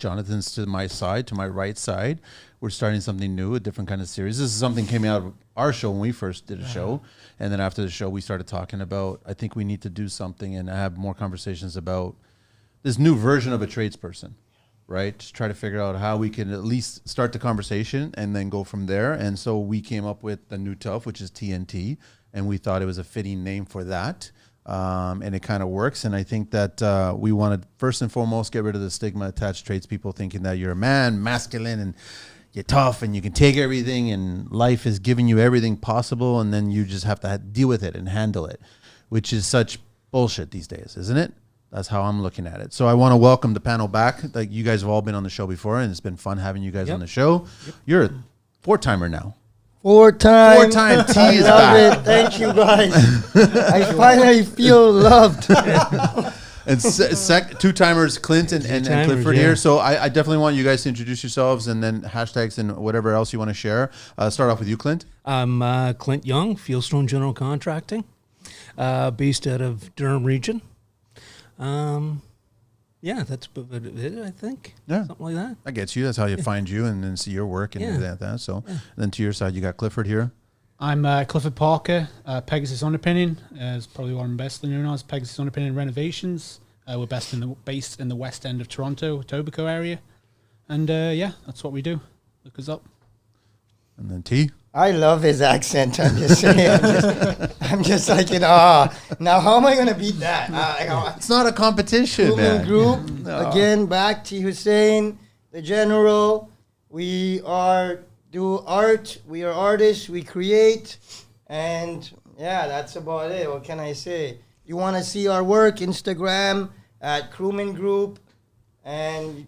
Jonathan's to my side, to my right side. We're starting something new, a different kind of series. This is something came out of our show when we first did a show. And then after the show, we started talking about, I think we need to do something and have more conversations about this new version of a tradesperson, right? Just try to figure out how we can at least start the conversation and then go from there. And so we came up with the new TUF, which is TNT. And we thought it was a fitting name for that. And it kind of works. And I think that we want to first and foremost get rid of the stigma attached to tradespeople, thinking that you're a man, masculine, and you're tough and you can take everything and life is giving you everything possible. And then you just have to deal with it and handle it, which is such bullshit these days, isn't it? That's how I'm looking at it. So I want to welcome the panel back. Like, you guys have all been on the show before, and it's been fun having you guys on the show. You're a four-timer now. Four-time T is back. It. Thank you, guys. I finally feel loved. And two-timers, Clint and Clifford here. So I definitely want you guys to introduce yourselves and then hashtags and whatever else you want to share. Start off with you, Clint. I'm Clint Young, Fieldstone General Contracting, based out of Durham region. Yeah, that's it, I think. Yeah. Something like that. That gets you. That's how you find you and then see your work and do that. So then to your side, you got Clifford here. I'm Clifford Parker, Pegasus Underpinning, is probably what I'm best known as, Pegasus Underpinning Renovations. We're based in the west end of Toronto, Etobicoke area. And that's what we do. Look us up. And then T. I love his accent. I'm just saying. I'm just like, now how am I going to beat that? It's not a competition, man. Group, again, back to Hussein, the general. We do art. We are artists. We create. And, that's about it. What can I say? You want to see our work, Instagram, at Crewman Group. And,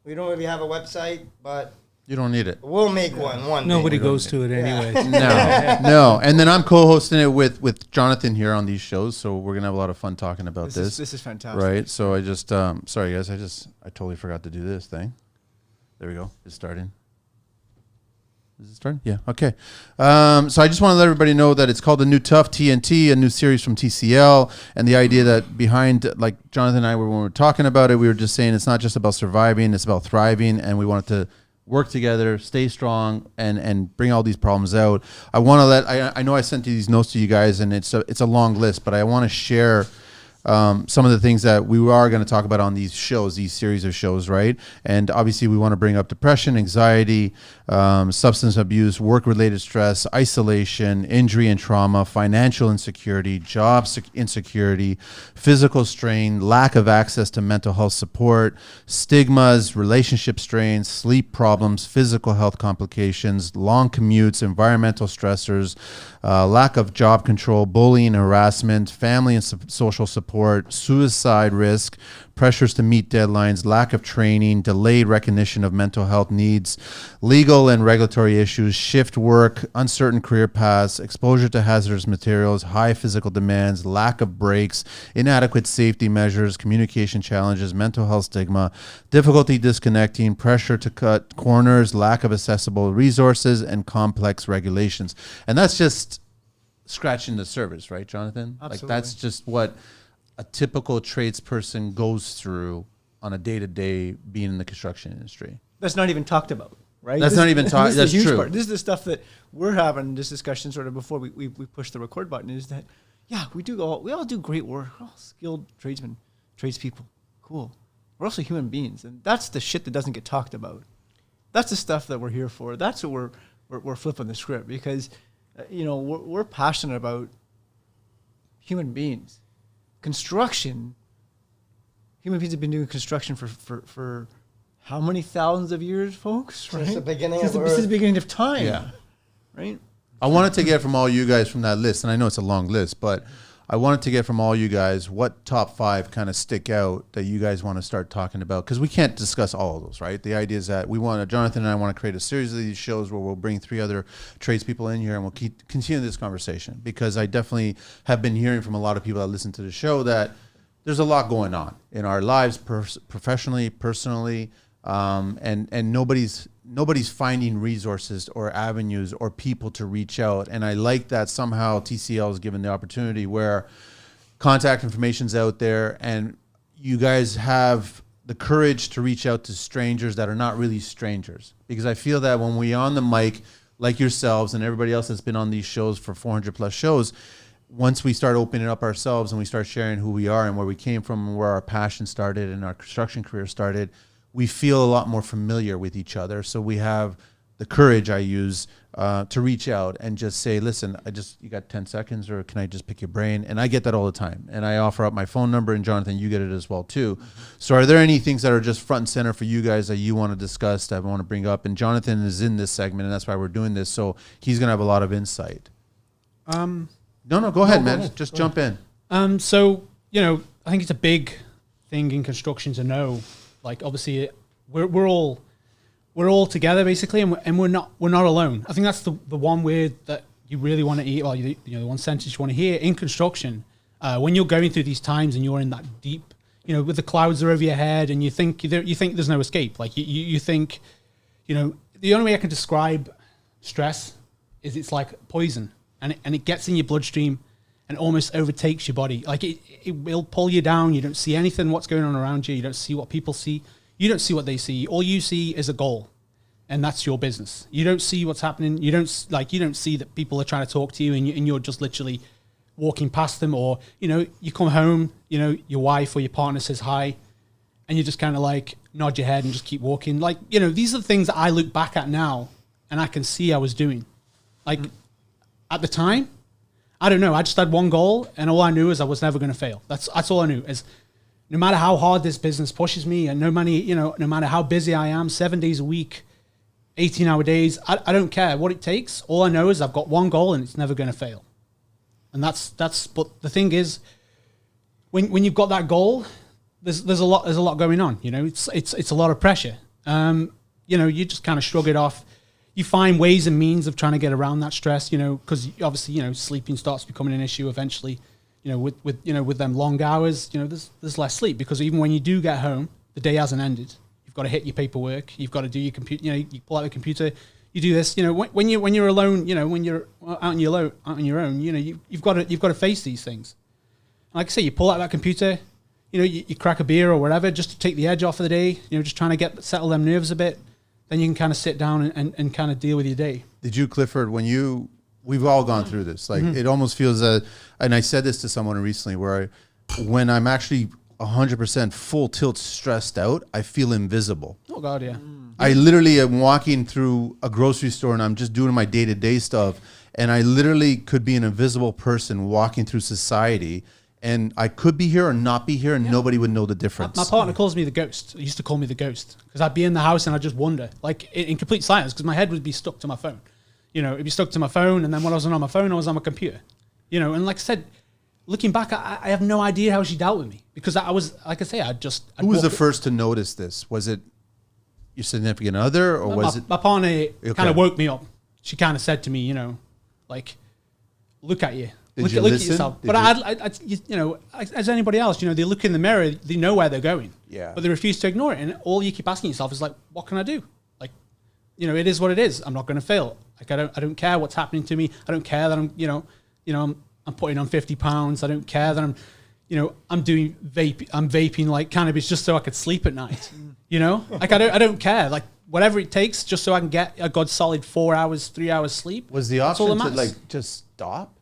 we don't really have a website, but... You don't need it. We'll make one Nobody goes to it anyway. No. And then I'm co-hosting it with Jonathan here on these shows, so we're gonna have a lot of fun talking about this. This is fantastic. Right. So I just sorry guys, I totally forgot to do this thing. There we go. It's starting. Is it starting? Yeah. Okay. So I just want to let everybody know that it's called the new TUF TNT, a new series from TCL, and the idea that behind, like Jonathan and I when we were talking about it, we were just saying it's not just about surviving, it's about thriving, and we wanted to work together, stay strong, and bring all these problems out. I want to I know I sent these notes to you guys, and it's a long list, but I want to share some of the things that we are going to talk about on these shows, these series of shows, right? And obviously we want to bring up depression, anxiety, substance abuse, work-related stress, isolation, injury and trauma, financial insecurity, job insecurity, physical strain, lack of access to mental health support, stigmas, relationship strains, sleep problems, physical health complications, long commutes, environmental stressors, lack of job control, bullying, harassment, family and social support, suicide risk, pressures to meet deadlines, lack of training, delayed recognition of mental health needs, legal and regulatory issues, shift work, uncertain career paths, exposure to hazardous materials, high physical demands, lack of breaks, inadequate safety measures, communication challenges, mental health stigma, difficulty disconnecting, pressure to cut corners, lack of accessible resources, and complex regulations. And that's just scratching the surface, right, Jonathan? Absolutely. Like, that's just what a typical tradesperson goes through on a day-to-day being in the construction industry. That's not even talked about, right? That's not even talked. That's true. This is the stuff that we're having this discussion sort of before we push the record button. Is that we all do great work. We're all skilled tradespeople. Cool. We're also human beings, and that's the shit that doesn't get talked about. That's the stuff that we're here for. That's what we're flipping the script because we're passionate about human beings. Construction, human beings have been doing construction for how many thousands of years, folks? Right? Since the beginning Since the beginning of time. Yeah. Right? I wanted to get from all you guys from that list, and I know it's a long list, but I wanted to get from all you guys what top 5 kind of stick out that you guys want to start talking about, because we can't discuss all of those, right? The idea is that Jonathan and I want to create a series of these shows where we'll bring 3 other tradespeople in here and we'll continue this conversation, because I definitely have been hearing from a lot of people that listen to the show that there's a lot going on in our lives, professionally, personally, and nobody's finding resources or avenues or people to reach out. And I like that somehow TCL is given the opportunity where contact information's out there and you guys have the courage to reach out to strangers that are not really strangers. Because I feel that when we're on the mic, like yourselves and everybody else that's been on these shows for 400 plus shows, once we start opening up ourselves and we start sharing who we are and where we came from and where our passion started and our construction career started, we feel a lot more familiar with each other. So we have the courage I use to reach out and just say, listen, you got 10 seconds or can I just pick your brain? And I get that all the time. And I offer up my phone number, and Jonathan, you get it as well too. So are there any things that are just front and center for you guys that you want to discuss, that I want to bring up? And Jonathan is in this segment, and that's why we're doing this. So he's going to have a lot of insight. No, go ahead, man. Just jump in. So, I think it's a big thing in construction to know, like, obviously we're all together basically, and we're not alone. I think that's the one word that you really want to hear, or the one sentence you want to hear in construction, when you're going through these times and you're in that deep, with the clouds are over your head and you think there's no escape. Like you think, the only way I can describe stress is it's like poison, and it gets in your bloodstream and almost overtakes your body. Like it will pull you down. You don't see anything what's going on around you. You don't see what people see. You don't see what they see. All you see is a goal, and that's your business. You don't see what's happening. You don't see that people are trying to talk to you, and you're just literally walking past them. Or you come home, your wife or your partner says hi, and you just kind of like nod your head and just keep walking. Like these are the things that I look back at now, and I can see I was doing. Like at the time, I don't know. I just had one goal, and all I knew is I was never going to fail. That's all I knew is. No matter how hard this business pushes me, and no matter how busy I am, 7 days a week, 18-hour days, I don't care what it takes. All I know is I've got one goal, and it's never going to fail. And that's. But the thing is, when you've got that goal, there's a lot going on. It's a lot of pressure. You just kind of shrug it off. You find ways and means of trying to get around that stress. Because obviously sleeping starts becoming an issue eventually. With them long hours, there's less sleep, because even when you do get home, the day hasn't ended. You've got to hit your paperwork. You've got to do your computer. You pull out the computer. You do this. When you're alone. When you're out on your own. You've got to face these things. And like I say, you pull out that computer. You crack a beer or whatever just to take the edge off of the day. Just trying to settle them nerves a bit. Then you can kind of sit down and kind of deal with your day. Did you, Clifford, we've all gone through this. Like it almost feels that, and I said this to someone recently, when I'm actually 100% full tilt stressed out, I feel invisible. Oh God, yeah. I literally am walking through a grocery store and I'm just doing my day-to-day stuff, and I literally could be an invisible person walking through society, and I could be here or not be here, and nobody would know the difference. My partner calls me the ghost. He used to call me the ghost because I'd be in the house and I'd just wonder, like in complete silence, because my head would be stuck to my phone. It'd be stuck to my phone, and then when I wasn't on my phone, I was on my computer. And like I said, looking back, I have no idea how she dealt with me, because I was, like I say, Who was the first to notice this? Was it your significant other, or was it? My partner kind of woke me up. She kind of said to me, like, look at you. Look at yourself. But as anybody else, they look in the mirror, they know where they're going. Yeah. But they refuse to ignore it. And all you keep asking yourself is like, what can I do? Like, it is what it is. I'm not going to fail. Like, I don't care what's happening to me. I don't care that I'm putting on 50 pounds. I don't care that I'm doing I'm vaping like cannabis just so I could sleep at night. Like I don't care. Like whatever it takes just so I can get a good solid 4 hours, 3 hours sleep. Was the option to like just stop?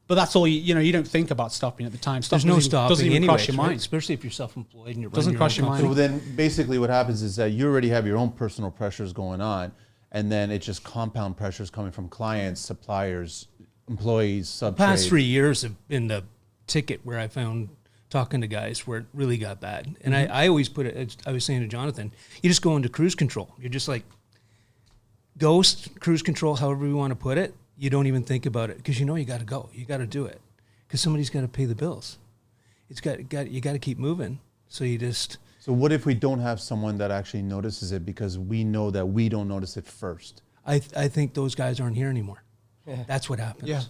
But that's all you don't think about stopping at the time. There's no stopping. Doesn't even cross your mind, right? Especially if you're self-employed and you're doesn't cross your mind. So then, basically, what happens is that you already have your own personal pressures going on, and then it's just compound pressures coming from clients, suppliers, employees, sub. The past 3 years have been the ticket where I found talking to guys where it really got bad. And I always put it. I was saying to Jonathan, you just go into cruise control. You're just like ghost cruise control, however you want to put it. You don't even think about it because you got to go. You got to do it because somebody's got to pay the bills. You got to keep moving. So you just. So what if we don't have someone that actually notices it because we know that we don't notice it first? I think those guys aren't here anymore. Yeah. That's what happens. Yeah.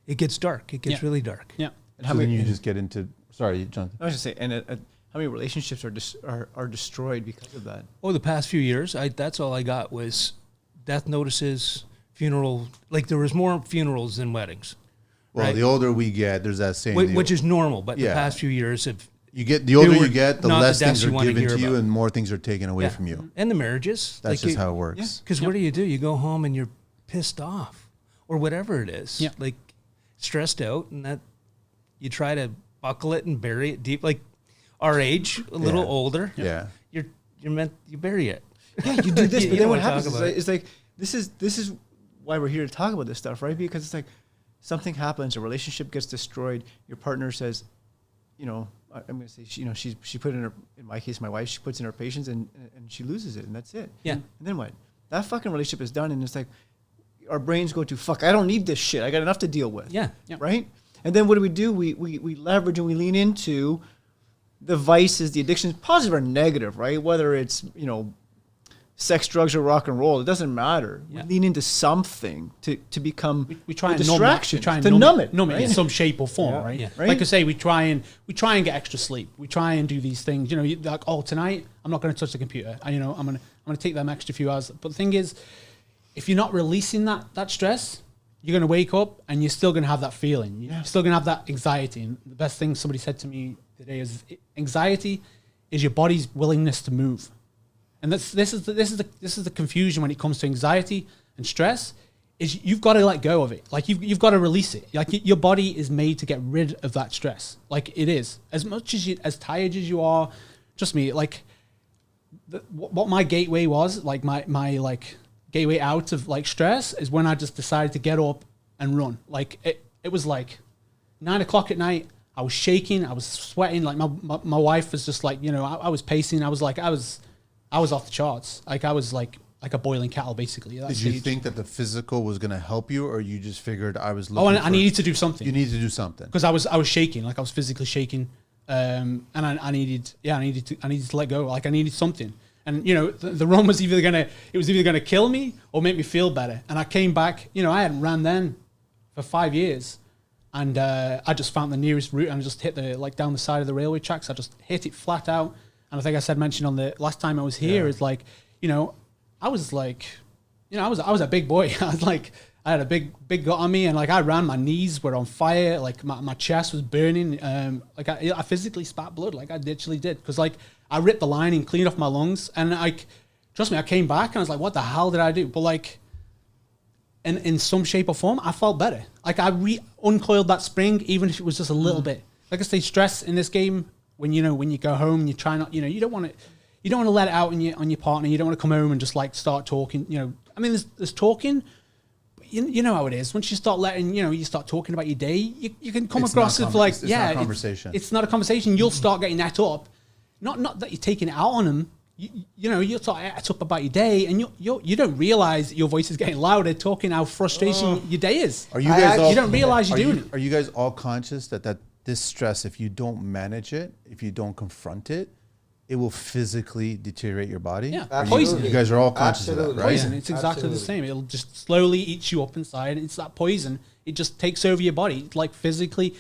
It gets dark. It gets really dark. Yeah. And how many you just get into? Sorry, Jonathan. I was just saying, and how many relationships are destroyed because of that? Oh, the past few years, that's all I got was death notices. Funeral, like there was more funerals than weddings. Well, right? The older we get, there's that saying. Which is normal, but the past few years, You get the older Newer, you get, the not the less deaths things you are wanna given hear to you, about. and more things are taken away from you. And the marriages. That's just how it works. Because what do? You go home and you're pissed off or whatever it is. Yeah. Like stressed out, and that you try to buckle it and bury it deep. Like our age, a little Yeah. older. Yeah. You're meant you bury it. Yeah, you do this, You but don't then what wanna talk happens is about it. it's like this is why we're here to talk about this stuff, right? Because it's like something happens, a relationship gets destroyed. Your partner says, you know, I'm going to say, she put in my case, my wife, she puts in her patience and she loses it, and that's it. Yeah. And then what? That fucking relationship is done, and it's like our brains go to fuck. I don't need this shit. I got enough to deal with. Yeah. Right. And then what do? We leverage and we lean into the vices, the addictions, positive or negative, right? Whether it's sex, drugs, or rock and roll, it doesn't matter. Yeah. We lean into something to become We try a and numb distraction, it. We try and to numb it, right? in some shape or form, right? Yeah. Right. Like I say, we try and get extra sleep. We try and do these things. Like, oh, tonight I'm not going to touch the computer. I'm gonna take them extra few hours. But the thing is, if you're not releasing that stress, you're going to wake up and you're still going to have that feeling. You're still going to have that anxiety. And the best thing somebody said to me today is anxiety is your body's willingness to move. And this is the confusion when it comes to anxiety and stress is you've got to let go of it. Like you've got to release it. Like your body is made to get rid of that stress. Like it is. As much as tired as you are, trust me, like what my gateway was, like my like gateway out of like stress is when I just decided to get up and run. Like it was like 9 o'clock at night. I was shaking. I was sweating. Like my wife was just like, I was pacing. I was off the charts. Like I was like a boiling kettle, basically. At that Did you stage. think that the physical was going to help you, or you just figured I was Oh, looking and I needed to do something. You needed to do something. Because I was shaking, like I was physically shaking, and I needed to let go. Like I needed something, and the run was either gonna kill me or make me feel better. And I came back. I hadn't ran then for 5 years, and I just found the nearest route and I just hit down the side of the railway tracks. I just hit it flat out. And I think I mentioned on the last time I was here is like, I was like, I was a big boy. I had a big gut on me, and like I ran, my knees were on fire, like my chest was burning. Like I physically spat blood, like I literally did, because like I ripped the lining, cleaned off my lungs, and like trust me, I came back and I was like, what the hell did I do? But like in some shape or form, I felt better. Like I uncoiled that spring, even if it was just a little bit. Like I say, stress in this game. When you go home, you try not, you don't want to let it out on your partner. You don't want to come home and just like start talking. I mean, there's talking. But you know how it is. Once you start letting, you start talking about your day, you can come across as like, it's not a conversation. It's not a conversation. You'll start getting that up. Not that you're taking it out on them. You'll start at up about your day, and you don't realize your voice is getting louder, talking how frustration your day is. Are you guys all? You don't realize you're doing it. Are you guys all conscious that this stress, if you don't manage it, if you don't confront it, it will physically deteriorate your body? Yeah, Absolutely. You guys are all conscious of Absolutely. that, right? Poison. It's exactly the same. It'll just slowly eat you up inside. It's that poison. It just takes over your body. It like physically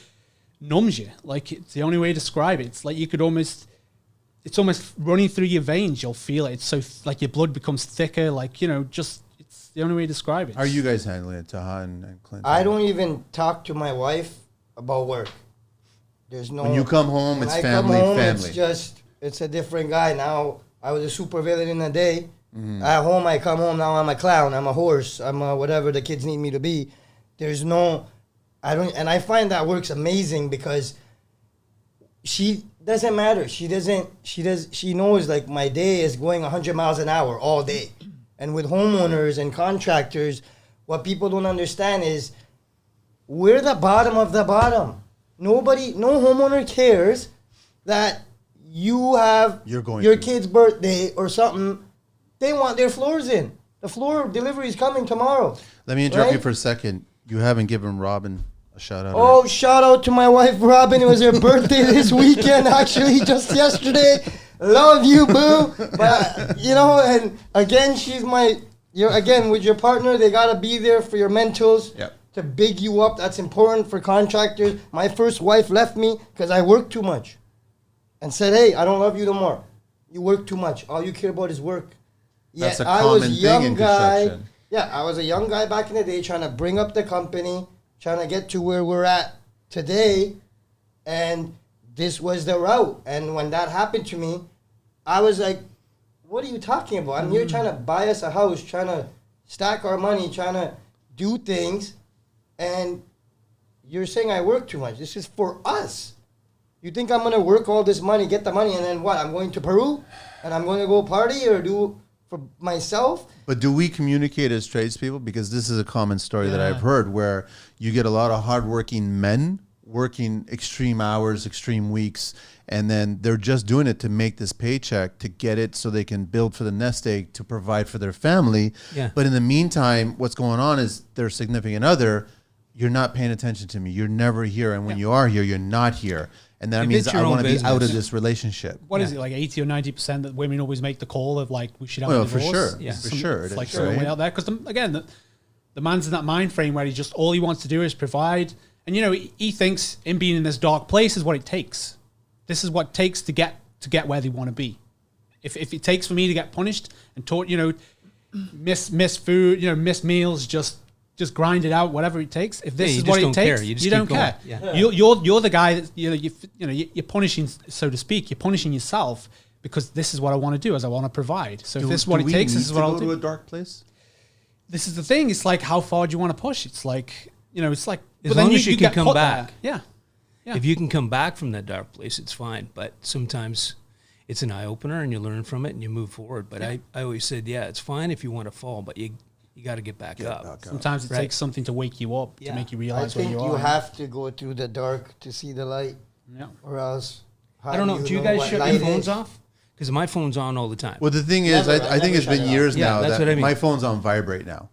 numbs you. Like it's the only way to describe it. It's like it's almost running through your veins. You'll feel it. It's so like your blood becomes thicker. Like it's the only way to describe it. How are you guys handling it, Taha and Clint? I don't even talk to my wife about work. There's no. When you come home, when it's I family. come home, it's a different guy now. I was a super villain in the day. At home, I come home now. I'm a clown. I'm a horse. I'm a whatever the kids need me to be. There's no. And I find that works amazing because she doesn't matter. She knows like my day is going 100 miles an hour all day. And with homeowners and contractors, what people don't understand is we're the bottom of the bottom. No homeowner cares that you have your kid's birthday or something. They want their floors in. The floor delivery is coming tomorrow. Let me interrupt you right? for a second. You haven't given Robin a shout out. Oh, shout out to my wife, Robin. It was her birthday this weekend, actually, just yesterday. Love you, boo. But, and again, again, with your partner, they got to be there for your mentals. Yep. To big you up. That's important for contractors. My first wife left me because I worked too much and said, hey, I don't love you no more. You work too much. All you care about is work. That's a I was common a young thing in guy. construction. Yeah, I was a young guy back in the day trying to bring up the company, trying to get to where we're at today. And this was the route. And when that happened to me, I was like, what are you talking about? I'm here trying to buy us a house, trying to stack our money, trying to do things. And you're saying I work too much. This is for us. You think I'm going to work all this money, get the money, and then what? I'm going to Peru and I'm going to go party or do for myself? But do we communicate as tradespeople? Because this is a common story that I've heard where you get a lot of hardworking men working extreme hours, extreme weeks, and then they're just doing it to make this paycheck, to get it so they can build for the nest egg, to provide for their family. Yeah. But in the meantime, what's going on is their significant other, you're not paying attention to me. You're never here. And when you are here, you're not here. And that If means it's I your own want to be out of business. this relationship. What is it, like 80 or 90% that women always make the call of like, we should have Well, a for divorce? sure. Yeah. For sure. It's it like is, so right? way out there. Because again, the man's in that mind frame where he just, all he wants to do is provide. And, you know, he thinks him being in this dark place is what it takes. This is what it takes to get where they want to be. If it takes for me to get punished and taught, you know, miss food, you know, miss meals, just grind it out, whatever it takes. If this you is just what it don't care. takes, You just you don't keep care. going. Yeah. You're the guy that you're punishing, so to speak. You're punishing yourself because this is what I want to do, as I want to provide. So if this is what it takes, this is what I'll go to do. a dark place? This is the thing. It's like, how far do you want to push? It's like, you know, it's like As but then long as you can get come put back. there. Yeah. Yeah. If you can come back from that dark place, it's fine. But sometimes it's an eye opener, and you learn from it and you move forward. But I always said, it's fine if you want to fall, but you got to get back up. Sometimes it Right. takes something to wake you up, to Yeah. make you I realize where think you you are. have to go through the dark to see the light, Yeah. or else. I don't know. Do you know guys what shut light your phones is? off? Because my phone's on all the time. Well, the thing is, Never, I I think never it's been shut it years off. Yeah, now that's that what I mean. my phone's on vibrate now.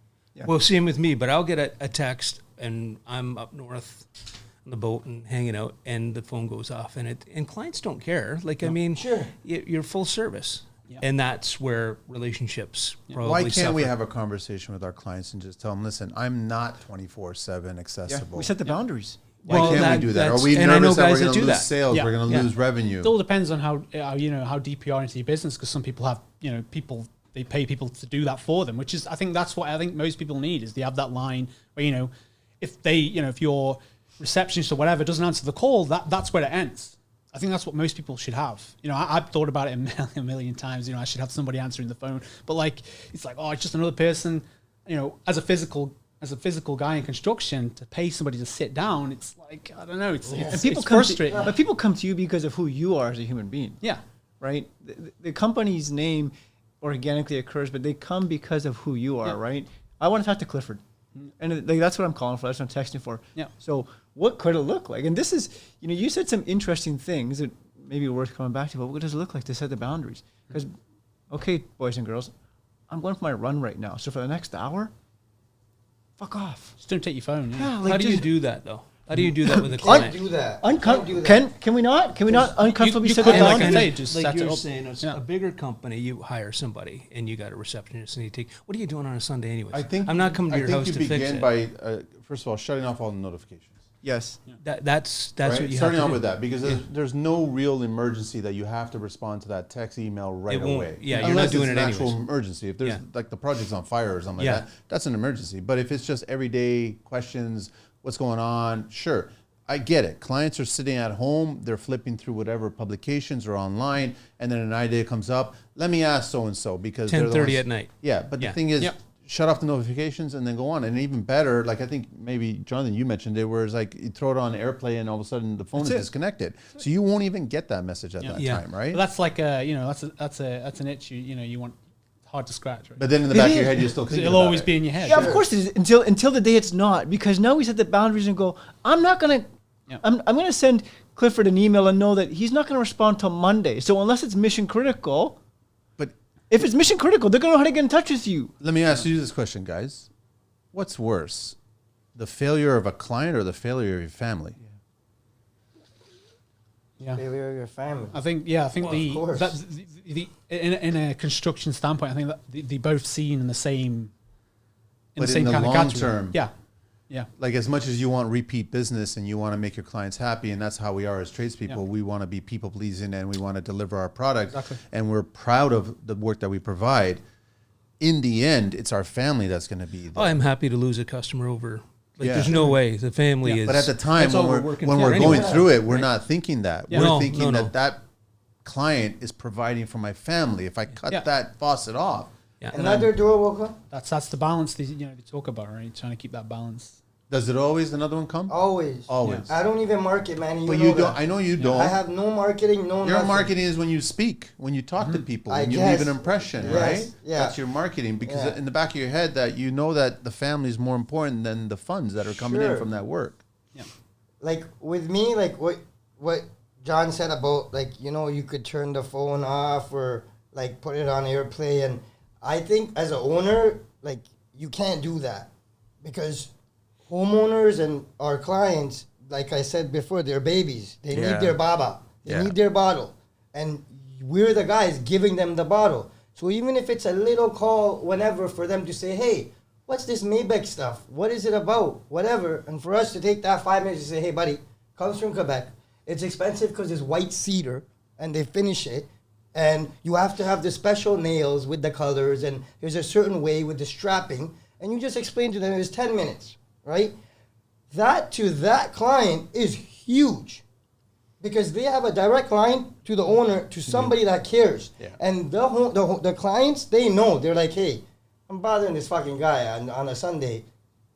Well, same with me, but I'll get a text, and I'm up north on the boat and hanging out, and the phone goes off, and clients don't care. Like, I mean, Sure. you're full service, Yeah. and that's where relationships probably Why can't we suffer. have a conversation with our clients and just tell them, listen, I'm not 24/7 Yeah, accessible. we set the boundaries. Why Well, can't we do that? Are that's- we and I know nervous that guys we're that going to do lose that. sales? Yeah. We're going to Yeah. lose revenue. It all depends on how you know how deep you are into your business, because some people have, you know, they pay people to do that for them, which is, I think that's what I think most people need, is they have that line where, you know, if your receptionist or whatever doesn't answer the call, that's where it ends. I think that's what most people should have. You know, I've thought about it a million times. You know, I should have somebody answering the phone, but like, it's like, oh, it's just another person. You know, as a physical guy in construction, to pay somebody to sit down, it's like, I don't know, it's People it's come frustrating. but people come to you because of who you are as a human being. Yeah. Right? The company's name organically occurs, but they come because of who you are, Yeah. right? I want to talk to Clifford. And like, that's what I'm calling for. That's what I'm texting for. Yeah. So what could it look like? And this is, you know, you said some interesting things that maybe are worth coming back to, but what does it look like to set the boundaries? Because, okay, boys and girls, I'm going for my run right now. So for the next hour, fuck off. Just don't take your phone. Yeah. Yeah, like How do you just- do that, though? How do you do that with a Can't client? do that. Can't do that. Can we not uncomfortably you set could, the like I boundaries? say, just like set it you're up. saying, it's Yeah. a bigger company, you hire somebody, and you got a receptionist, and you take. What are you doing on a Sunday, anyways? I think I'm not coming to your house you to fix begin it. by, first of all, shutting off all the notifications. Yes. That's Right? what you Starting have off to with do. that, because there's no real emergency that you have to respond to that text email right It won't- away. yeah, you're Unless not doing it's it an actual anyways. emergency. If there's Yeah. like the project's on fire or something Yeah. like that, that's an emergency. But if it's just everyday questions, what's going on? Sure. I get it. Clients are sitting at home, they're flipping through whatever publications are online, and then an idea comes up. Let me ask so and so because they're the 10:30 ones- at night. Yeah, but Yeah. the thing is, Yep. shut off the notifications and then go on. And even better, like I think maybe Jonathan, you mentioned it, where it's like you throw it on AirPlay and all of a sudden the phone That's is it. disconnected, so you won't even get that message at that Yeah. time, right? But that's like a, you know, that's an itch you want hard to scratch, right? But then in the It back of your is. head, you're still Because thinking it'll about always it. be in your head. Yeah, of course it is. Until the day it's not, because now we set the boundaries and go, I'm not gonna Yeah. I'm gonna send Clifford an email and know that he's not gonna respond till Monday. So unless it's mission critical, But if it's mission critical, they're gonna know how to get in touch with you. let me ask you this question, guys: what's worse, the failure of a client or the failure of your family? Yeah. Failure of your family. I think of course. in a construction standpoint, I think that they both seen in the same But in the kind of long category. term- Yeah. Yeah. Like as much as you want repeat business and you want to make your clients happy, and that's how we are as tradespeople. Yeah. We want to be people pleasing and we want to deliver our product, Exactly. and we're proud of the work that we provide. In the end, it's our family that's going to be there. Oh, I'm happy to lose a customer over Like Yeah. there's no way the family Yeah. is. But at the time that's all when we're working when for we're anyway. going through it, we're Right. not thinking that. Yeah. We're No, thinking no. that client is providing for my family. If I cut Yeah. that faucet off, Yeah. Another door will come. That's the balance they talk about, right? Trying to keep that balance. does it always another one come? Always. Always. I don't even market, man. But know you don't. that. I know you don't. I have no marketing, no Your nothing. marketing is when you speak, when you talk to people, I when you guess. leave an impression, Yes, right? yeah. That's your marketing because Yeah. in the back of your head that you know that the family is more important than the funds that are coming in Sure. from that work. Like with me, like what John said about like you could turn the phone off or like put it on airplay, and I think as an owner, like you can't do that because homeowners and our clients, like I said before, they're babies. They Yeah. need their baba. They Yeah. need their bottle, and we're the guys giving them the bottle. So even if it's a little call, whenever for them to say, hey. What's this Maybach stuff? What is it about? Whatever. And for us to take that 5 minutes to say, hey, buddy, comes from Quebec. It's expensive because it's white cedar and they finish it. And you have to have the special nails with the colors. And there's a certain way with the strapping. And you just explain to them it's 10 minutes, right? That to that client is huge because they have a direct line to the owner, to somebody that cares. Yeah. And the clients, they know. They're like, hey, I'm bothering this fucking guy on a Sunday,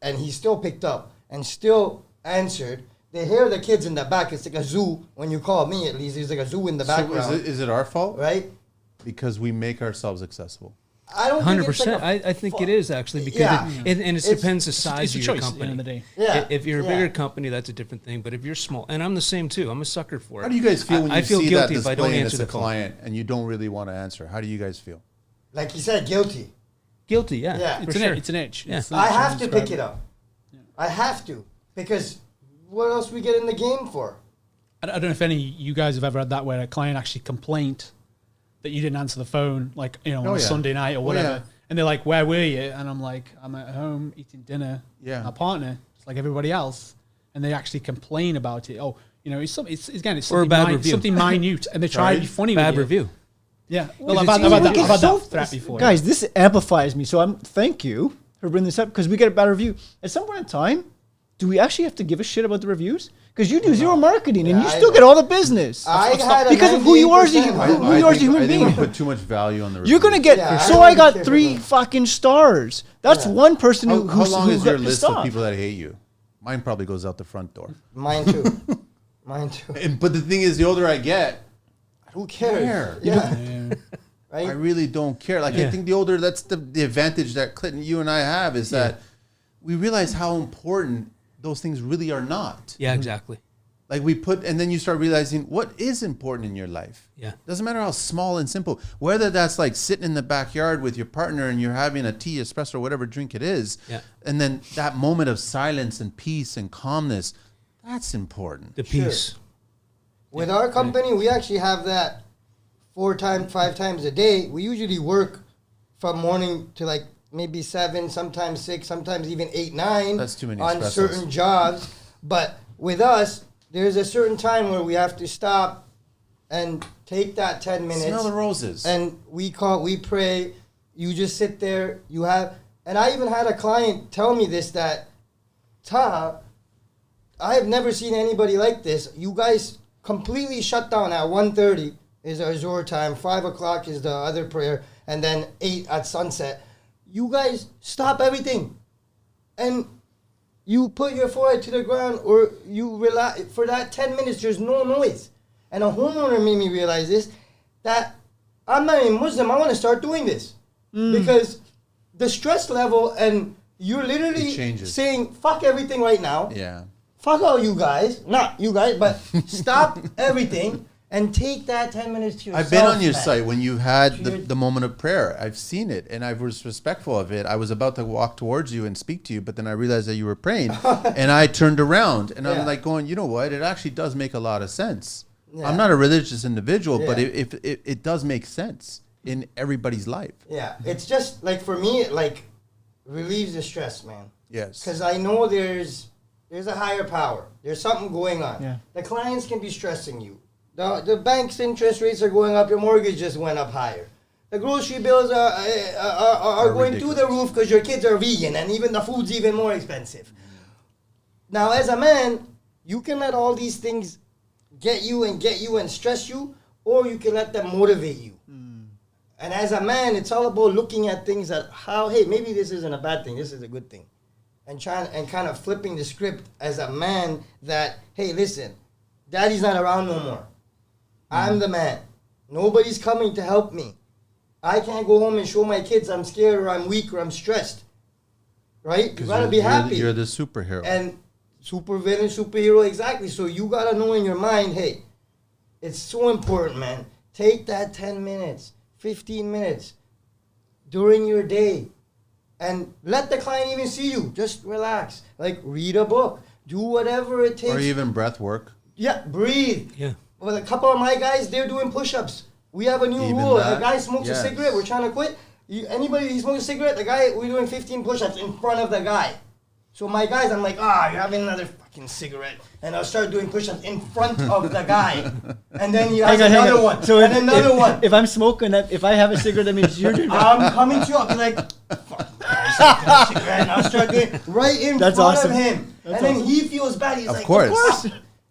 and he still picked up and still answered. They hear the kids in the back. It's like a zoo. When you call me, at least, there's like a zoo in the So background. is it our fault? Right? Because we make ourselves accessible. I don't think it's 100%. like I think it is actually because Yeah. it It's- depends the size It's a of your choice company. at the end of the day. Yeah. If you're a Yeah. bigger company, that's a different thing. But if you're small, and I'm the same too. I'm a sucker for it. How do you guys feel when you I feel see guilty that if I don't display and answer it's a the phone. client and you don't really want to answer? How do you guys feel? Like you said, guilty. Guilty, yeah. Yeah. It's for an sure. it's an itch. Yeah. It's an I itch have to to describe pick it up. I have to because what else we get in the game for? I don't know if any of you guys have ever had that where a client actually complained that you didn't answer the phone, like on Oh, a yeah. Sunday night or Oh, whatever, yeah. and they're like, "Where were you?" And I'm like, "I'm at home eating dinner." Yeah. with my partner, just like everybody else, and they actually complain about it. Oh, it's again, it's Or a something, bad review. something minute, and they try to be funny. Bad with you. review. Yeah. Well, If I've had, it's I've had easy that, to I've had do. that threat before. Guys, this amplifies me. So thank you for bringing this up because we get a bad review. At some point in time, do we actually have to give a shit about the reviews? Because you do zero marketing and Yeah, you I still know. get all the business. I had a because of who you are as a 98%. human, who you are as a human I think we being. put too much value on the You're gonna reviews. get. Yeah, so I I got don't 3 care. fucking stars. That's Yeah. one person How who long is your got list pissed of off. people that hate you? Mine probably goes out the front door. Mine too. Mine too. But the thing is, the older I get, I don't cares? care. Yeah. Yeah. I Right? really don't care. Like I Yeah. think the older, that's the advantage that Clinton, you and I have is that we realize how important those things really are not. Yeah, exactly. Like and then you start realizing what is important in your life. Yeah. Doesn't matter how small and simple. Whether that's like sitting in the backyard with your partner and you're having a tea, espresso, whatever drink it is. Yeah. And then that moment of silence and peace and calmness, that's important. The Sure. peace. With our company, we actually have that 5 times a day. We usually work from morning to like maybe 7, sometimes 6, sometimes even 8, 9. That's too many on espressos. certain jobs. But with us, there's a certain time where we have to stop and take that 10 minutes. Smell the roses. And we pray. You just sit there. And I even had a client tell me this that, I have never seen anybody like this. You guys completely shut down at 1:30 is our Zohar time. 5 o'clock is the other prayer, and then 8 at sunset. You guys stop everything, and you put your forehead to the ground, or you relax for that 10 minutes. There's no noise, and a homeowner made me realize this that I'm not even Muslim. I want to start doing this because the stress level and you're It literally changes. saying fuck everything right now. Yeah. Fuck all you guys, not you guys, but stop everything and take that 10 minutes to yourself. I've been on your man. site when you had You're- the moment of prayer. I've seen it and I was respectful of it. I was about to walk towards you and speak to you, but then I realized that you were praying and I turned around and Yeah. I'm like going, you know what? It actually does make a lot of sense. Yeah. I'm not a religious individual, but Yeah. it does make sense in everybody's life. Yeah, it's just like for me, it like relieves the stress, man. Yes. Because I know there's a higher power. There's something going on. Yeah. The clients can be stressing you. The bank's interest rates are going up. Your mortgage just went up higher. The grocery bills are going through the roof because your kids are vegan and even the food's even more expensive. Now, as a man, you can let all these things get you and stress you, or you can let them motivate you. And as a man, it's all about looking at things at how, hey, maybe this isn't a bad thing, this is a good thing. And kind of flipping the script as a man that, hey, listen, daddy's not around no more. I'm the man. Nobody's coming to help me. I can't go home and show my kids I'm scared or I'm weak or I'm stressed. Right? You gotta be happy. You're the superhero. And super villain, superhero, exactly. So you gotta know in your mind, hey, it's so important, man. Take that 10 minutes, 15 minutes during your day and let the client even see you. Just relax. Like, read a book. Do whatever it takes. Or even breath work. Yeah, breathe. Yeah. Well, a couple of my guys, they're doing push-ups. We have a new Even rule. that? A guy smokes Yes. a cigarette, we're trying to quit. Anybody who smokes a cigarette, the guy, we're doing 15 push-ups in front of the guy. So my guys, I'm like, you're having another fucking cigarette. And I'll start doing push-ups in front of the guy. And then you have Hang on. another one. So and another one. If I'm smoking, if I have a cigarette, that means you're doing that. I'm coming to you, I'll be like, fuck, a cigarette. And I'll start doing it right in That's front awesome. of him. That's and then awesome. he feels bad. He's Of like, course. of course.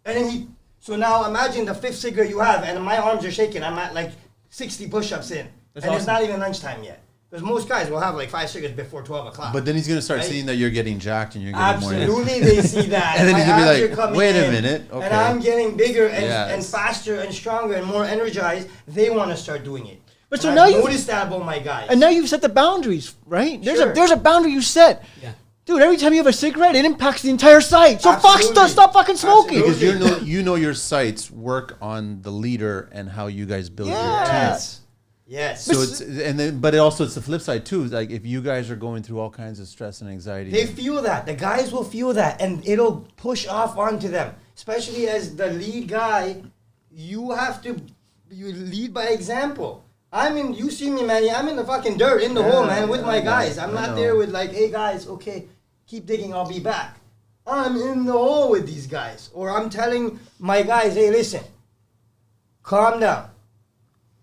And then so now imagine the 5th cigarette you have, and my arms are shaking. I'm at like 60 push-ups in. That's and it's awesome. not even lunchtime yet. Because most guys will have like 5 cigarettes before 12 o'clock. But then he's gonna start Right? seeing that you're getting jacked and you're getting more. Absolutely, they see that. And then he's gonna be My abs like, are coming wait a in, minute, okay. And I'm getting bigger and, Yes. and faster and stronger and more energized. They want to start doing it. But And so I've now you've- noticed that about my guys. And now you've set the boundaries, right? Sure. There's a boundary you set. Yeah. Dude, every time you have a cigarette, it impacts the entire site. So Absolutely. stop fucking smoking. Absolutely. Because you know your sites work on the leader and how you guys build your team. Yes. Yes. So but it's the flip side too. Like if you guys are going through all kinds of stress and anxiety, They feel that. The guys will feel that, and it'll push off onto them. Especially as the lead guy, you lead by example. You see me, man. I'm in the fucking dirt, in the hole, man, with my guys. I'm I not know. there with like, hey guys, okay, keep digging, I'll be back. I'm in the hole with these guys, or I'm telling my guys, hey, listen, calm down.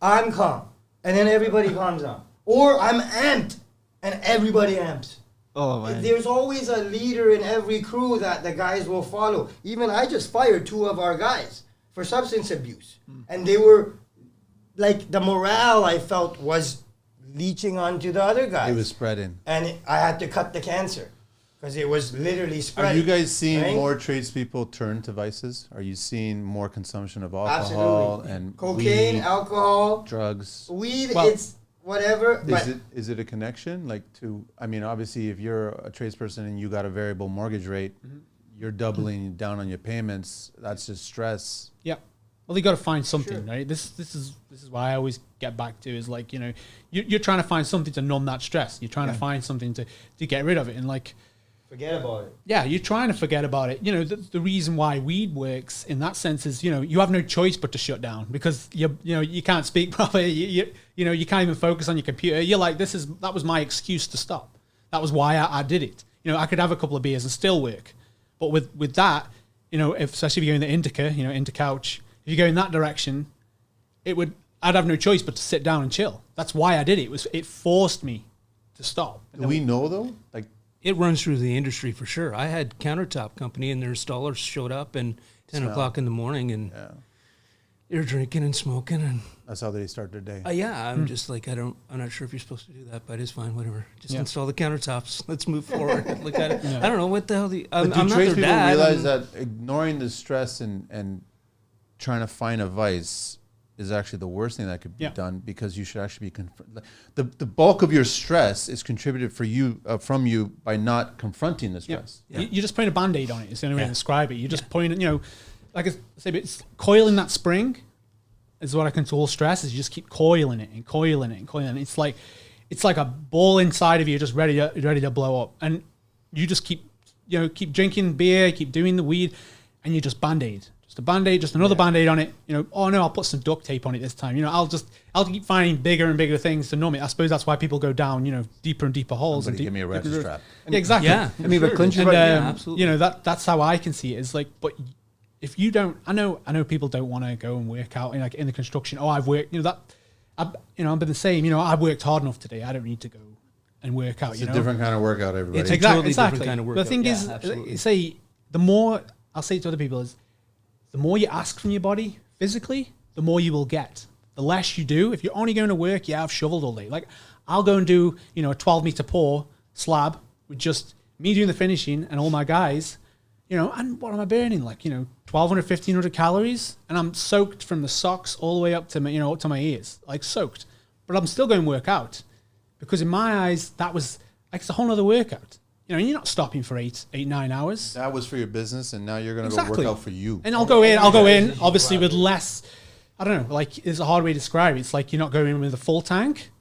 I'm calm, and then everybody calms down. Or I'm amped, and everybody amps. Oh, man. There's always a leader in every crew that the guys will follow. Even I just fired 2 of our guys for substance abuse. And they were, like, the morale I felt was leeching onto the other guys. it was spreading. And I had to cut the cancer because it was literally Are spreading. you guys seeing right? more tradespeople turn to vices? Are you seeing more consumption of alcohol Absolutely. and Cocaine, weed, alcohol, drugs? weed, Well, it's whatever. But Is it a connection? Like obviously if you're a tradesperson and you got a variable mortgage rate, you're doubling down on your payments. That's just stress. Yeah. Well, you got to find something, Sure. right? This is why I always get back to is like, you're trying to find something to numb that stress. You're trying to find something to get rid of it. And like, forget about it. yeah, you're trying to forget about it. The reason why weed works in that sense is, you have no choice but to shut down because you can't speak properly. You can't even focus on your computer. You're like, that was my excuse to stop. That was why I did it. I could have a couple of beers and still work. But with that, especially if you're in the indica, into couch, if you go in that direction, I'd have no choice but to sit down and chill. That's why I did it. It forced me to stop. Do we know though? Like It runs through the industry for sure. I had Countertop Company, and their installers showed up and 10 o'clock in the morning, and they're drinking and smoking, and that's how they start their day. I'm just like, I'm not sure if you're supposed to do that, but it's fine, whatever. Just install the countertops. Let's move forward. Look at it. Yeah. I don't know what the hell I'm But do not their tradespeople dad. realize that ignoring the stress and trying to find a vice is actually the worst thing that could be done, because you should actually be the bulk of your stress is contributed from you by not confronting the stress. Yeah. You're just putting a Band-Aid on it. It's the only way to describe it. You're just putting, like I say, it's coiling that spring is what I control stress, is you just keep coiling it and coiling it and coiling it. It's like a ball inside of you just ready to blow up. And you just keep drinking beer, keep doing the weed, and you just Band-Aid. Just a Band-Aid, just another Band-Aid on it. Oh no, I'll put some duct tape on it this time. I'll keep finding bigger and bigger things to numb it. I suppose that's why people go down, deeper and deeper holes. Somebody give me a ratchet deeper- strap. Yeah, exactly. Yeah, I mean, but clinch And, right. absolutely. that's how I can see it. It's like, but if you don't, I know people don't want to go and work out in the construction. Oh, I've worked, I've been the same. I've worked hard enough today. I don't need to go and work out. It's a different kind of workout, everybody. It's a Exactly. totally different kind of The workout. thing Yeah, is, absolutely. say the more I'll say to other people is, the more you ask from your body physically, the more you will get. The less you do, if you're only going to work, I've shoveled all day. Like, I'll go and do, a 12-meter pour slab with just me doing the finishing and all my guys, and what am I burning? Like, 1,200, 1,500 calories, and I'm soaked from the socks all the way up to my, up to my ears, like soaked. But I'm still going to work out because in my eyes, that was like, it's a whole other workout. You're not stopping for 9 hours. That was for your business, and now you're going to Exactly. go work out for you. And I'll go in, obviously with less, I don't know, like, it's a hard way to describe it. It's like you're not going in with a full tank,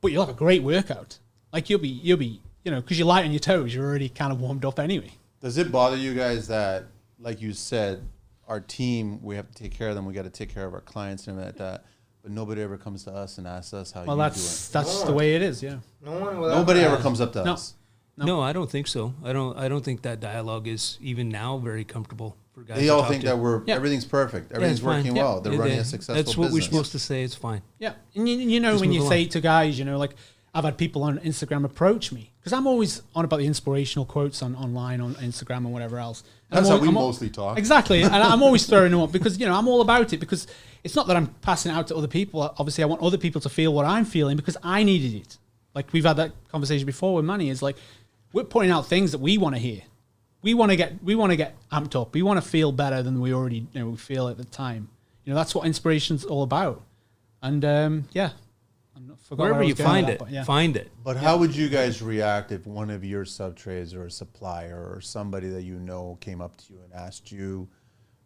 but you'll have a great workout. Like, you'll be, because you're light on your toes, you're already kind of warmed up anyway. Does it bother you guys that, like you said, our team, we have to take care of them, we got to take care of our clients and everything like that, but nobody ever comes to us and asks us how you That's doing? the way it is, yeah. No one will Nobody ever ever comes up to No. us. No, I don't think so. I don't think that dialogue is even now very comfortable for guys. They to all talk think to. that Yeah. everyth's perfect. Yeah, Everything's it's fine. working Yeah. well. They're Yeah, running they- a successful That's what business. we're supposed to say. It's fine. Yeah. And Just when you move say along. to guys, like, I've had people on Instagram approach me because I'm always on about the inspirational quotes online on Instagram and whatever else. And That's I'm how we I'm mostly talk. Exactly. And I'm always throwing them up because, I'm all about it because it's not that I'm passing it out to other people. Obviously, I want other people to feel what I'm feeling because I needed it. Like, we've had that conversation before with Manny. Is like, we're pointing out things that we want to hear. We want to get amped up. We want to feel better than we already we feel at the time. That's what inspiration's all about. And forgot where Wherever I was you going with find that, it, but yeah. find it. But how would you guys react if one of your sub-trades or a supplier or somebody that came up to you and asked you,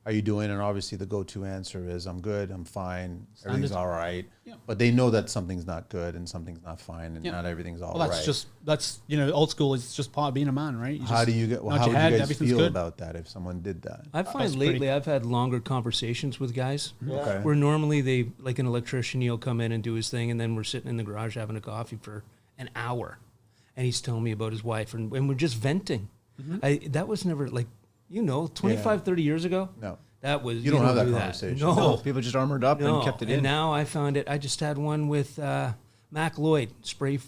how you doing? And obviously the go-to answer is, I'm good, I'm fine, everything's all right. Yeah. But they know that something's not good and something's not fine and Yeah. not everything's all Well, right. that's old school is just part of being a man, right? How do you get? nod How your would head, you guys everything's feel good. about that if someone did that? I find That's lately pretty- I've had longer conversations with guys Okay. where normally they, like an electrician, he'll come in and do his thing, and then we're sitting in the garage having a coffee for an hour, and he's telling me about his wife, and we're just venting. That was never like, 25, 30 years ago. No. That was You don't have that do conversation. No, No, people just armored up and kept it in. And now I found it. I just had one with Mac Lloyd, spray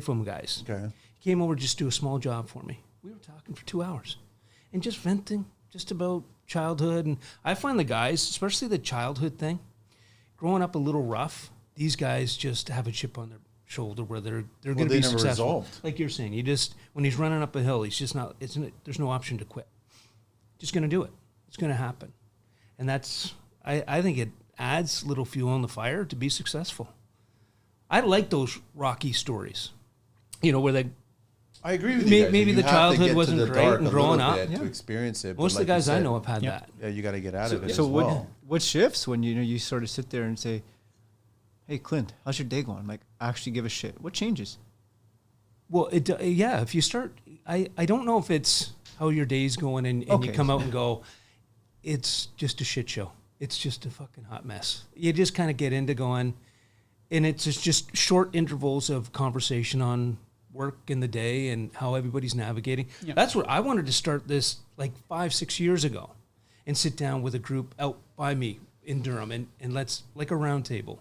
foam guys. Okay. He came over just to do a small job for me. We were talking for 2 hours and just venting just about childhood. And I find the guys, especially the childhood thing, growing up a little rough, these guys just have a chip on their shoulder where they're going to they be never successful. resolved. Like you're saying, when he's running up a hill, he's just not, there's no option to quit. Just going to do it. It's going to happen. And that's, I think it adds little fuel on the fire to be successful. I like those Rocky stories, where they, I agree with May- you guys. maybe You the have to childhood get to wasn't the great dark and a growing little up. bit to experience it. but most of like the you guys I said, know have had Yeah. that. Yeah, you got to get out of it So as well. what shifts when you sort of sit there and say, "Hey Clint, how's your day going?" Like, actually give a shit. What changes? Well, if you start, I don't know if it's how your day's going and you Okay. come out and go, it's just a shit show. It's just a fucking hot mess. You just kind of get into going, and it's just short intervals of conversation on work in the day and how everybody's navigating. Yeah. That's what I wanted to start this like 5-6 years ago and sit down with a group out by me in Durham and let's, like a round table,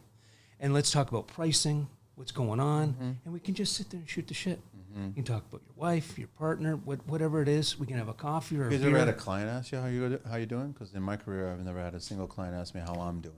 and let's talk about pricing, what's going on, and we can just sit there and shoot the shit. You can talk about your wife, your partner, whatever it is. We can have a coffee or a You guys beer. ever had a client ask you how you doing? Because in my career, I've never had a single client ask me how I'm doing.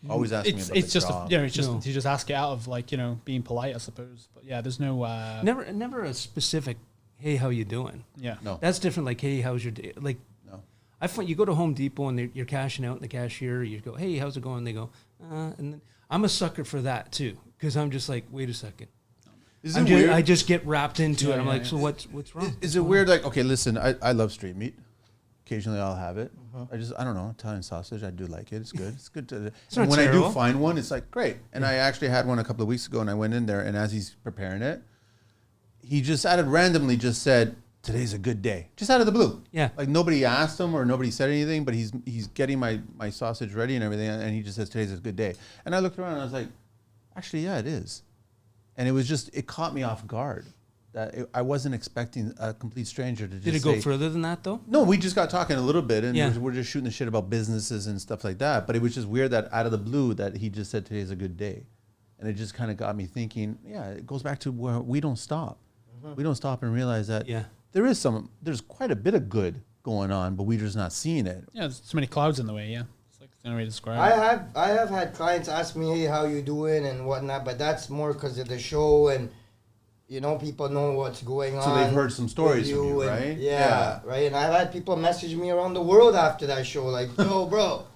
Always ask me about It's the just job. it's just No. you just ask it out of like being polite, I suppose. But yeah, there's no Never a specific, hey, how you doing? yeah. No. That's different. Like, hey, how's your day? Like, No. I find you go to Home Depot and you're cashing out, and the cashier, you go, hey, how's it going? They go, and then I'm a sucker for that too, because I'm just like, wait a second. Is it weird? I just get wrapped into Yeah, it. I'm yeah, like, yeah. so what's wrong? Is it weird? Like, okay, listen, I love street meat. Occasionally, I'll have it. I don't know, Italian sausage. I do like it. It's good. It's good to. not And when I terrible. do find one, it's like great. And I actually had one a couple of weeks ago, and I went in there, and as he's preparing it, he just randomly just said, "Today's a good day," just out of the blue. Yeah. Like nobody asked him or nobody said anything, but he's getting my sausage ready and everything, and he just says, "Today's a good day." And I looked around and I was like, actually, yeah, it is. And it caught me off guard. I wasn't expecting a complete stranger to just Did it go say, further than that though? no, we just got talking a little bit, and Yeah. we're just shooting the shit about businesses and stuff like that. But it was just weird that out of the blue that he just said today's a good day, and it just kind of got me thinking. Yeah, it goes back to where we don't stop. We don't stop and realize that Yeah. there's quite a bit of good going on, but we're just not seeing it. Yeah, there's too many clouds in the way. Yeah, it's like the only way to describe it. I have had clients ask me, hey, how you doing and whatnot, but that's more because of the show and, you know, people know what's going on. So they've heard some stories from you, and, right? Yeah, right. And I've had people message me around the world after that show, like, yo, bro,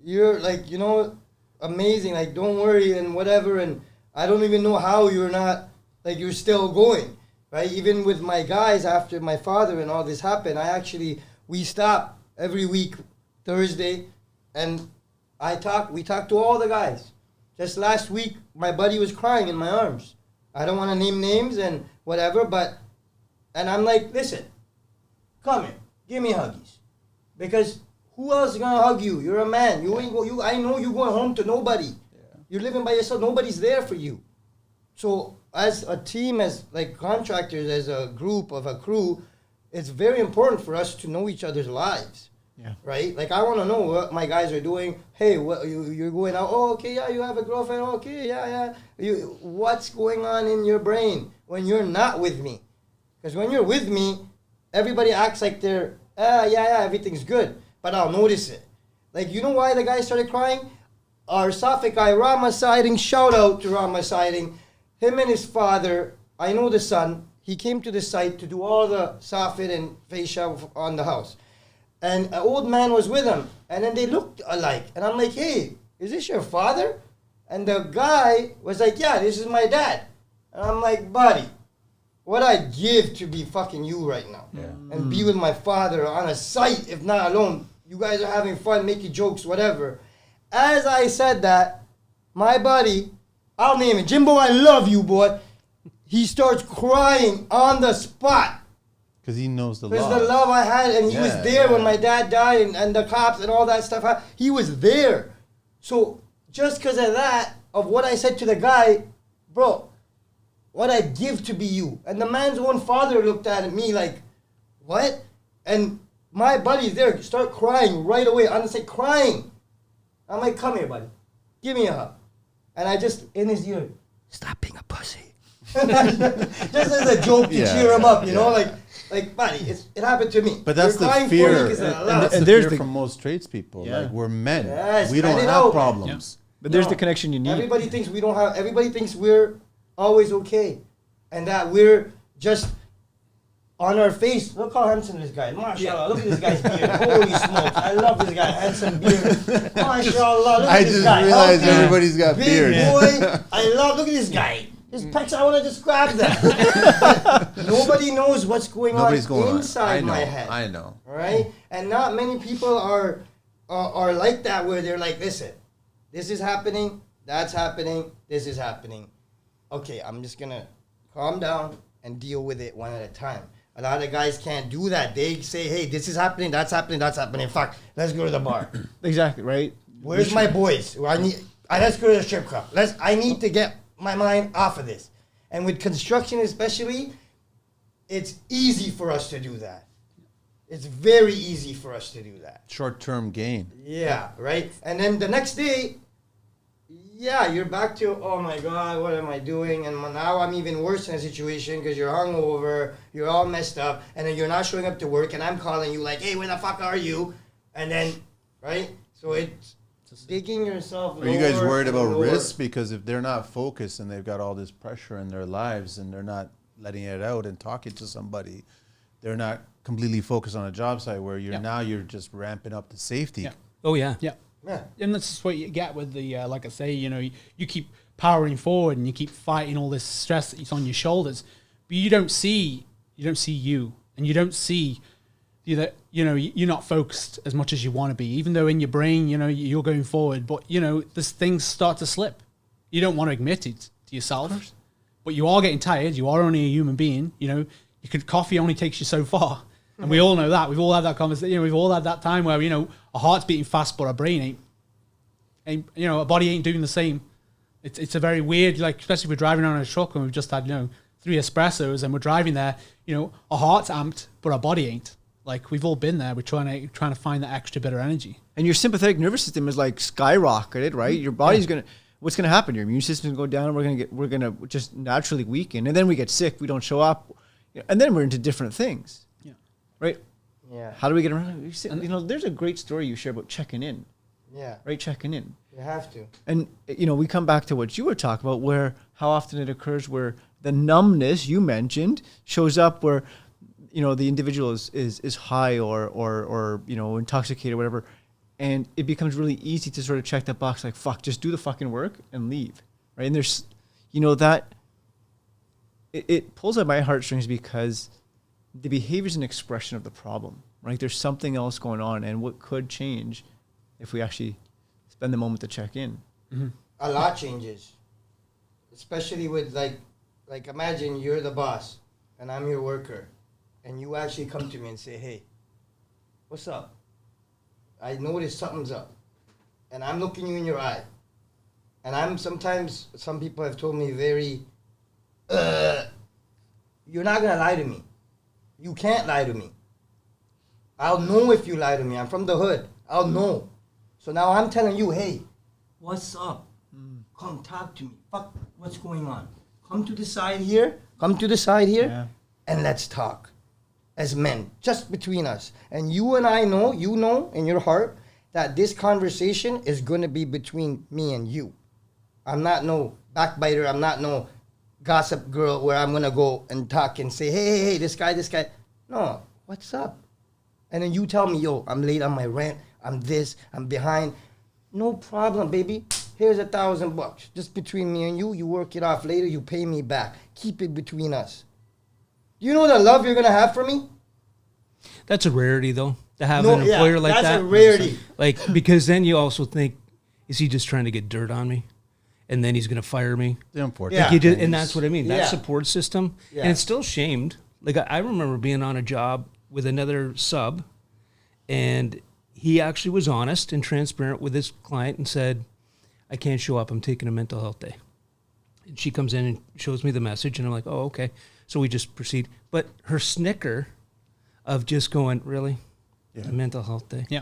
you're like, you know, amazing. Like, don't worry and whatever. And I don't even know how you're not, like, you're still going, right? Even with my guys after my father and all this happened, we stop every week, Thursday, and we talk to all the guys. Just last week, my buddy was crying in my arms. I don't want to name names and whatever, and I'm like, listen, come here, give me huggies. Because who else is gonna hug you? You're a man. I know you're going home to nobody. Yeah. You're living by yourself. Nobody's there for you. So as a team, as like contractors, as a group of a crew, it's very important for us to know each other's lives. Yeah. Right? Like, I want to know what my guys are doing. Hey, what you're going out? Oh, okay, yeah, you have a girlfriend. Okay, yeah. What's going on in your brain when you're not with me? Because when you're with me, everybody acts like they're, yeah, everything's good. But I'll notice it. Like, you know why the guy started crying? Our Suffolk guy, Rama Siding, shout out to Rama Siding. Him and his father, I know the son, he came to the site to do all the soffit and fascia on the house. And an old man was with him, and then they looked alike. And I'm like, hey, is this your father? And the guy was like, yeah, this is my dad. And I'm like, buddy, what I'd give to be fucking you right now. Yeah. And be with my father on a site, if not alone. You guys are having fun, making jokes, whatever. As I said that, my buddy, I'll name it, Jimbo, I love you, boy. He starts crying on the spot. Because he knows the love. Because the love I had, and he was there when my dad died, and the cops and all that stuff. He was there. So just because of that, of what I said to the guy, bro, what I'd give to be you. And the man's own father looked at me like, what? And my buddy's there, start crying right away. I'm just like, crying. I'm like, come here, buddy. Give me a hug. And I just, in his ear, stop being a pussy. Just as a joke to cheer him up, you know, like, buddy, it happened to me. But that's the fear, and there's fear from most tradespeople. Yeah. Like, we're men, we don't have problems. Yeah. But there's the connection you need. Everybody thinks we don't have. Everybody thinks we're always okay, and that we're just on our face. Look how handsome this guy is. Mashallah, look at this guy's beard. Holy smokes, I love this guy. Handsome beard. Mashallah, look at this guy. I just realized everybody's got beards. Big boy, look at this guy. His pecs, I want to just grab that. Nobody knows what's going on inside my head. I know. Right? And not many people are like that, where they're like, listen, this is happening, that's happening, this is happening. Okay, I'm just going to calm down and deal with it one at a time. A lot of guys can't do that. They say, hey, this is happening, that's happening, that's happening. Fuck, let's go to the bar. Exactly, right? Where's my boys? Let's go to the strip club. I need to get my mind off of this. And with construction especially, it's easy for us to do that. It's very easy for us to do that. Short-term gain. Yeah, right? And then the next day, you're back to, oh my God, what am I doing? And now I'm even worse in a situation because you're hungover, you're all messed up, and then you're not showing up to work, and I'm calling you like, hey, where the fuck are you? And then, right? So it's digging yourself lower. Are you guys worried about risks? Because if they're not focused and they've got all this pressure in their lives and they're not letting it out and talking to somebody, they're not completely focused on a job site where you're just ramping up the safety. Yeah. Oh, yeah. Yeah. And that's just what you get with the, like I say, you know, you keep powering forward and you keep fighting all this stress that's on your shoulders, but you don't see you, and you don't see that, you know, you're not focused as much as you want to be, even though in your brain, you know, you're going forward, but, you know, this things start to slip. You don't want to admit it to yourself, but you are getting tired. You are only a human being. You know, coffee only takes you so far. And we all know that. We've all had that conversation. You know, we've all had that time where, you know, our heart's beating fast, but our brain ain't, you know, our body ain't doing the same. It's a very weird, like, especially if we're driving around in a truck and we've just had, you know, 3 espressos and we're driving there, you know, our heart's amped, but our body ain't. Like, we've all been there. We're trying to find that extra bit of energy. And your sympathetic nervous system is like skyrocketed, right? Your body's what's gonna happen? Your immune system's gonna go down. We're gonna just naturally weaken, and then we get sick. We don't show up, and then we're into different things. Yeah. Right. Yeah. How do we get around it? You know, there's a great story you share about checking in, Yeah. right? Checking in. You have to. And, you know, we come back to what you were talking about, where how often it occurs where the numbness you mentioned shows up where, you know, the individual is high or, you know, intoxicated or whatever. And it becomes really easy to sort of check that box like, fuck, just do the fucking work and leave. Right. And there's, you know, that it pulls at my heartstrings because the behavior is an expression of the problem, right? There's something else going on, and what could change if we actually spend the moment to check in. Mm-hmm. A lot changes, especially with like imagine you're the boss and I'm your worker, and you actually come to me and say, "Hey, what's up? I noticed something's up," and I'm looking you in your eye, and I'm sometimes some people have told me very, "You're not gonna lie to me. You can't lie to me. I'll know if you lie to me. I'm from the hood. I'll know." So now I'm telling you, hey, what's up? Come talk to me. Fuck, what's going on? Come to the side here. Yeah. And let's talk. As men, just between us. And you and I know, you know in your heart, that this conversation is going to be between me and you. I'm not no backbiter. I'm not no gossip girl where I'm going to go and talk and say, hey, this guy. No, what's up? And then you tell me, yo, I'm late on my rent. I'm this, I'm behind. No problem, baby. Here's $1,000. Just between me and you. You work it off later. You pay me back. Keep it between us. You know the love you're going to have for me? That's a rarity, though, to have an employer like that. That's a rarity. Like, because then you also think, is he just trying to get dirt on me? And then he's going to fire me? The unfortunate. Yeah. Like you just, and that's what I mean. That Yeah. support system. Yeah. And it's still shamed. Like, I remember being on a job with another sub, and he actually was honest and transparent with his client and said, I can't show up. I'm taking a mental health day. And she comes in and shows me the message, and I'm like, oh, okay. So we just proceed. But her snicker of just going, really? Yeah. A mental health day? Yeah.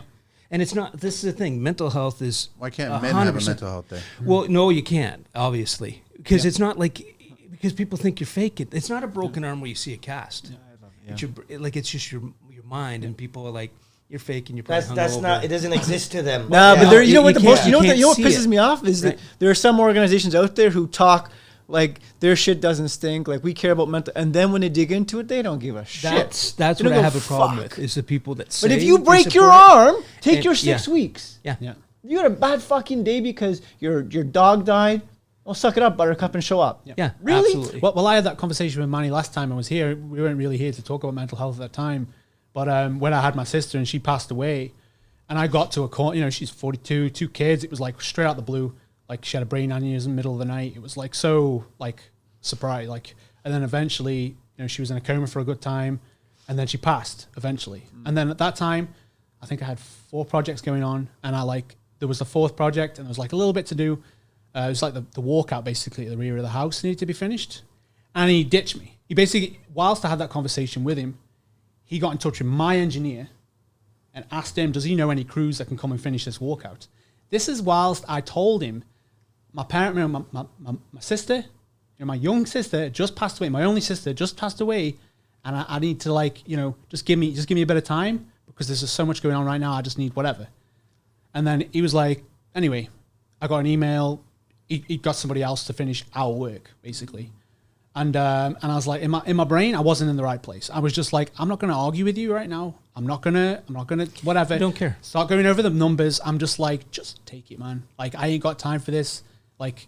And it's not, this is the thing, mental health is Why can't men have a 100%. mental health day? Well, no, you can't, obviously. Because it's not like, because people think you're fake. It's not a broken arm where you see a cast. It's your, like, it's just your mind, and people are like, you're fake and you're probably That's hungover. not, it doesn't exist to them. Nah, Yeah. but there, you know what the you most, can't- you know you what, you know what can't see pisses it. me off is Right. that there are some organizations out there who talk like their shit doesn't stink, like we care about mental, and then when they dig into it, they don't give a shit. That's They what don't I go, have a problem "Fuck." with, is the people that say But if you they break your support it. arm, take And- your 6 yeah. weeks. Yeah. Yeah. You had a bad fucking day because your dog died. Well, suck it up, Buttercup, and show up. Yeah, Really? absolutely. Well, I had that conversation with Manny last time I was here. We weren't really here to talk about mental health at that time. But when I had my sister and she passed away, and I got to a call, you know, she's 42, 2 kids. It was like straight out the blue. Like she had a brain aneurysm in the middle of the night. It was like so like surprise. Like, and then eventually, you know, she was in a coma for a good time, and then she passed eventually. And then at that time, I think I had 4 projects going on, and there was a 4th project, and there was like a little bit to do. It was like the walkout basically at the rear of the house needed to be finished, and he ditched me. He basically, whilst I had that conversation with him, he got in touch with my engineer and asked him, does he know any crews that can come and finish this walkout? This is whilst I told him my parent, my sister, you know, my young sister just passed away. My only sister just passed away, and I need to, like, you know, just give me a bit of time because there's just so much going on right now. I just need whatever. And then he was like, anyway, I got an email. He got somebody else to finish our work basically. And I was like, in my brain, I wasn't in the right place. I was just like, I'm not going to argue with you right now. I'm not gonna, whatever. I don't care. Start going over the numbers. I'm just like, just take it, man. Like, I ain't got time for this. Like,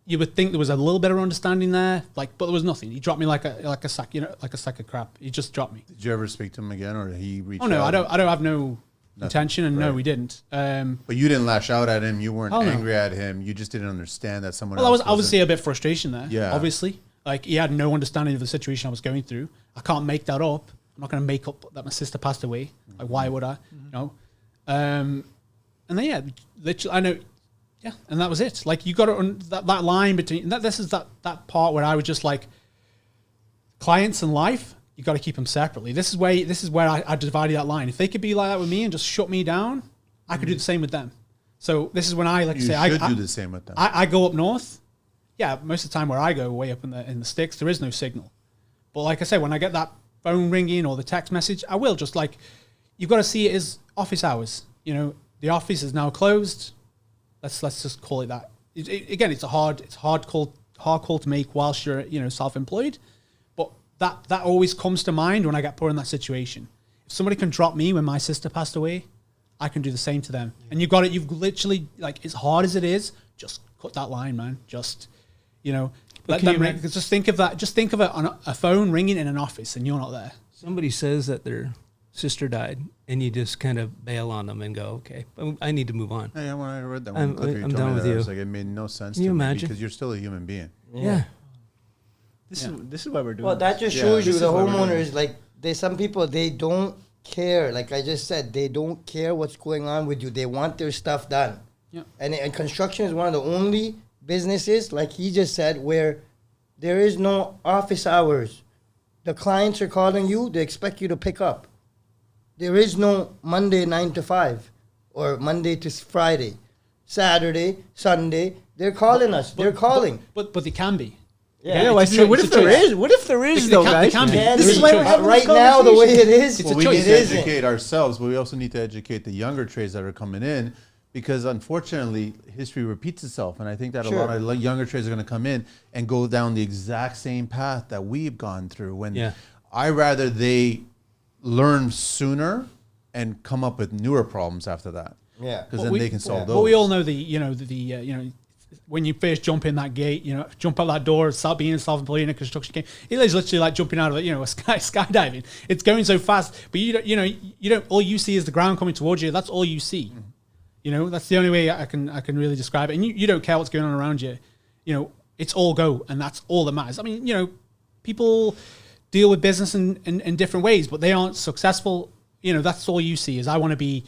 you would think there was a little bit of understanding there, like, but there was nothing. He dropped me like a sack, you know, like a sack of crap. He just dropped me. Did you ever speak to him again, or did he reach Oh no, out? I don't have no intention, and no, Right. we didn't. But you didn't lash out at him. You weren't Oh, no. angry at him. You just didn't understand that someone Well, else I was obviously a bit frustration there. Yeah. Obviously. Like, he had no understanding of the situation I was going through. I can't make that up. I'm not going to make up that my sister passed away. Like, why would I? You know? And then, yeah, literally, I know, yeah, and that was it. Like, you got to, that line between, this is that part where I was just like, clients and life, you got to keep them separately. This is where I divided that line. If they could be like that with me and just shut me down, I could do the same with them. So this is when I, like, You say, should I do the same with them. I go up north. Yeah, most of the time where I go, way up in the sticks, there is no signal. But like I say, when I get that phone ringing or the text message, I will just like, you've got to see it as office hours. You know, the office is now closed. Let's just call it that. Again, it's a hard call to make whilst you're, you know, self-employed. But that always comes to mind when I get put in that situation. If somebody can drop me when my sister passed away, I can do the same to them. And you've literally, like, as hard as it is, just cut that line, man. Just, you know, let them ring. Just think of that. Just think of it on a phone ringing in an office and you're not there. Somebody says that their sister died, and you just kind of bail on them and go, okay, I need to move on. Hey, when I read that I'm done with I you. was like, it made no sense Can to you me imagine? because you're still a human being. Yeah. This is why we're doing. Well, that just Yeah, shows you this the is what we're doing. homeowners, like, some people, they don't care. Like I just said, they don't care what's going on with you. They want their stuff done. Yeah. And construction is one of the only businesses, like he just said, where there is no office hours. The clients are calling you, they expect you to pick up. There is no Monday 9 to 5 or Monday to Friday, Saturday, Sunday. They're calling us. They're calling. But they can be. Yeah, what if there is? What if there is though, guys? can be. Yeah, This there is why is. we're having Right this now, the way it is, It's Well, a we choice. need to it isn't. educate ourselves, but we also need to educate the younger trades that are coming in because unfortunately, history repeats itself. And I think that Sure. a lot of younger trades are going to come in and go down the exact same path that we've gone through. When I rather they learn sooner and come up with newer problems after that. Yeah. Because then they can solve those. But we all know when you first jump in that gate, you know, jump out that door, start being self-employed in a construction game, it is literally like jumping out of a skydiving. It's going so fast, but you don't. All you see is the ground coming towards you. That's all you see. Mm-hmm. You know, that's the only way I can really describe it. And you don't care what's going on around you. You know, it's all go, and that's all that matters. I mean, you know, people deal with business in different ways, but they aren't successful. You know, that's all you see is I want to be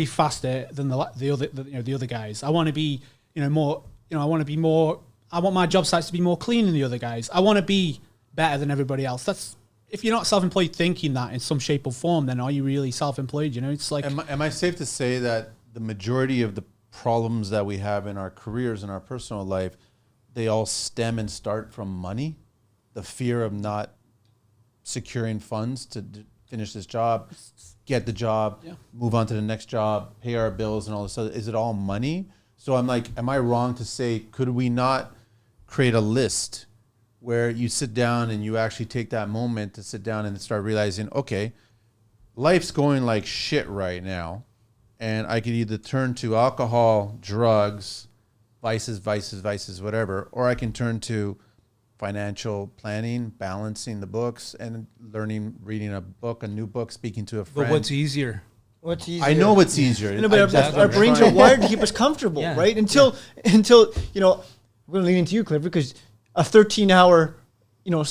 faster than the other guys. I want to be, you know, more. You know, I want to be more. I want my job sites to be more clean than the other guys. I want to be better than everybody else. That's if you're not self-employed thinking that in some shape or form, then are you really self-employed? You know, it's like. Am I safe to say that the majority of the problems that we have in our careers and our personal life, they all stem and start from money, the fear of not securing funds to finish this job, get the job, move on to the next job, pay our bills and all this stuff. Is it all money? So I'm like, am I wrong to say, could we not create a list where you sit down and you actually take that moment to sit down and start realizing, okay, life's going like shit right now. And I could either turn to alcohol, drugs, vices, whatever, or I can turn to financial planning, balancing the books, and reading a new book, speaking to a friend. But what's easier? What's easier? I know what's easier. No, but our brains are wired to keep us comfortable, Yeah. right? Until you know, we're going to lean into you, Clifford, because a 13-hour, you know,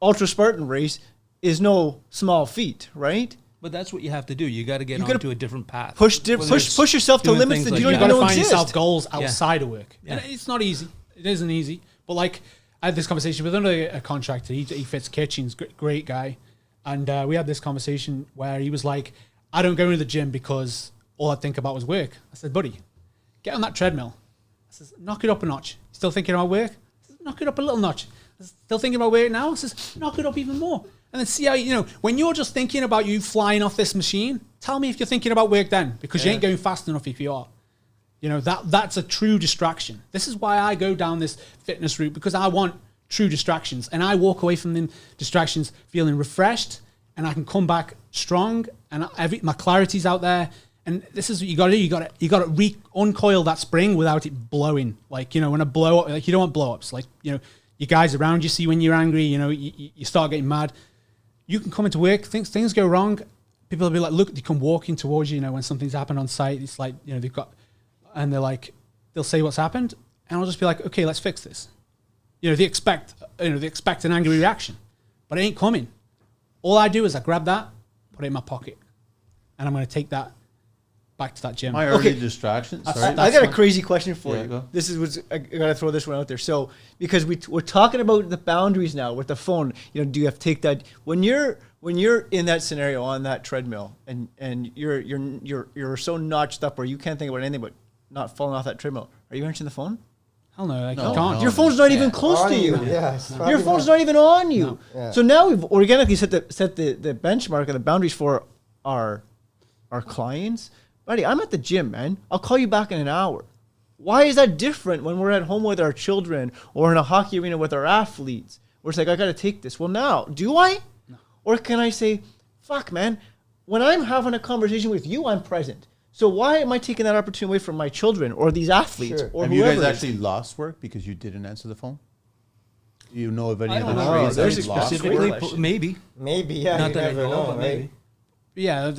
ultra Spartan race is no small feat, right? But that's what you have to do. You got to get You gotta onto a different path. Push Whether it's yourself to doing limits things that like you don't You even got to know find exist. yourself goals outside of work. Yeah. And it's not easy. It isn't easy. But like, I had this conversation with another contractor. He fits kitchens, great guy. And we had this conversation where he was like, I don't go into the gym because all I think about was work. I said, buddy, get on that treadmill. I says, knock it up a notch. Still thinking about work? I says, knock it up a little notch. I says, still thinking about work now? I says, knock it up even more. And then see how, you know, when you're just thinking about you flying off this machine, tell me if you're thinking about work then, because you ain't going fast enough if you are. You know, that's a true distraction. This is why I go down this fitness route, because I want true distractions. And I walk away from them distractions feeling refreshed, and I can come back strong, and my clarity's out there. And this is what you got to do. You got to uncoil that spring without it blowing. Like, you know, when a blow up, like, you don't want blow ups. Like, you know, you guys around you see when you're angry, you know, you start getting mad. You can come into work, things go wrong. People will be like, look, they come walking towards you, you know, when something's happened on site. It's like, you know, they'll say what's happened, and I'll just be like, okay, let's fix this. You know, they expect an angry reaction, but it ain't coming. All I do is I grab that, put it in my pocket, and I'm going to take that back to that gym. My early Okay. distraction. That's- Sorry. I got a crazy question for Yeah, you. go. This is what's I got to throw this one out there. So because we're talking about the boundaries now with the phone, you know, do you have to take that when you're in that scenario on that treadmill and you're so notched up where you can't think about anything but not falling off that treadmill? Are you answering the phone? Hell no, like No, you can't. no. Your phone's not even close On to you. Yeah, it's probably Your phone's not even on you. No. Yeah. So now we've organically set the benchmark and the boundaries for our clients. Buddy, I'm at the gym, man. I'll call you back in an hour. Why is that different when we're at home with our children or in a hockey arena with our athletes? Where it's like, I got to take this. Well, now, do I? No. Or can I say, fuck, man, when I'm having a conversation with you, I'm present. So why am I taking that opportunity away from my children or these athletes Sure. or Have you whoever? guys it is? actually lost work because you didn't answer the phone? Do you know of any I of don't the know. trades that There's you've a lost specific- work? Great Specifically, question. maybe. Maybe, yeah. Not you that I never know, but right? maybe. Yeah,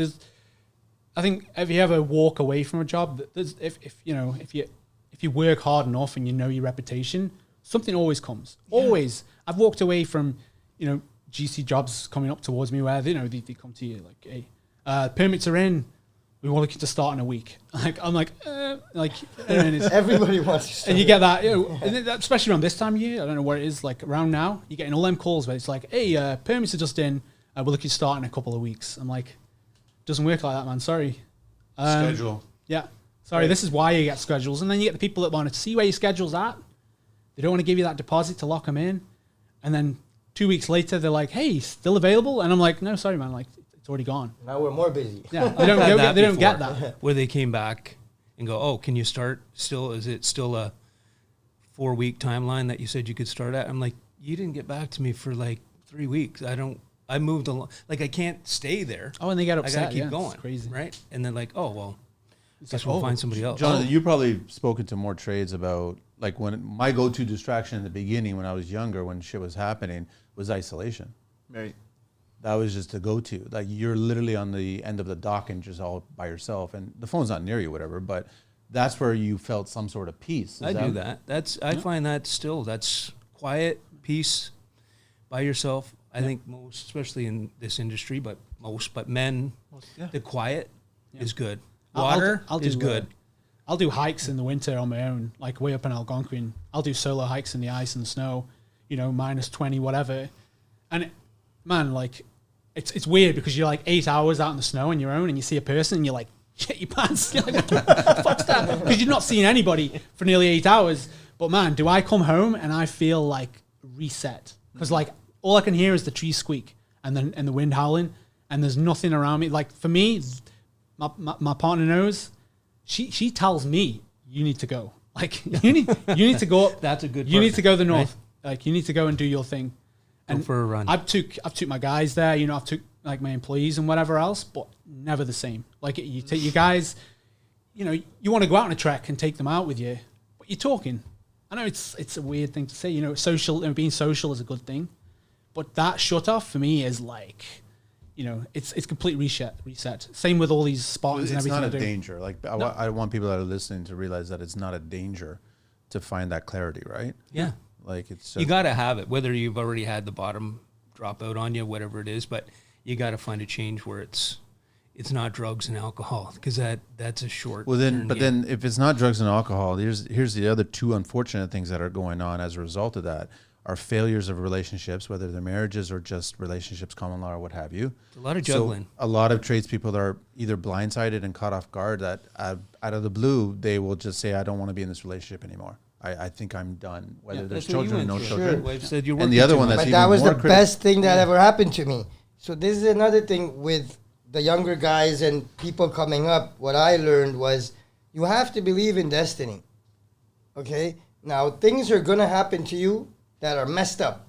I think if you ever walk away from a job, if you work hard enough and you know your reputation, something always comes. Always. I've walked away from, GC jobs coming up towards me where they come to you like, hey, permits are in. We want looking to start in a week. I'm like, and it's- Everybody wants to start. and you get that, especially around this time of year. I don't know where it is. Like around now, you're getting all them calls where it's like, hey, permits are just in. We're looking to start in a couple of weeks. I'm like, doesn't work like that, man. Sorry. Schedule. Yeah. Sorry, this is why you get schedules. And then you get the people that want to see where your schedule's at. They don't want to give you that deposit to lock them in. And then 2 weeks later, they're like, hey, still available? And I'm like, no, sorry, man. Like, it's already gone. Now we're more busy. Yeah, they don't, I've had they don't before, get that. Where they came back and go, oh, can you start still? Is it still a 4-week timeline that you said you could start at? I'm like, you didn't get back to me for like 3 weeks. I moved along. Like, I can't stay there. Oh, and they get I upset. got to keep yeah, going. It's crazy. Right? And then like, oh, well, guess like, we'll oh, find somebody else. Jonathan, you probably spoken to more trades about, like, when my go-to distraction in the beginning when I was younger, when shit was happening, was isolation. Right. That was just a go-to. Like, you're literally on the end of the dock and just all by yourself, and the phone's not near you, whatever. But that's where you felt some sort of peace. I do that. I find that still, that's quiet, peace, by yourself. I think most, especially in this industry, but men, Yeah. the quiet is good. I'll- Water I'll is do, good. I'll do hikes in the winter on my own, like way up in Algonquin. I'll do solo hikes in the ice and snow, minus 20, whatever. And man, like, it's weird because you're like 8 hours out in the snow on your own and you see a person and you're like, shit your pants. You're like, what the fuck's that? Because you're not seeing anybody for nearly 8 hours. But man, do I come home and I feel like reset. Because like all I can hear is the trees squeak and the wind howling and there's nothing around me. Like for me, my partner knows. She tells me you need to go. Like you need to go up. That's a good You need to go to the partner, north. Like you need to go and do your thing. Go for a run. I've took my guys there. I've took like my employees and whatever else, but never the same. Like you take your guys. You want to go out on a trek and take them out with you, but you're talking. I know it's a weird thing to say. Social being social is a good thing, but that shut off for me is like, it's complete reset. Same with all these Spartans and It's everything. not a I do. danger. Like, I want people that are listening to realize that it's not a danger to find that clarity, right? Yeah. Like, it's You got to have it, whether you've already had the bottom drop out on you, whatever it is, but you got to find a change where it's not drugs and alcohol, because that's a short. Well, then, turn but game. then if it's not drugs and alcohol, here's the other two unfortunate things that are going on as a result of that are failures of relationships, whether they're marriages or just relationships, common law or what have you. It's a lot of juggling. So a lot of tradespeople are either blindsided and caught off guard that out of the blue, they will just say, I don't want to be in this relationship anymore. I think I'm done, whether there's That's what you children or no went through. children. Sure. Wife said you're And working the other too one much. that's But even that was more the best thing that ever happened to me. So this is another thing with the younger guys and people coming up. What I learned was you have to believe in destiny. Okay? Now, things are going to happen to you that are messed up.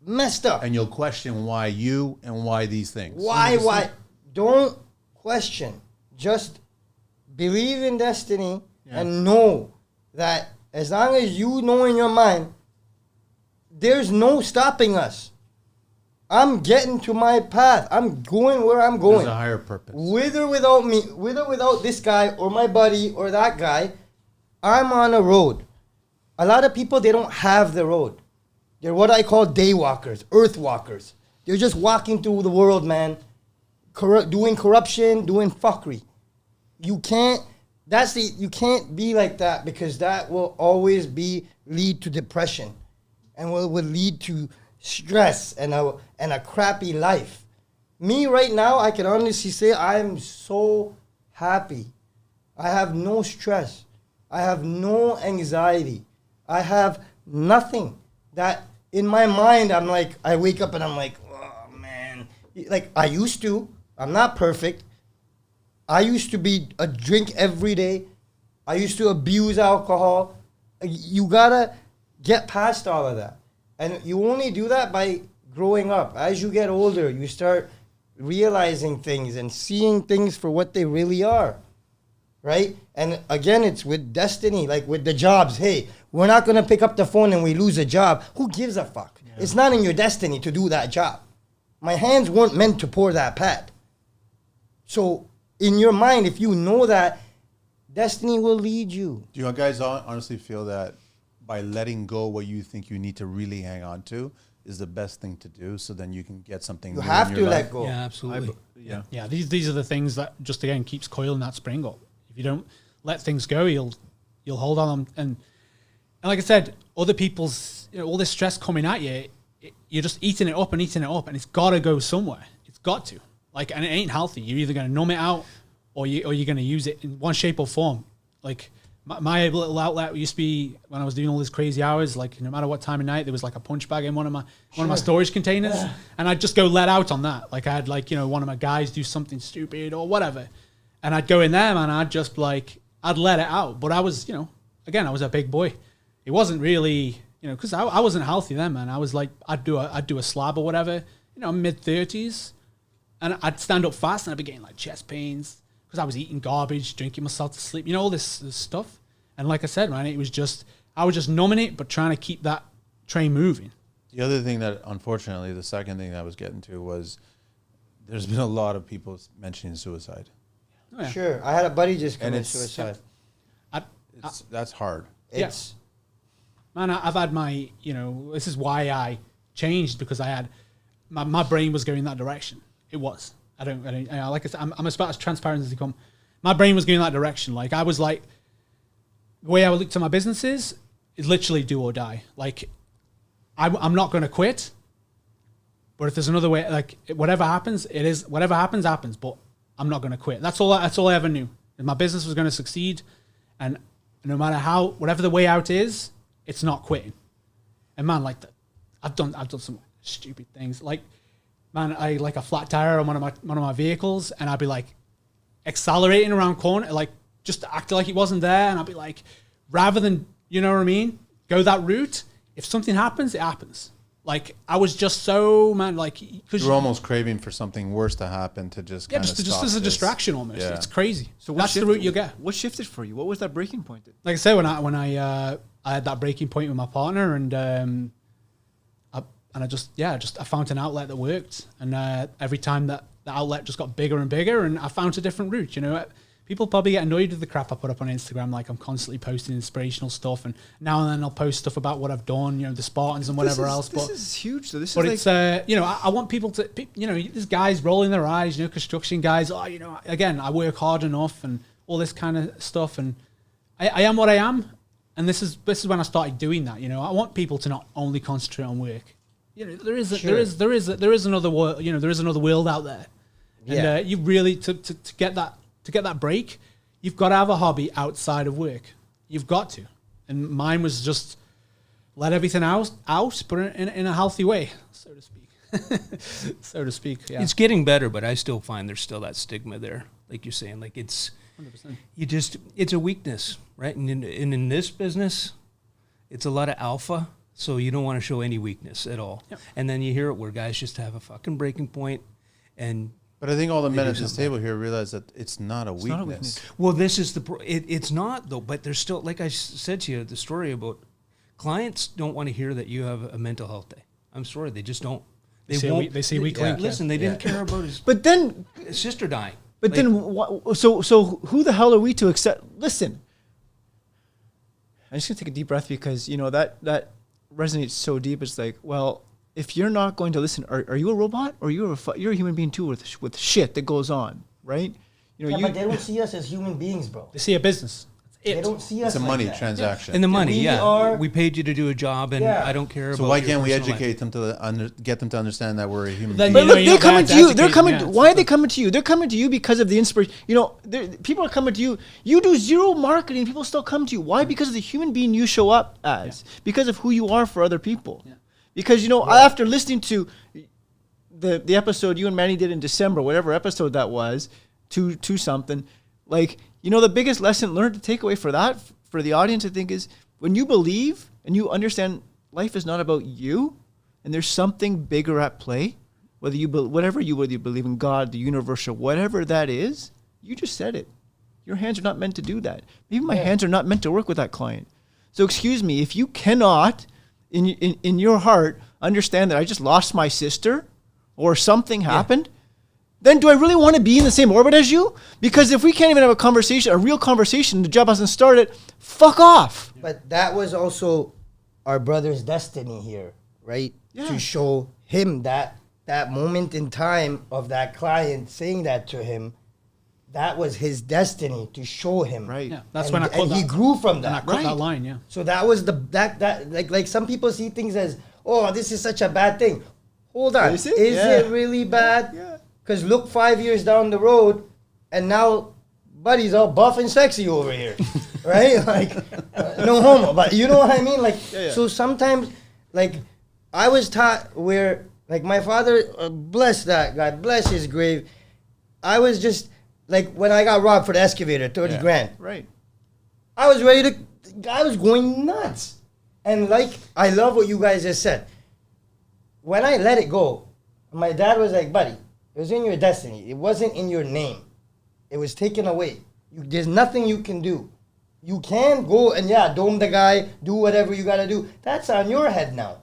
Messed up. And you'll question why you and why these things. Why? Don't question. Just believe in destiny and know that as long as you know in your mind, there's no stopping us. I'm getting to my path. I'm going where I'm going. There's a higher purpose. With or without me, with or without this guy or my buddy or that guy, I'm on a road. A lot of people, they don't have the road. They're what I call day walkers, earth walkers. They're just walking through the world, man, doing corruption, doing fuckery. You can't be like that, because that will always lead to depression and will lead to stress and a crappy life. Me right now, I can honestly say I am so happy. I have no stress. I have no anxiety. I have nothing that in my mind, I'm like, I wake up and I'm like, oh man. Like I used to. I'm not perfect. I used to be a drink every day. I used to abuse alcohol. You gotta get past all of that. And you only do that by growing up. As you get older, you start realizing things and seeing things for what they really are. Right? And again, it's with destiny, like with the jobs. Hey, we're not going to pick up the phone and we lose a job. Who gives a fuck? Yeah. It's not in your destiny to do that job. My hands weren't meant to pour that pad. So in your mind, if you know that, destiny will lead you. Do you guys honestly feel that by letting go what you think you need to really hang on to is the best thing to do, so then you can get something You new have in to your let life? go. Yeah, absolutely. Yeah, these are the things that just again keeps coiling that spring up. If you don't let things go, you'll hold on them. And like I said, other people's all this stress coming at you, you're just eating it up, and it's got to go somewhere. It's got to. And it ain't healthy. You're either going to numb it out, or you're going to use it in one shape or form. Like my little outlet used to be when I was doing all these crazy hours. Like no matter what time of night, there was like a punch bag in one of my storage containers, and I'd just go let out on that. Like I had one of my guys do something stupid or whatever, and I'd go in there, man. I'd just I'd let it out. But I was again I was a big boy. It wasn't really because I wasn't healthy then, man. I was like I'd do a slab or whatever, mid-30s, and I'd stand up fast and I'd be getting like chest pains. I was eating garbage, drinking myself to sleep, all this stuff. And like I said, man, I was just numbing it, but trying to keep that train moving. The other thing that, unfortunately, the second thing that I was getting to was there's been a lot of people mentioning suicide. Oh, yeah. Sure. I had a buddy just commit suicide. That's hard. Man, I've had my, this is why I changed, because I had, my brain was going that direction. It was. I don't like I said, I'm about as transparent as they come. My brain was going that direction. Like I was like, the way I would look to my businesses is literally do or die. Like I'm not going to quit, but if there's another way, like whatever happens, happens, but I'm not going to quit. That's all I ever knew. If my business was going to succeed, and no matter whatever the way out is, it's not quitting. And man, I've done some stupid things. Man, I like a flat tire on one of my vehicles, and I'd be like accelerating around corner, just acting like it wasn't there, and I'd be like, rather than go that route. If something happens, it happens. Like I was just so because you're almost craving for something worse to happen to just just as a distraction almost. Yeah. It's crazy. So that's the route you get. What shifted for you? What was that breaking point? Like I said, when I had that breaking point with my partner, and I found an outlet that worked, and every time that the outlet just got bigger and bigger, and I found a different route. People probably get annoyed with the crap I put up on Instagram. Like I'm constantly posting inspirational stuff, and now and then I'll post stuff about what I've done, the Spartans and whatever else. This is huge. So it's I want people to, these guys rolling their eyes, construction guys. Again, I work hard enough and all this kind of stuff, and I am what I am, and this is when I started doing that. I want people to not only concentrate on work. There is another world. There is another world out there, and you really to get that break, you've got to have a hobby outside of work. You've got to, and mine was just let everything out, but in a healthy way, so to speak. Yeah. It's getting better, but I still find there's still that stigma there, like you're saying. Like it's 100%. It's a weakness, right? And in this business, it's a lot of alpha. So you don't want to show any weakness at all. Yep. And then you hear it where guys just have a fucking breaking point. But I think all the men at this table here realize that it's not a weakness. Well, this is it's not though, but there's still, like I said to you, the story about clients don't want to hear that you have a mental health day. I'm sorry, they just don't. They see weak link. Listen, they didn't care about his sister dying. But then, so who the hell are we to accept? Listen, I'm just going to take a deep breath, because, that resonates so deep. It's like, well, if you're not going to listen, are you a robot, or you're a human being too with shit that goes on, right? But they don't see us as human beings, bro. They see a business. They don't see us It's a like money that. transaction. And the money, We yeah. are- We paid you to do a job, and Yeah. I don't care about. So why your can't we personal life. educate them to get them to understand that we're a human Then being? But You look, know, you're they're not coming bad to you. to They're educate coming. them, yeah, Why are it's they coming to you? They're coming to you because of the inspiration. You know, people are coming to you. You do zero marketing. People still come to you. Why? Because of the human being you show up as. Because of who you are for other people. Yeah. Because, you know, after listening to the episode you and Manny did in December, whatever episode that was, to something, like, you know, the biggest lesson learned to take away for that, for the audience, I think, is when you believe and you understand life is not about you and there's something bigger at play, whether you believe in God, the universe, or whatever that is, you just said it. Your hands are not meant to do that. Maybe my hands are not meant to work with that client. So excuse me, if you cannot in your heart understand that I just lost my sister or something happened, then do I really want to be in the same orbit as you? Because if we can't even have a conversation, a real conversation, the job hasn't started, fuck off. But that was also our brother's destiny here, right? Yeah. To show him that moment in time of that client saying that to him, that was his destiny to show him. Right. Yeah, that's And- when I caught and he that. grew from And I that. caught Right. that line, yeah. So that was that like some people see things as, oh, this is such a bad thing. Hold on, Is is it? Yeah. it really bad? Yeah. Because look 5 years down the road, and now buddy's all buff and sexy over here, right? Like, no homo, but you know what I mean? Like, Yeah. so sometimes, like, I was taught where, like, my father, bless that guy, bless his grave. I was just, like, when I got robbed for the excavator, 30 grand. Right. I was ready to, I was going nuts. And like, I love what you guys just said. When I let it go, my dad was like, buddy, it was in your destiny. It wasn't in your name. It was taken away. There's nothing you can do. You can go and, dome the guy, do whatever you got to do. That's on your head now.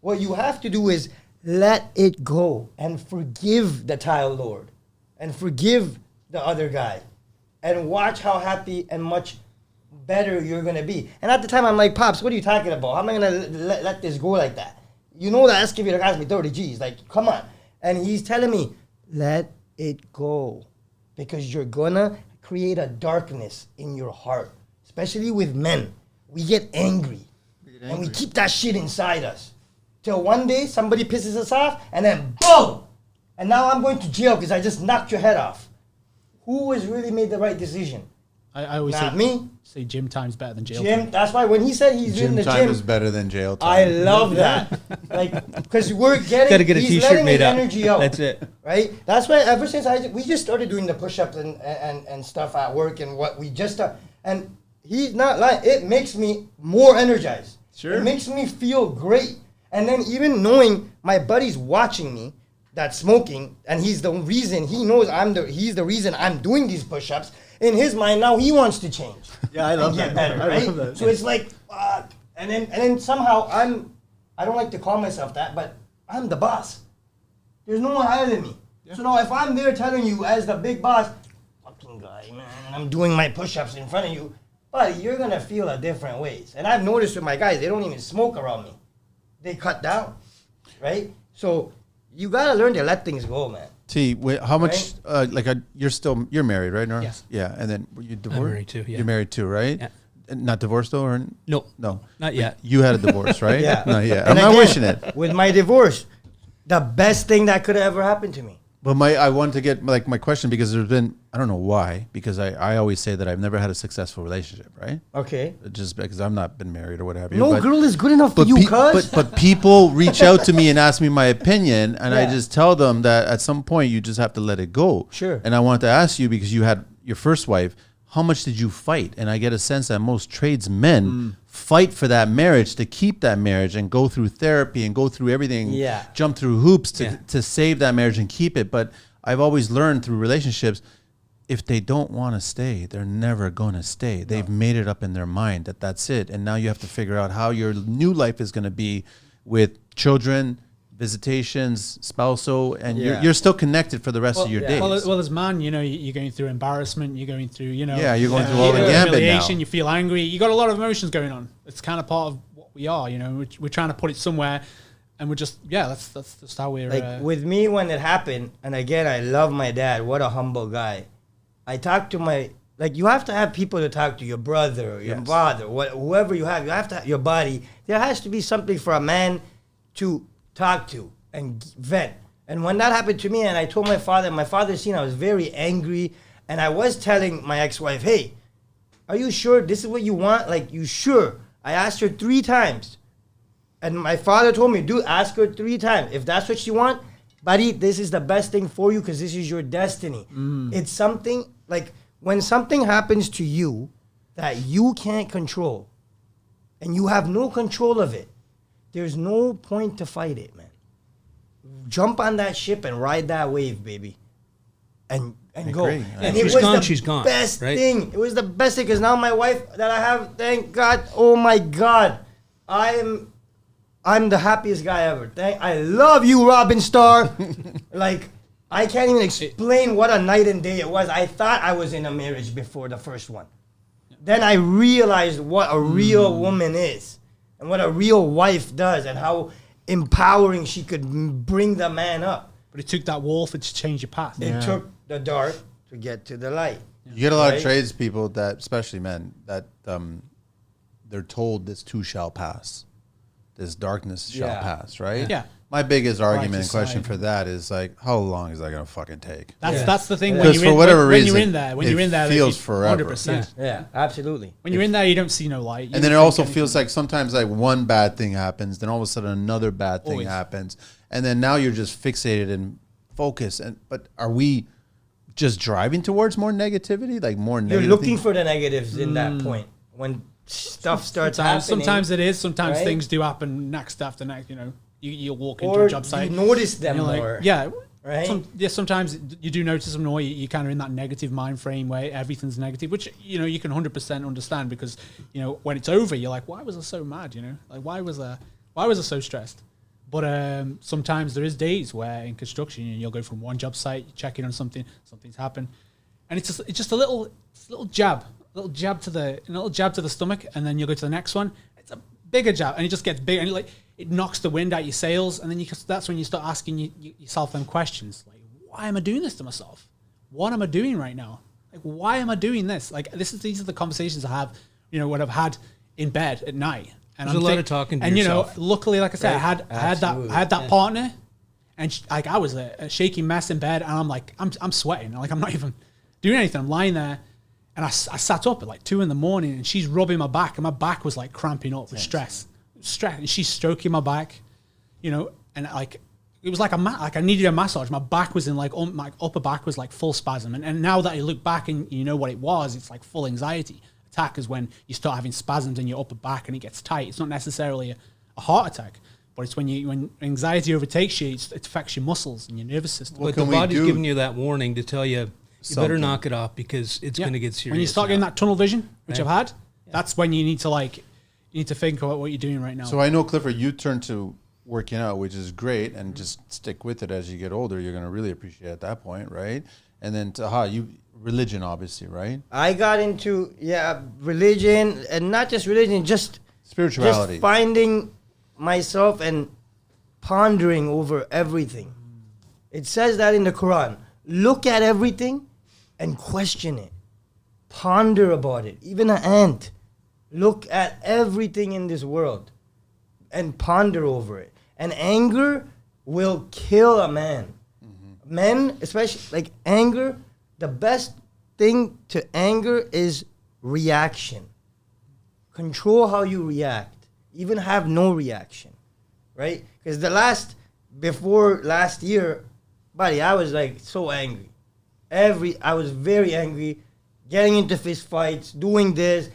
What you have to do is let it go and forgive the tile lord and forgive the other guy and watch how happy and much better you're going to be. And at the time, I'm like, Pops, what are you talking about? How am I going to let this go like that? You know that excavator cost me 30 G's. Like, come on. And he's telling me, let it go. Because you're going to create a darkness in your heart. Especially with men. We get angry. And we keep that shit inside us. Till one day, somebody pisses us off, and then boom! And now I'm going to jail because I just knocked your head off. Who has really made the right decision? I always Not say, me. say gym time's better than jail Jim, time. that's why when he said he's in Gym the time gym, is better than jail time. I love that. Like, because we're getting, Got to get a he's T-shirt letting made his up. energy out. That's it. Right? That's why ever since we just started doing the push-ups and stuff at work and what we just and he's not lying. It makes me more energized. Sure. It makes me feel great. And then even knowing my buddy's watching me that's smoking and he's the reason he knows he's the reason I'm doing these push-ups. In his mind now he wants to change. Yeah, I love and get that. better, I right? love that. So it's like and then somehow I don't like to call myself that, but I'm the boss. There's no one higher than me. Yeah. So now if I'm there telling you as the big boss, fucking guy, man, and I'm doing my push-ups in front of you, buddy, you're gonna feel a different ways. And I've noticed with my guys, they don't even smoke around me. They cut down, right? So you gotta learn to let things go, man. T, how much? You're married, right, Nora? Yes. Yeah, and then were you divorced? married too, yeah. You're married too, right? Yeah. And not divorced though, or No. no? Not yet. You had a divorce, right? Yeah. Not yet. And I'm not again, wishing it. With my divorce, the best thing that could have ever happened to me. But I wanted to get my question because there's been, I don't know why, because I always say that I've never had a successful relationship, right? Okay. Just because I've not been married or what have you. No but, girl is good enough for you, cuz. but people reach out to me and ask me my opinion, and I Yeah. just tell them that at some point you just have to let it go. Sure. And I wanted to ask you, because you had your first wife, how much did you fight? And I get a sense that most tradesmen fight for that marriage, to keep that marriage and go through therapy and go through everything, Yeah. jump through hoops to, Yeah. to save that marriage and keep it. But I've always learned through relationships, if they don't want to stay, they're never going to stay. They've made it up in their mind that that's it. And now you have to figure out how your new life is going to be with children, visitations, spousal, and Yeah. you're still connected for the rest of your yeah. days. Well, as man, you're going through embarrassment. You're going through, Yeah, you're going through all the gambit humiliation. now. You feel angry. You got a lot of emotions going on. It's kind of part of what we are. We're trying to put it somewhere, and we're just that's just how we're. Like with me when it happened, and again, I love my dad. What a humble guy. I talked to like you have to have people to talk to, your brother, or your father, whoever you have to have your body. There has to be something for a man to talk to and vent. And when that happened to me, and I told my father seen I was very angry, and I was telling my ex-wife, hey, are you sure this is what you want? Like, you sure? I asked her 3 times. And my father told me, dude, ask her 3 times. If that's what you want, buddy, this is the best thing for you because this is your destiny. It's something, like, when something happens to you that you can't control, and you have no control of it, there's no point to fight it, man. Jump on that ship and ride that wave, baby. And go. agree. And She's gone, she's gone, best right? thing. It was the best thing because now my wife that I have, thank God, oh my God, I'm the happiest guy ever. I love you, Robin Starr. Like, I can't even explain what a night and day it was. I thought I was in a marriage before the first one. Then I realized what a real woman is and what a real wife does and how empowering she could bring the man up. But it took that wall for it to change your path. It took the dark to get to the light. You get a lot of Right? tradespeople that, especially men, that they're told this too shall pass. This darkness shall Yeah. pass, right? Yeah. My biggest argument and side. question for that is like, how long is that going to fucking take? That's the thing. Because for whatever when reason, you're in there, it feels forever. 100%. Yeah, absolutely. When you're in there, you don't see no light. And then it also feels like sometimes like one bad thing happens, then all of a sudden another bad thing Always. happens, and then now you're just fixated and focused. But are we just driving towards more negativity, like more You're negative? looking for the negatives in that point when stuff starts happening. Sometimes it is. Sometimes right? things do happen next after next. You know, you walk into or a job site. you notice them and you're like, more. yeah, Right? sometimes you do notice them more. You're kind of in that negative mind frame where everything's negative, which you can 100% understand because when it's over, you're like, why was I so mad? Like why was I so stressed? But sometimes there is days where in construction you'll go from one job site, you check in on something's happened, and it's just a little jab to the stomach, and then you'll go to the next one. It's a bigger jab, and it just gets bigger, and it knocks the wind out your sails, and then that's when you start asking yourself them questions like, why am I doing this to myself? What am I doing right now? Like, why am I doing this? Like, these are the conversations I have, what I've had in bed at night. And There's a lot of talking to and yourself. luckily, like I said, Right. I had that partner, and I was a shaky mess in bed, and I'm like, I'm sweating, like I'm not even doing anything. I'm lying there, and I sat up at like 2 a.m, and she's rubbing my back, and my back was like cramping up with stress, and she's stroking my back, and like it was like I needed a massage. My back was in like my upper back was like full spasm, and now that I look back and you know what it was, it's like full anxiety attack is when you start having spasms in your upper back and it gets tight. It's not necessarily a heart attack, but it's when anxiety overtakes you, it affects your muscles and your nervous system. But the body's giving you that warning to tell you better Something. knock it off because it's going to get serious. When you start getting that tunnel vision, which Right. I've had, that's when you need to think about what you're doing right now. So I know, Clifford, you turned to working out, which is great, and just stick with it as you get older. You're going to really appreciate it at that point, right? And then, religion, obviously, right? I got into religion, and not just religion, just Spirituality. just finding myself and pondering over everything. It says that in the Quran. Look at everything and question it. Ponder about it. Even an ant. Look at everything in this world and ponder over it. And anger will kill a man. Men, especially like anger, the best thing to anger is reaction. Control how you react. Even have no reaction, right? Because before last year, buddy, I was like so angry. I was very angry, getting into fist fights, doing this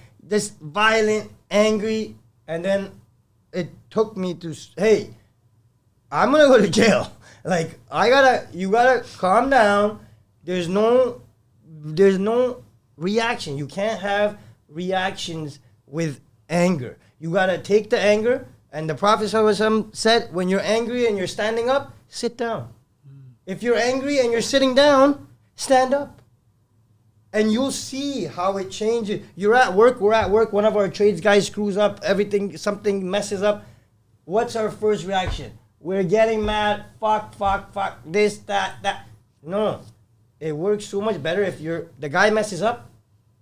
violent, angry, and then it took me to, hey, I'm gonna go to jail. Like, you gotta calm down. There's no reaction. You can't have reactions with anger. You gotta take the anger, and the Prophet ﷺ said, when you're angry and you're standing up, sit down. If you're angry and you're sitting down, stand up. And you'll see how it changes. You're at work, we're at work, one of our trades guys screws up, something messes up. What's our first reaction? We're getting mad, fuck, this, that. No. It works so much better if the guy messes up,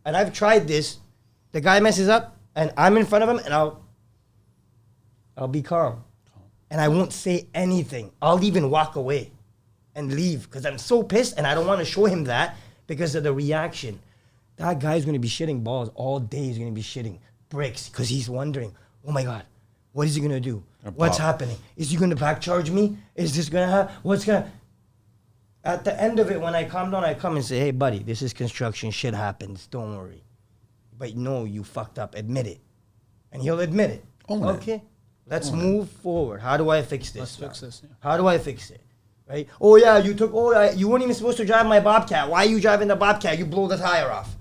and I've tried this. The guy messes up, and I'm in front of him, and I'll be calm, and I won't say anything. I'll even walk away and leave because I'm so pissed, and I don't want to show him that because of the reaction. That guy's going to be shitting balls all day. He's going to be shitting bricks because he's wondering, oh my God, what is he going to do? What's happening? Is he going to back charge me? Is this going to happen? What's going to... At the end of it, when I calm down, I come and say, hey, buddy, this is construction. Shit happens. Don't worry. But no, you fucked up. Admit it. And he'll admit it. Okay? Let's move forward. How do I fix this? Let's fix this. Yeah. How do I fix it? Right? Oh, yeah, you weren't even supposed to drive my Bobcat. Why are you driving the Bobcat? You blow the tire off.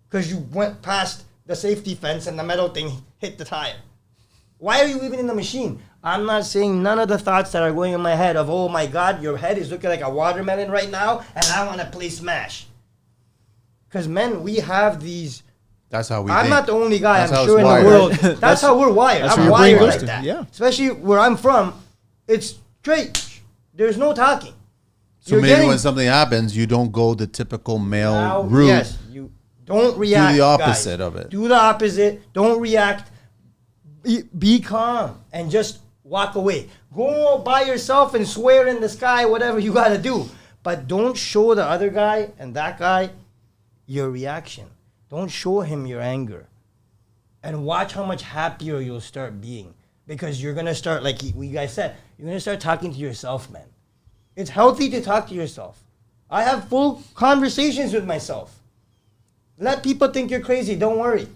Because you went past the safety fence and the metal thing hit the tire. Why are you even in the machine? I'm not saying none of the thoughts that are going in my head of, oh my God, your head is looking like a watermelon right now and I want to play Smash. Because men, we have these... That's how we I'm think. not the only guy, That's I'm how sure, it's in the wired. world. That's how we're wired. that's I'm where your brain wired goes like to. that. Yeah. Especially where I'm from, it's straight. There's no talking. So maybe when something happens, you don't go the typical male route. Yes, you don't react. Do the opposite guys. of it. Do the opposite. Don't react. Be calm and just walk away. Go by yourself and swear in the sky, whatever you got to do. But don't show the other guy and that guy your reaction. Don't show him your anger. And watch how much happier you'll start being. Because you're going to start, like we guys said, you're going to start talking to yourself, man. It's healthy to talk to yourself. I have full conversations with myself. Let people think you're crazy. Don't worry.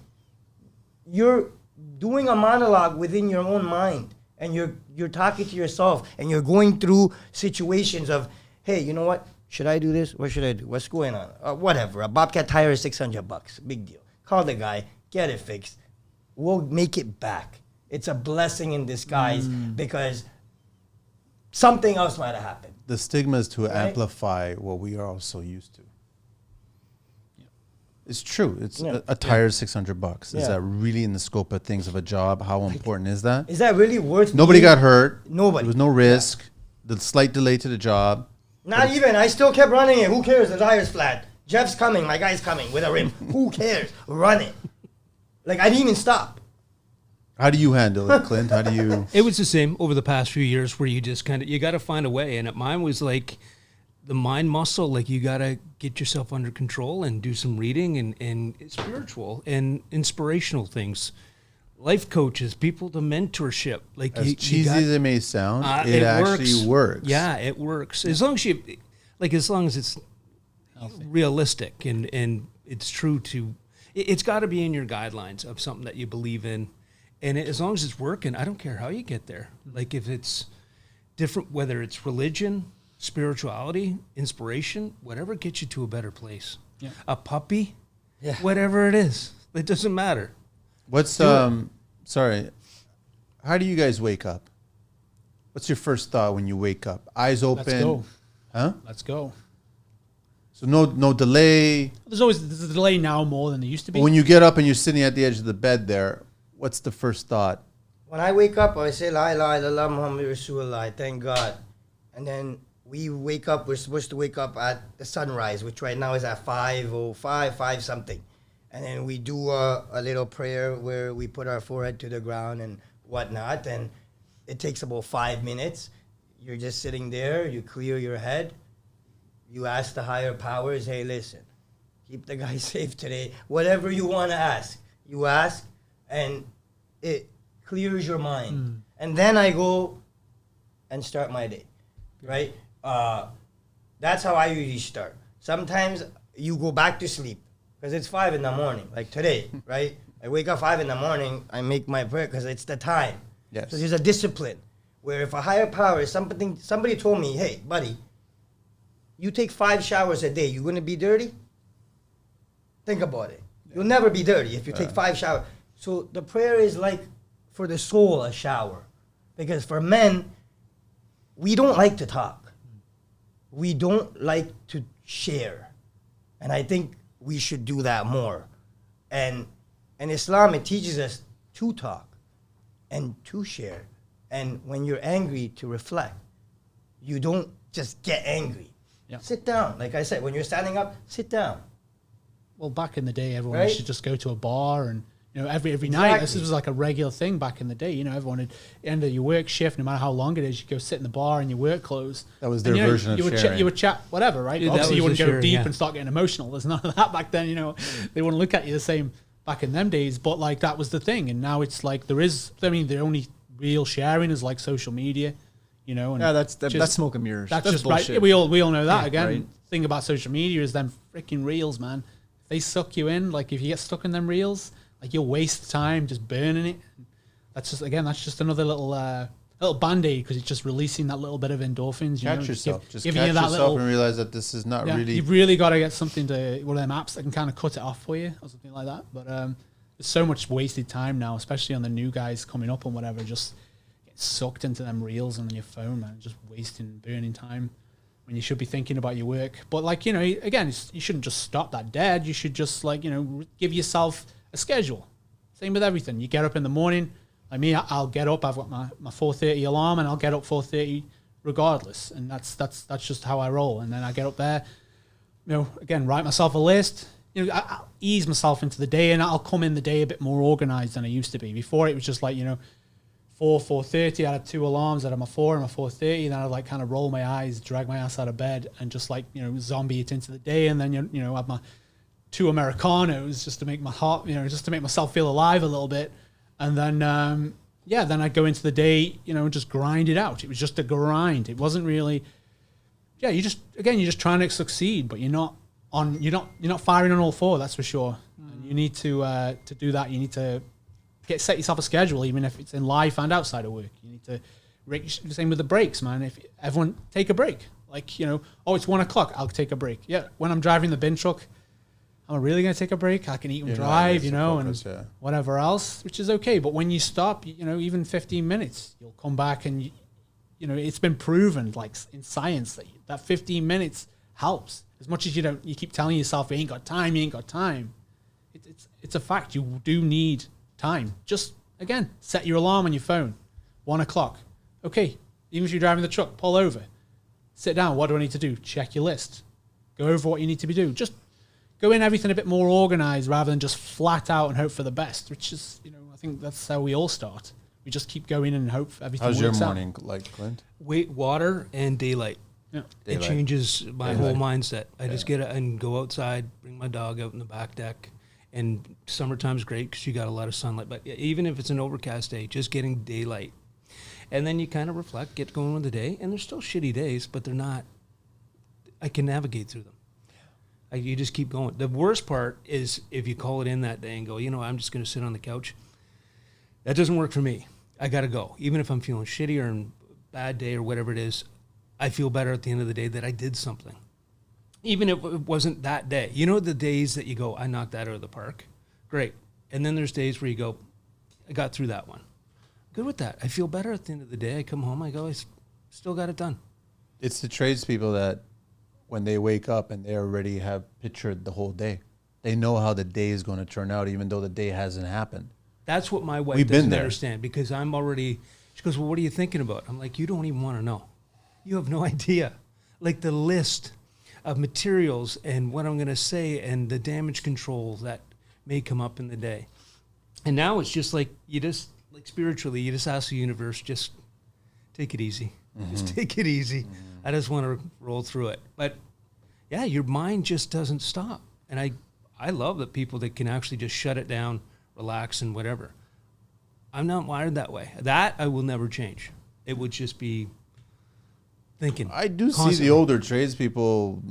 You're doing a monologue within your own mind. And you're talking to yourself. And you're going through situations of, hey, you know what? Should I do this? What should I do? What's going on? Whatever. A Bobcat tire is $600. Big deal. Call the guy. Get it fixed. We'll make it back. It's a blessing in disguise because something else might have happened. The stigma is to amplify what we are all so used to. Yeah. It's true. It's a tire is $600. Is that really in the scope of things of a job? How important is that? Is that really worth Nobody got hurt. Nobody. There was no risk. The slight delay to the job. Not even. I still kept running it. Who cares? The tire's flat. Jeff's coming. My guy's coming with a rim. Who cares? Run it. Like, I didn't even stop. How do you handle it, Clint? How do you... It was the same over the past few years where you just you got to find a way. And mine was like the mind muscle, like you got to get yourself under control and do some reading and spiritual and inspirational things. Life coaches, people to mentorship. Like As cheesy as it may sound, it actually works. Yeah, it works. As long as it's realistic and it's true to, it's got to be in your guidelines of something that you believe in. And as long as it's working, I don't care how you get there. Like if it's different, whether it's religion, spirituality, inspiration, whatever gets you to a better place. Yeah. A puppy, whatever it is, it doesn't matter. What's sorry, how do you guys wake up? What's your first thought when you wake up? Eyes open. Let's go. Huh? Let's go. So no delay. There's a delay now more than there used to be. When you get up and you're sitting at the edge of the bed there, what's the first thought? When I wake up, I say, La ilaha illallah Muhammad Rasulullah, thank God. And then we wake up, we're supposed to wake up at the sunrise, which right now is at 5:05, 5 something. And then we do a little prayer where we put our forehead to the ground and whatnot. And it takes about 5 minutes. You're just sitting there. You clear your head. You ask the higher powers, hey, listen, keep the guy safe today. Whatever you want to ask, you ask, and it clears your mind. And then I go and start my day, right? That's how I usually start. Sometimes you go back to sleep. Because it's 5 in the morning, like today, right? I wake up 5 in the morning, I make my prayer because it's the time. Yes. So there's a discipline where if a higher power is somebody told me, hey, buddy, you take 5 showers a day, you're going to be dirty? Think about it. You'll never be dirty if you take 5 showers. So the prayer is like for the soul, a shower. Because for men, we don't like to talk. We don't like to share. And I think we should do that more. And in Islam, it teaches us to talk and to share. And when you're angry, to reflect. You don't just get angry. Yeah. Sit down. Like I said, when you're standing up, sit down. well, back in the day, everyone Right? used to just go to a bar and, you know, every night. This Exactly. was like a regular thing back in the day. You know, everyone at the end of your work shift, no matter how long it is, you go sit in the bar in your work clothes. That was And, their you know, version of you would sharing. you would chat, whatever, right? Yeah, that Obviously, you was wouldn't the go sharing, deep yeah. and start getting emotional. There's none of that back then. You know, they wouldn't look at you the same back in them days. But like that was the thing, and now it's like there is. I mean, the only real sharing is like social media. You know, and Yeah, that's just- smoke and mirrors. that's just bullshit. right. We all know that. Yeah, Again, right. thing about social media is them freaking reels, man. If they suck you in, like if you get stuck in them reels, like you'll waste time just burning it. That's just another little band-aid because it's just releasing that little bit of endorphins. You know, Catch yourself. Just giving catch you that yourself little. and realize that this is not Yeah, really. you've really got to get something to one of them apps that can kind of cut it off for you or something like that. But there's so much wasted time now, especially on the new guys coming up and whatever. Just get sucked into them reels on your phone, man. Just wasting, burning time when you should be thinking about your work. But like, you know, again, you shouldn't just stop that dead. You should just like, you know, give yourself a schedule. Same with everything. You get up in the morning. Like me, I'll get up. I've got my 4:30 alarm, and I'll get up 4:30 regardless. And that's just how I roll. And then I get up there, you know, again, write myself a list. You know, I'll ease myself into the day, and I'll come in the day a bit more organized than I used to be. Before it was just like, you know, 4:30. I had 2 alarms. I had my 4 and my 4:30. Then I'd like kind of roll my eyes, drag my ass out of bed, and just like, you know, zombie it into the day. And then you know, have my 2 Americanos just to make my heart, you know, just to make myself feel alive a little bit. And then, then I go into the day, you know, and just grind it out. It was just a grind. It wasn't really, you're just trying to succeed, but you're not firing on all 4. That's for sure. And you need to do that. You need to set yourself a schedule, even if it's in life and outside of work. You need to, same with the breaks, man. If everyone take a break, like, you know, it's 1 o'clock, I'll take a break. Yeah. When I'm driving the bin truck, am I really going to take a break? I can eat and You're not drive, gonna you know, focus, and yeah. whatever else, which is okay. But when you stop, you know, even 15 minutes, you'll come back and, you know, it's been proven, like in science, that 15 minutes helps. As much as you keep telling yourself you ain't got time. It's a fact. You do need time. Just, again, set your alarm on your phone. 1 o'clock. Okay, even if you're driving the truck, pull over. Sit down. What do I need to do? Check your list. Go over what you need to be doing. Just go in everything a bit more organized rather than just flat out and hope for the best, which is, you know, I think that's how we all start. We just keep going and hope everything How's works your out. morning like, Clint? Wait, water and daylight. Yeah. It Daylight. changes my whole mindset. I just Yeah. get up and go outside, bring my dog out in the back deck. And summertime's great because you got a lot of sunlight. But even if it's an overcast day, just getting daylight. And then you kind of reflect, get going with the day. And there's still shitty days, but they're not. I can navigate through them. You just keep going. The worst part is if you call it in that day and go, you know, I'm just going to sit on the couch. That doesn't work for me. I got to go. Even if I'm feeling shitty or in a bad day or whatever it is, I feel better at the end of the day that I did something. Even if it wasn't that day. You know the days that you go, I knocked that out of the park? Great. And then there's days where you go, I got through that one. Good with that. I feel better at the end of the day. I come home, I go, still got it done. It's the tradespeople that when they wake up and they already have pictured the whole day. They know how the day is going to turn out, even though the day hasn't happened. That's what my wife We've been doesn't there. understand because I'm already, she goes, well, what are you thinking about? I'm like, you don't even want to know. You have no idea. Like the list of materials and what I'm going to say and the damage control that may come up in the day. And now it's just like, you just, like spiritually, you just ask the universe, just take it easy. Just take it easy. I just want to roll through it. But yeah, your mind just doesn't stop. And I love that people that can actually just shut it down, relax and whatever. I'm not wired that way. That I will never change. It would just be thinking. I do see constantly. the older tradespeople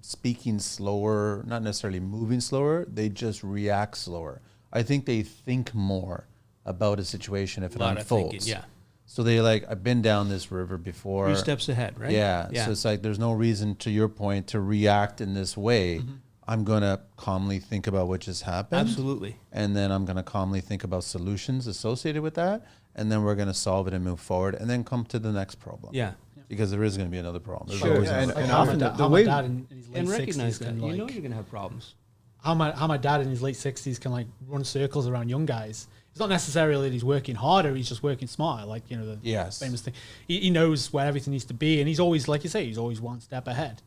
speaking slower, not necessarily moving slower. They just react slower. I think they think more about a situation if it lot of unfolds. thinking, yeah. So they like, I've been down this river before. 3 steps ahead, right? Yeah. So it's like there's no reason, to your point, to react in this way. I'm going to calmly think about what just happened. Absolutely. And then I'm going to calmly think about solutions associated with that. And then we're going to solve it and move forward and then come to the next problem. Yeah. Because there is going to be another problem. There's Sure, always yeah, another and problem. often the how way- my dad in his late And 60s recognize that. can, You know like, you're going to have problems. how my dad in his late 60s can like run circles around young guys. It's not necessarily that he's working harder, he's just working smarter, like, you know, the Yes. famous thing. He knows where everything needs to be, and he's always, like you say, he's always one step ahead.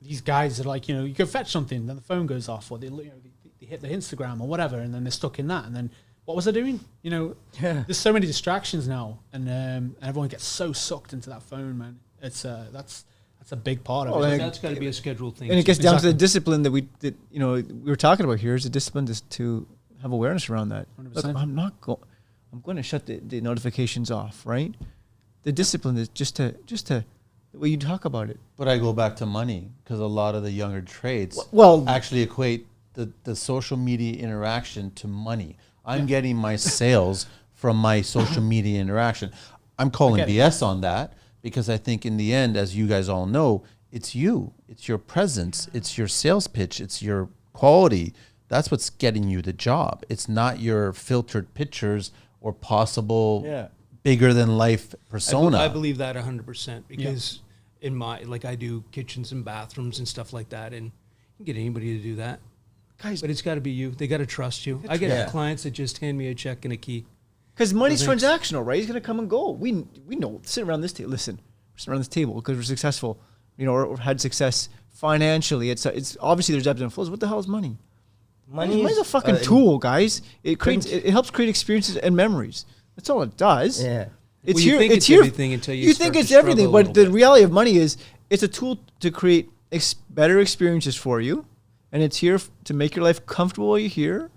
These guys are like, you know, you go fetch something, then the phone goes off, or they, you know, they hit their Instagram or whatever, and then they're stuck in that. And then what was I doing? You know, there's so many distractions now, and everyone gets so sucked into that phone, man. It's that's a big part of it. That's got to be a scheduled thing. And it gets too. down to the discipline that we were talking about here. Is the discipline to have awareness around that. 100%. Look, I'm going to shut the notifications off, right? The discipline is just to the way you talk about it. But I go back to money because a lot of the younger trades Well, actually equate the social media interaction to money. I'm getting my sales from my social media interaction. I'm calling BS on that because I think in the end, as you guys all know, it's you. It's your presence. It's your sales pitch. It's your quality. That's what's getting you the job. It's not your filtered pictures or possible bigger than life persona. I believe that 100% because in my, like I do kitchens and bathrooms and stuff like that, and you can get anybody to do that. guys, But it's got to be you. They got to trust you. I get clients that just hand me a check and a key. because money's Thanks. transactional, right? It's going to come and go. We know. Sit around this table. Listen, we're sitting around this table because we're successful, or had success financially. It's obviously there's ebbs and flows. What the hell is money? Money's a fucking tool, guys. It creates. It helps create experiences and memories. That's all it does. Yeah. It's Well, you here. think It's it's here. everything until you think start it's to struggle everything, a but little the bit. reality of money is it's a tool to create better experiences for you, and it's here to make your life comfortable while you're here,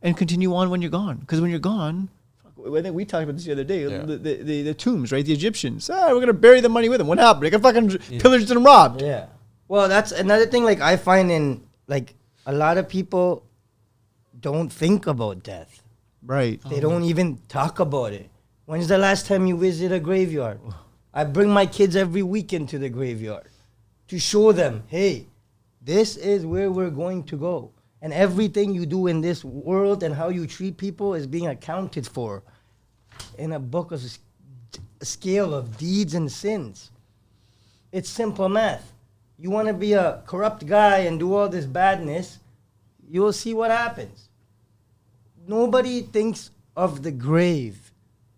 and continue on when you're gone. Because when you're gone, I think we talked about this the other day. The tombs, right? The Egyptians. We're gonna bury the money with them. What happened? They got fucking pillaged and robbed. Yeah. Well, that's another thing. Like I find in like a lot of people don't think about death. Right. They don't even talk about it. When's the last time you visited a graveyard? I bring my kids every weekend to the graveyard to show them, hey, this is where we're going to go. And everything you do in this world and how you treat people is being accounted for in a book of a scale of deeds and sins. It's simple math. You want to be a corrupt guy and do all this badness, you'll see what happens. Nobody thinks of the grave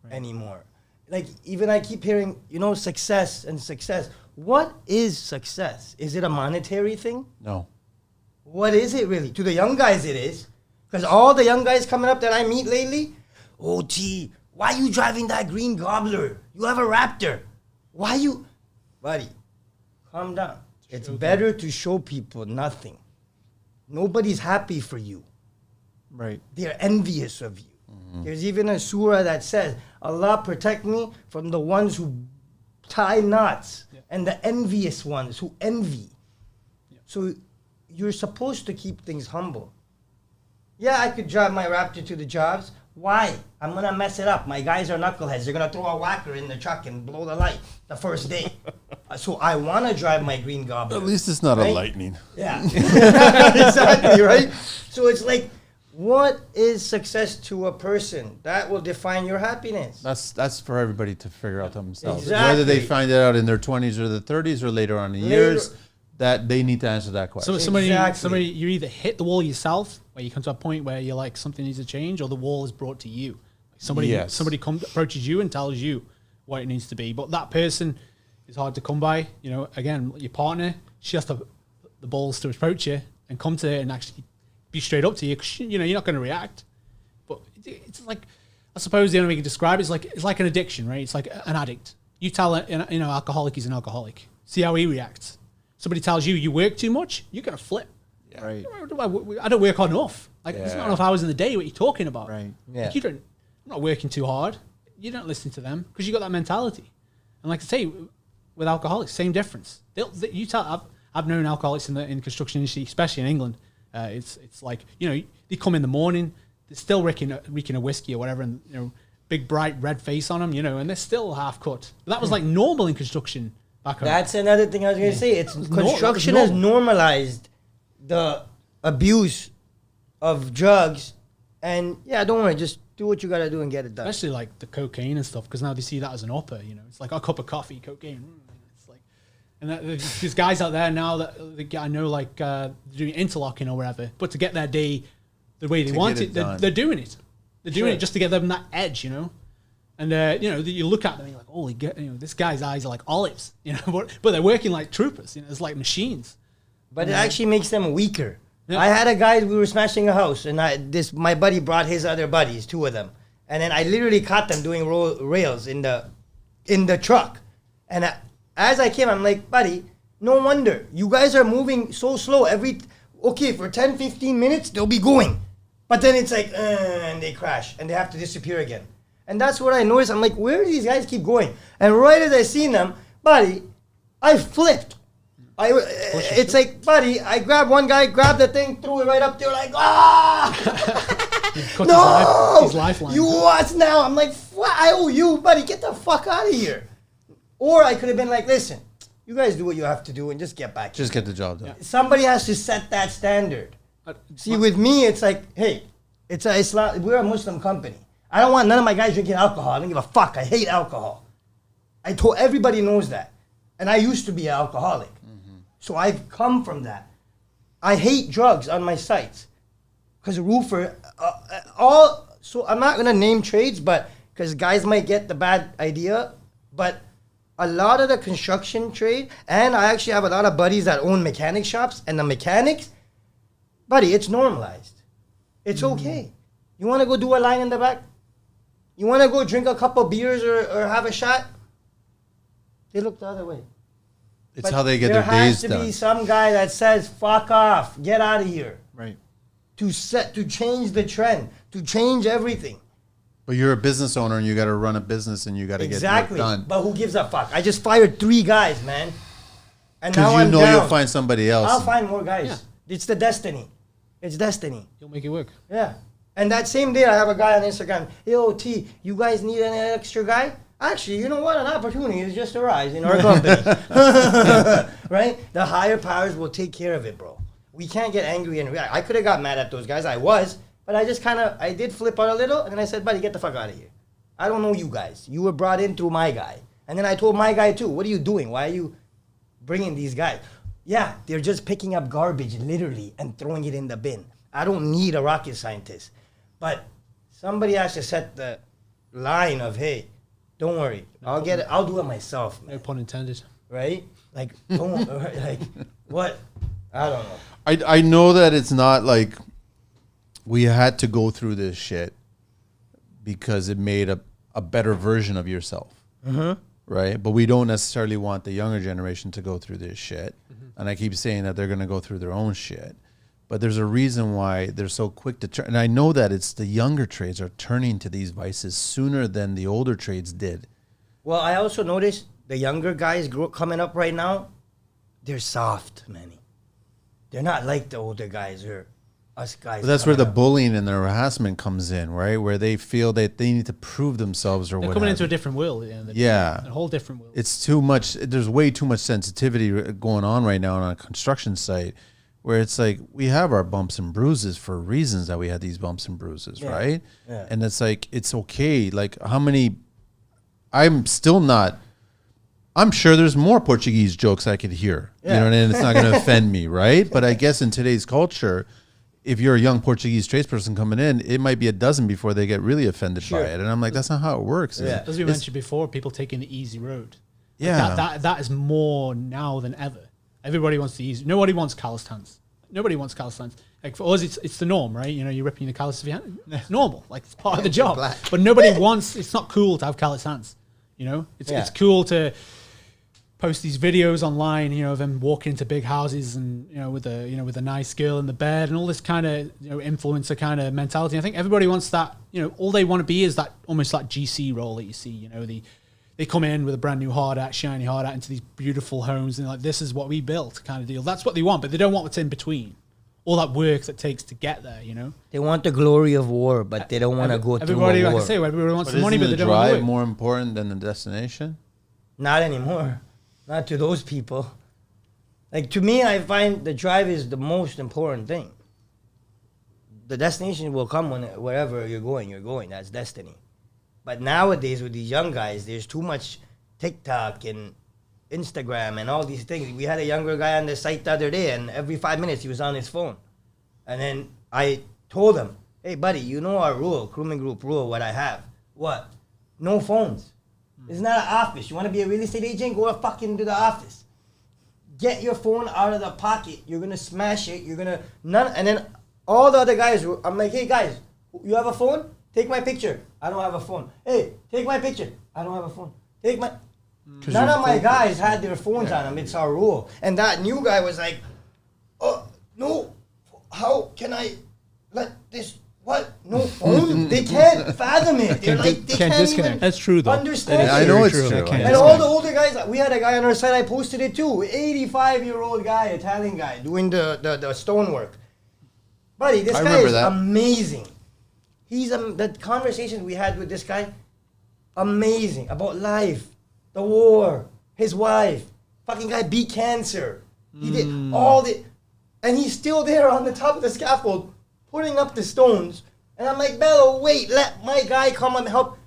anymore. Like, even I keep hearing, success and success. What is success? Is it a monetary thing? No. What is it really? To the young guys, it is. Because all the young guys coming up that I meet lately, oh, T, why you driving that green gobbler? You have a Raptor. Why you... Buddy, calm down. It's better to show people nothing. Nobody's happy for you. Right. They're envious of you. There's even a surah that says, Allah protect me from the ones who tie knots and the envious ones who envy. So you're supposed to keep things humble. Yeah, I could drive my Raptor to the jobs. Why? I'm going to mess it up. My guys are knuckleheads. They're going to throw a whacker in the truck and blow the light the first day. So I want to drive my green gobbler. At least it's not a Right? lightning. Yeah. Exactly, right? So it's like, what is success to a person? That will define your happiness. That's for everybody to figure out themselves. Exactly. Whether they find it out in their 20s or the 30s or later on in years, that they need to answer that question. So Exactly. somebody, you either hit the wall yourself, where you come to a point where you're like something needs to change, or the wall is brought to you. Somebody approaches you and tells you what it needs to be. But that person is hard to come by. Again, your partner, she has the balls to approach you and come to it and actually be straight up to you, because you're not going to react. But it's like, I suppose the only way you can describe it is it's like an addiction, right? It's like an addict. You tell an alcoholic he's an alcoholic. See how he reacts. Somebody tells you work too much, you're going to flip. Yeah. Right. I don't work enough. There's not enough hours in the day. What are you talking about? Right. Yeah. I'm not working too hard. You don't listen to them because you got that mentality. And like I say, with alcoholics, same difference. I've known alcoholics in the construction industry, especially in England. It's like, they come in the morning, they're still reeking of whiskey or whatever, and big bright red face on them, and they're still half cut. But that was like normal in construction back home. That's another thing I was going to say. It's normal. construction has normalized the abuse of drugs. And yeah, don't worry, just do what you got to do and get it done. Especially like the cocaine and stuff, because now they see that as an upper. It's like a cup of coffee, cocaine. It's like, and there's guys out there now that I know, like doing interlocking or whatever, but to get their day the way they want it, they're doing it. They're doing it just to get them that edge, And you look at them and you're like, holy, this guy's eyes are like olives, but they're working like troopers. It's like machines. But it actually makes them weaker. I had a guy, we were smashing a house, and my buddy brought his other buddies, 2 of them. And then I literally caught them doing rails in the truck. And as I came, I'm like, buddy, no wonder. You guys are moving so slow. For 10, 15 minutes, they'll be going. But then it's like, and they crash, and they have to disappear again. And that's what I noticed. I'm like, where do these guys keep going? And right as I seen them, buddy, I flipped. It's like, buddy, I grabbed one guy, grabbed the thing, threw it right up there, like, no! His lifeline. You what now? I'm like, what? I owe you, buddy. Get the fuck out of here. Or I could have been like, listen, you guys do what you have to do and just get back. Just get the job done. Somebody has to set that standard. See, with me, it's like, hey, we're a Muslim company. I don't want none of my guys drinking alcohol. I don't give a fuck. I hate alcohol. Everybody knows that. And I used to be an alcoholic. So I've come from that. I hate drugs on my sites. Because roofer, so I'm not going to name trades, but because guys might get the bad idea, but a lot of the construction trade, and I actually have a lot of buddies that own mechanic shops, and the mechanics, buddy, it's normalized. It's okay. You want to go do a line in the back? You want to go drink a couple beers or have a shot? They look the other way. It's But how they get their days There has to done. be some guy that says, fuck off, get out of here. Right. To change the trend, to change everything. But you're a business owner and you got to run a business and you got to Exactly. get work done. But who gives a fuck? I just fired 3 guys, man. And now Because you I'm know down. you'll find somebody else. I'll find more guys. Yeah. It's the destiny. It's destiny. You'll make it work. Yeah. And that same day, I have a guy on Instagram. Yo, T, you guys need an extra guy? Actually, you know what? An opportunity has just arisen in our company. Right? The higher powers will take care of it, bro. We can't get angry and react. I could have got mad at those guys. I was. But I just I did flip out a little. And then I said, buddy, get the fuck out of here. I don't know you guys. You were brought in through my guy. And then I told my guy, too, what are you doing? Why are you bringing these guys? Yeah, they're just picking up garbage, literally, and throwing it in the bin. I don't need a rocket scientist. But somebody has to set the line of, hey, don't worry. I'll get it. I'll do it myself, man. No pun intended. Right? Like, don't, like, what? I don't know. I know that it's not like we had to go through this shit because it made a better version of yourself. Right? But we don't necessarily want the younger generation to go through this shit. And I keep saying that they're going to go through their own shit. But there's a reason why they're so quick to turn. And I know that it's the younger trades are turning to these vices sooner than the older trades did. Well, I also noticed the younger guys coming up right now, they're soft, Manny. They're not like the older guys or us guys. But that's where the coming up. bullying and the harassment comes in, right? Where they feel that they need to prove themselves or They're whatever. coming into a different world. Yeah. A whole different world. It's too much. There's way too much sensitivity going on right now on a construction site where it's like we have our bumps and bruises for reasons that we had these bumps and bruises, right? Yeah. And it's like, it's okay. Like how many, I'm sure there's more Portuguese jokes I could hear, you know, and it's not going to offend me, right? But I guess in today's culture, if you're a young Portuguese tradesperson coming in, it might be a dozen before they get really offended by it. And I'm like, that's not how it works. Yeah. As we mentioned before, people taking the easy road. Yeah. That is more now than ever. Everybody wants the easy. Nobody wants calloused hands. Nobody wants calloused hands. Like for us, it's the norm, right? You know, you're ripping the callus of your hand. It's normal. Like it's part of the job. black. But nobody wants. It's not cool to have calloused hands. You know, it's cool to post these videos online. You know, of them walking into big houses and with a nice girl in the bed and all this kind of influencer kind of mentality. I think everybody wants that. All they want to be is that almost like GC role that you see. They come in with a brand new hard hat, shiny hard hat into these beautiful homes and like, this is what we built kind of deal. That's what they want, but they don't want what's in between. All that work that takes to get there, They want the glory of war, but they don't want to go through everybody, a war. like I say, everybody wants But the money, isn't but they the don't want to drive work. more important than the destination? Not anymore. Not to those people. Like to me, I find the drive is the most important thing. The destination will come wherever you're going. That's destiny. But nowadays with these young guys, there's too much TikTok and Instagram and all these things. We had a younger guy on the site the other day, and every 5 minutes he was on his phone. And then I told him, hey, buddy, you know our rule, crewman group rule, what I have. What? No phones. It's not an office. You want to be a real estate agent? Go fucking to the office. get your phone out of the pocket. You're gonna smash it. You're gonna and then all the other guys. I'm like, hey guys, you have a phone? Take my picture. I don't have a phone. Hey, take my picture. I don't have a phone. Take my. None of my guys had their phones on them. It's our rule. And that new guy was like, oh no, how can I let this? What? No phone? They can't fathom it. They're like, they can't disconnect. even That's true, though. understand I it. know it's true. true. And all the older guys, we had a guy on our site, I posted it too, 85-year-old guy, Italian guy, doing the stonework. Buddy, this I guy remember is that. amazing. He's the conversation we had with this guy, amazing, about life, the war, his wife, fucking guy beat cancer. He did all the, and he's still there on the top of the scaffold, putting up the stones. And I'm like, Bello, wait, let my guy come and help.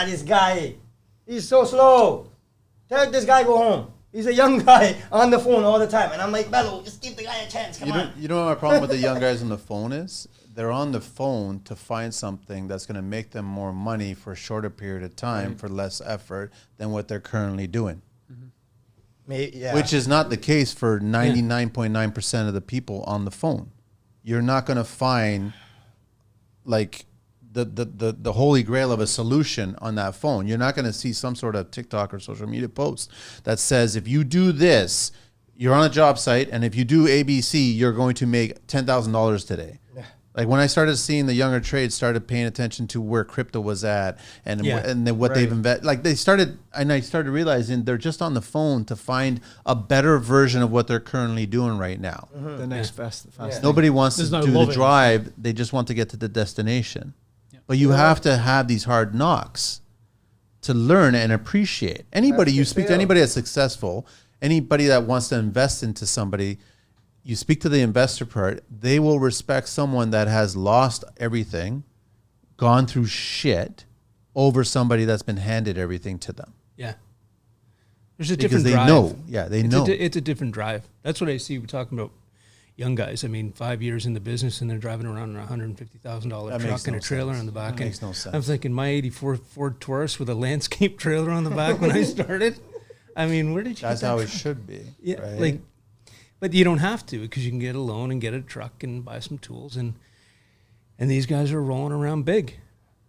This guy, he's so slow. Tell this guy go home. He's a young guy on the phone all the time. And I'm like, Bello, just give the guy a chance. Come on. You know what my problem with the young guys on the phone is? They're on the phone to find something that's going to make them more money for a shorter period of time for less effort than what they're currently doing. Yeah. Which is not the case for 99.9% of the people on the phone. You're not going to find like the holy grail of a solution on that phone. You're not going to see some sort of TikTok or social media post that says if you do this, you're on a job site, and if you do ABC, you're going to make $10,000 today. Like when I started seeing the younger trades started paying attention to where crypto was at and then what they've invested, like I started realizing they're just on the phone to find a better version of what they're currently doing right now. The next fast thing. Nobody wants There's to no do love the in it. drive. They just want to get to the destination. But you have to have these hard knocks to learn and appreciate. Anybody, you speak to anybody that's successful, anybody that wants to invest into somebody, you speak to the investor part, they will respect someone that has lost everything, gone through shit, over somebody that's been handed everything to them. Yeah. There's a Because different they drive. know. Yeah, they know. It's a different drive. That's what I see. We're talking about young guys. I mean, 5 years in the business and they're driving around in a $150,000 That truck makes and no a trailer sense. on the back. That makes no sense. I'm thinking my 84 Ford Taurus with a landscape trailer on the back when I started. I mean, where did you That's get that how from? it should be. Yeah, right? like, but you don't have to because you can get a loan and get a truck and buy some tools, and these guys are rolling around big.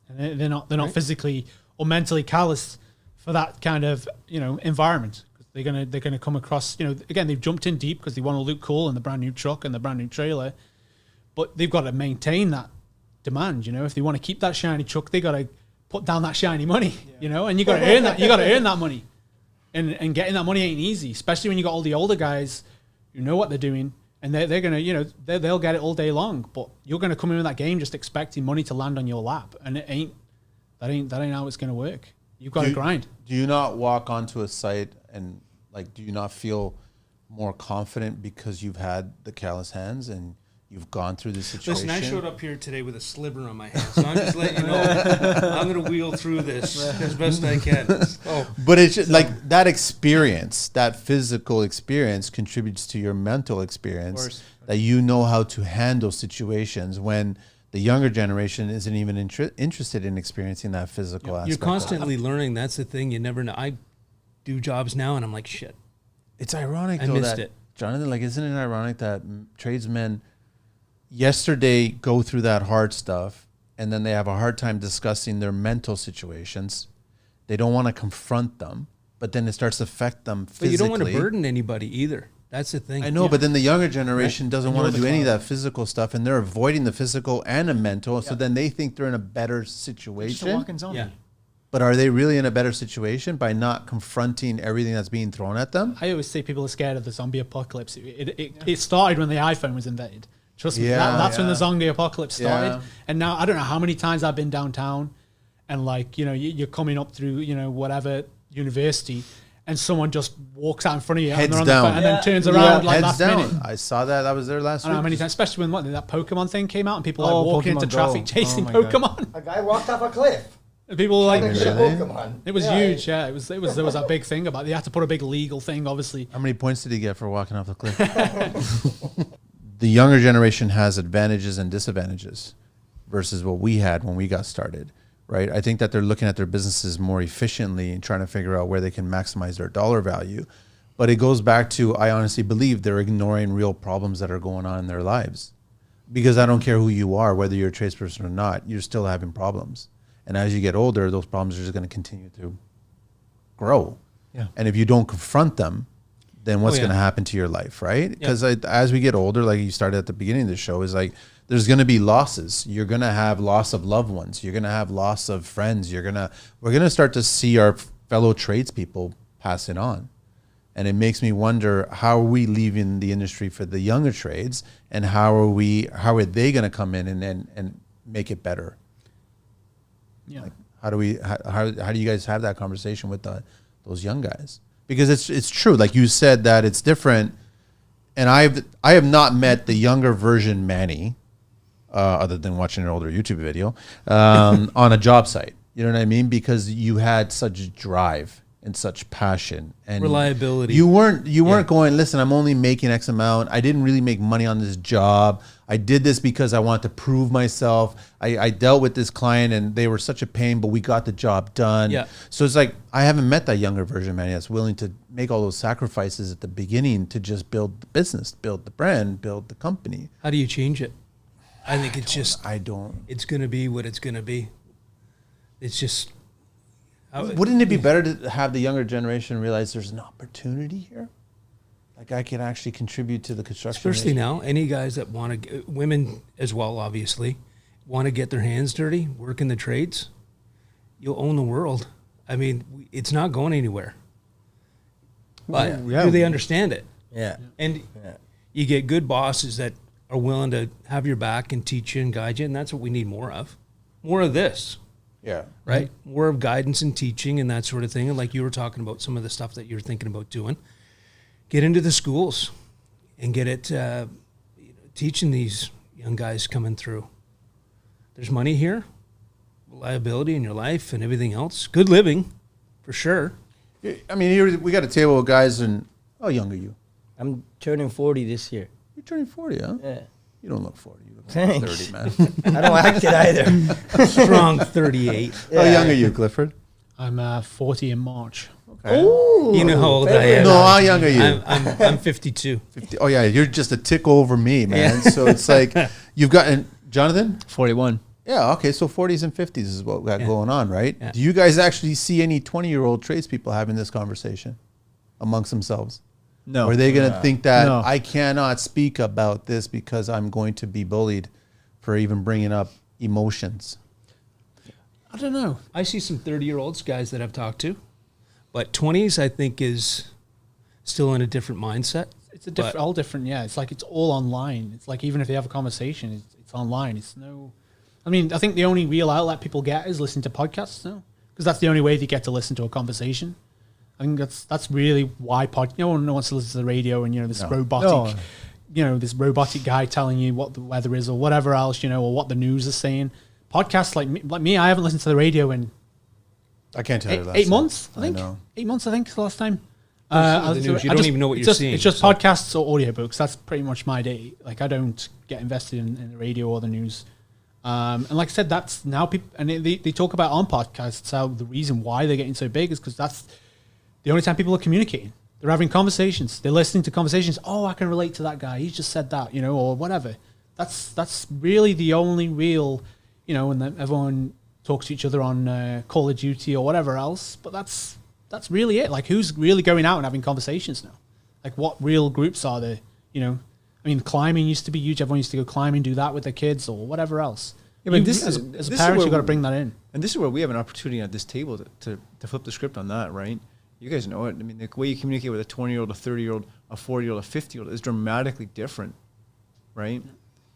And they're not Right. physically or mentally callous for that kind of environment. They're gonna come across again, they've jumped in deep because they want to look cool in the brand new truck and the brand new trailer, but they've got to maintain that demand. If they want to keep that shiny truck, they got to put down that shiny money. And you got to earn that. You got to earn that money, and getting that money ain't easy, especially when you got all the older guys who know what they're doing. And they're gonna, they'll get it all day long. But you're gonna come in with that game just expecting money to land on your lap, and that ain't how it's gonna work. You've got to grind. Do you not walk onto a site and do you not feel more confident because you've had the callous hands and you've gone through this situation? Listen, I showed up here today with a sliver on my hand, so I'm just letting you know I'm going to wheel through this as best I can. Oh, But it's just, that experience, that physical experience contributes to your mental experience, that you know how to handle situations when the younger generation isn't even interested in experiencing that physical aspect. you're constantly learning. That's the thing. You never know. I do jobs now, and I'm like, shit. It's ironic, I though, missed that, it. Jonathan, isn't it ironic that tradesmen yesterday go through that hard stuff and then they have a hard time discussing their mental situations. They don't want to confront them, but then it starts to affect them physically. But you don't want to burden anybody either. That's the thing. I know, but then the younger generation doesn't You're want to the do any of cloud. that physical stuff, and they're avoiding the physical and the mental, so then they think they're in a better Just a situation. walking zombie. Yeah. But are they really in a better situation by not confronting everything that's being thrown at them? I always say people are scared of the zombie apocalypse. It started when the iPhone was invented. Trust me, Yeah, that's when yeah. the zombie apocalypse started. Yeah. And now I don't know how many times I've been downtown, and you're coming up through whatever university, and someone just walks out in front of you Heads and, they're on down. the phone, and then turns Yeah. around Heads last down. minute. I saw that. I was there last I don't know how many week. times, especially when that Pokemon thing came out and people Oh, walking into Pokemon traffic Go. chasing Oh my God. Pokemon. A guy walked off a cliff. And people were like, Trying to get Really? Pokemon. it was Yeah. huge. Yeah, it was. There was a big thing about. They had to put a big legal thing, obviously. How many points did he get for walking off the cliff? The younger generation has advantages and disadvantages versus what we had when we got started, right? I think that they're looking at their businesses more efficiently and trying to figure out where they can maximize their dollar value. But it goes back to, I honestly believe they're ignoring real problems that are going on in their lives. Because I don't care who you are, whether you're a tradesperson or not, you're still having problems. And as you get older, those problems are just going to continue to grow. Yeah. And if you don't confront them, then what's Oh, yeah. going to happen to your life, right? Because as we get older, like you started at the beginning of the show, is like there's going to be losses. You're going to have loss of loved ones. You're going to have loss of friends. We're going to start to see our fellow tradespeople passing on. And it makes me wonder, how are we leaving the industry for the younger trades, and how are they going to come in and make it better? Yeah. Like, how do you guys have that conversation with those young guys? Because it's true, like you said, that it's different. And I have not met the younger version Manny, other than watching an older YouTube video, on a job site. You know what I mean? Because you had such drive and such passion and Reliability. You weren't going, listen, I'm only making X amount. I didn't really make money on this job. I did this because I wanted to prove myself. I dealt with this client and they were such a pain, but we got the job done. Yeah. So it's like, I haven't met that younger version, man, that's willing to make all those sacrifices at the beginning to just build the business, build the brand, build the company. How do you change it? I think it's going to be what it's going to be. It's just. Wouldn't it be better to have the younger generation realize there's an opportunity here? Like, I can actually contribute to the construction. Especially industry. now, any guys that want to, women as well, obviously, want to get their hands dirty, work in the trades, you'll own the world. I mean, it's not going anywhere. But do they understand it? Yeah. And you get good bosses that are willing to have your back and teach you and guide you, and that's what we need more of. More of this. Yeah. Right? More of guidance and teaching and that sort of thing. And like you were talking about some of the stuff that you're thinking about doing. Get into the schools and get it teaching these young guys coming through. There's money here, reliability in your life and everything else. Good living, for sure. I mean, here we got a table of guys, and how young are you? I'm turning 40 this year. You're turning 40, huh? Yeah. You don't look 40. You look like Thanks. 30, man. I don't act it either. Strong 38. How young are you, Clifford? I'm 40 in March. Okay. Ooh, You know how old I am. No, how young are you? I'm 52. 50. Oh, yeah, you're just a tick over me, man. So it's like you've gotten, Jonathan? 41. Yeah, okay, so 40s and 50s is what we got going on, right? Yeah. Do you guys actually see any 20-year-old tradespeople having this conversation amongst themselves? No. Or are they going to think that No. I cannot speak about this because I'm going to be bullied for even bringing up emotions? I don't know. I see some 30-year-olds, guys that I've talked to. But 20s, I think, is still in a different mindset. It's all different. Yeah, it's like it's all online. It's like even if they have a conversation, it's online. It's no. I mean, I think the only real outlet people get is listening to podcasts now, because that's the only way they get to listen to a conversation. I think that's really why no one wants to listen to the radio and this robotic, this robotic guy telling you what the weather is or whatever else, or what the news is saying. Podcasts like me, I haven't listened to the radio in I can't tell you that. 8 months. I I think know. 8 months. I think the last time. The news. You don't even know what you're seeing. It's just so. podcasts or audiobooks. That's pretty much my day. Like, I don't get invested in the radio or the news. And like I said, that's now people, and they talk about on podcasts how the reason why they're getting so big is because that's the only time people are communicating. They're having conversations. They're listening to conversations. Oh, I can relate to that guy. He just said that, or whatever. That's really the only real, and then everyone talks to each other on Call of Duty or whatever else. But that's really it. Like, who's really going out and having conversations now? Like, what real groups are there? I mean, climbing used to be huge. Everyone used to go climbing, do that with their kids or whatever else. Yeah, but As a parent, you got to bring that in. And this is where we have an opportunity at this table to flip the script on that, right? You guys know it. I mean, the way you communicate with a 20-year-old, a 30-year-old, a 40-year-old, a 50-year-old is dramatically different, right?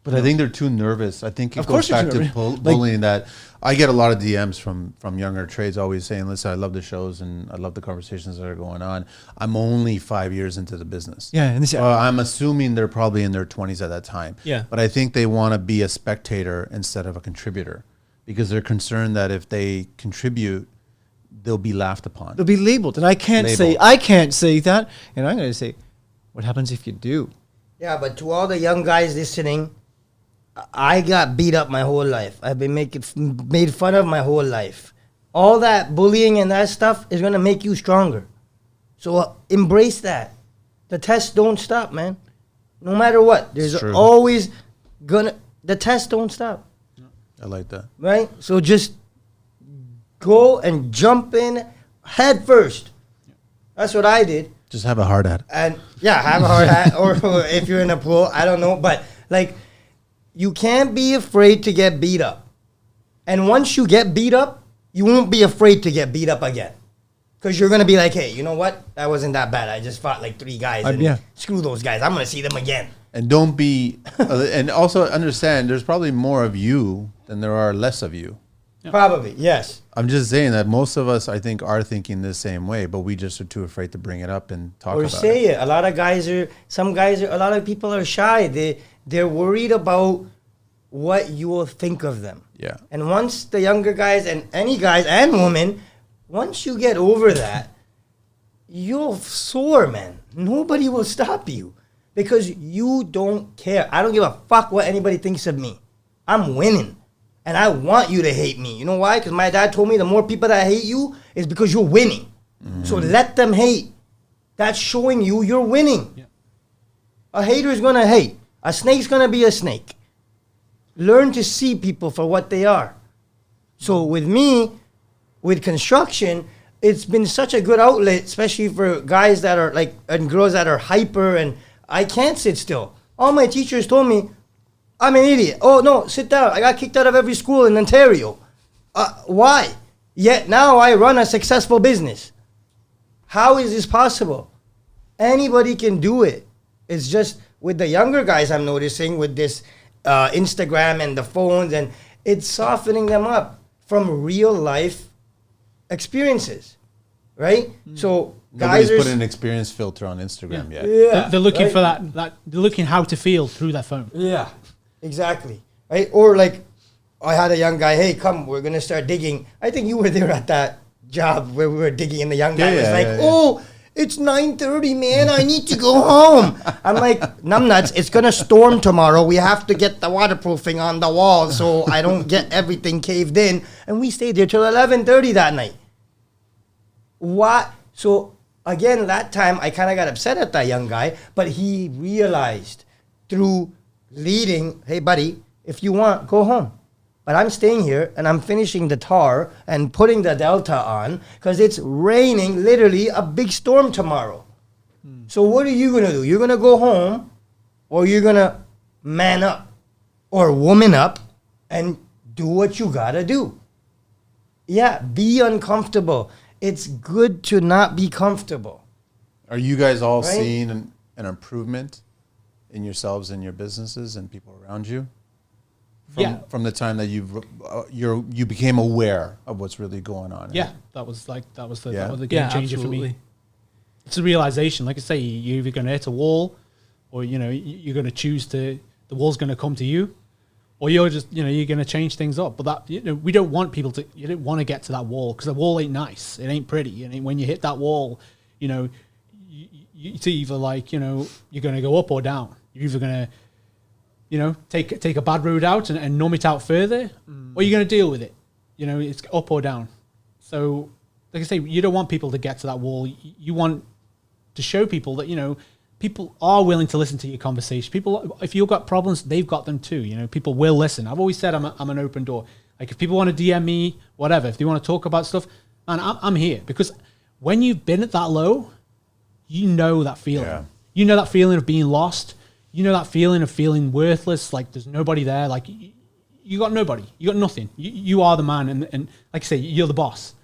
But I think they're too nervous. I think it Of goes course they're back to nervous. bullying. That I get a lot of DMs from younger trades always saying, listen, I love the shows and I love the conversations that are going on. I'm only 5 years into the business. Yeah, and this, I'm assuming they're probably in their 20s at that time. Yeah. But I think they want to be a spectator instead of a contributor because they're concerned that if they contribute, they'll be laughed upon. they'll be labeled, and I can't say that, and I'm going to say, what happens if you do? Yeah, but to all the young guys listening, I got beat up my whole life. I've been made fun of my whole life. All that bullying and that stuff is going to make you stronger. So embrace that. The tests don't stop, man. No matter what, there's true. always the tests don't stop, I like that. right? So just go and jump in head first. That's what I did. Just have a hard hat. And yeah, have a hard hat, or if you're in a pool, I don't know. But like, you can't be afraid to get beat up. And once you get beat up, you won't be afraid to get beat up again. Because you're going to be like, hey, you know what? That wasn't that bad. I just fought like 3 guys and yeah. screw those guys. I'm going to see them again. And don't be, and also understand there's probably more of you than there are less of you. Probably, yes. I'm just saying that most of us, I think, are thinking the same way, but we just are too afraid to bring it up and talk Or about say it. it. A lot of guys are, a lot of people are shy. They're worried about what you will think of them. Yeah. And once the younger guys and any guys and women, once you get over that, you'll soar, man. Nobody will stop you because you don't care. I don't give a fuck what anybody thinks of me. I'm winning. And I want you to hate me. You know why? Because my dad told me the more people that hate you is because you're winning. So let them hate. That's showing you you're winning. Yeah. A hater's going to hate. A snake's going to be a snake. Learn to see people for what they are. So with me, with construction, it's been such a good outlet, especially for guys that are like, and girls that are hyper, and I can't sit still. All my teachers told me, I'm an idiot. Oh, no, sit down. I got kicked out of every school in Ontario. Why? Yet now I run a successful business. How is this possible? Anybody can do it. It's just with the younger guys I'm noticing with this Instagram and the phones, and it's softening them up from real life experiences, right? So guys Nobody's are put an experience filter on Instagram yet. yeah, They're looking right? for that. They're looking how to feel through their phone. Yeah, exactly. Right? Or like, I had a young guy, hey, come, we're going to start digging. I think you were there at that job where we were digging, and the young guy was like, oh, it's 9:30, man, I need to go home. I'm like, numbnuts, it's going to storm tomorrow. We have to get the waterproofing on the wall so I don't get everything caved in. And we stayed there till 11:30 that night. What? So, again, that time I kind of got upset at that young guy, but he realized through leading, hey, buddy, if you want, go home. But I'm staying here and I'm finishing the tar and putting the Delta on because it's raining, literally a big storm tomorrow. So what are you going to do? You're going to go home, or you're going to man up or woman up and do what you got to do. Yeah, be uncomfortable. It's good to not be comfortable. Are you guys all Right? seeing an improvement in yourselves and your businesses and people around you? From the time that you became aware of what's really going on. Yeah, that was the game Yeah, changer for me. absolutely. It's a realization. Like I say, you're either going to hit a wall, or you're going to choose the wall's going to come to you, or you're just you're going to change things up. But that we don't want people to. You don't want to get to that wall because the wall ain't nice. It ain't pretty. And when you hit that wall, it's either like you're going to go up or down. You're either going to take a bad road out and numb it out further, or you're going to deal with it. It's up or down. So, like I say, you don't want people to get to that wall. You want to show people that, people are willing to listen to your conversation. People, if you've got problems, they've got them too. People will listen. I've always said I'm an open door. Like if people want to DM me, whatever, if they want to talk about stuff, man, I'm here. Because when you've been at that low, you know that feeling. Yeah. You know that feeling of being lost. You know that feeling of feeling worthless, like there's nobody there. Like you got nobody. You got nothing. You are the man. And like I say, you're the boss.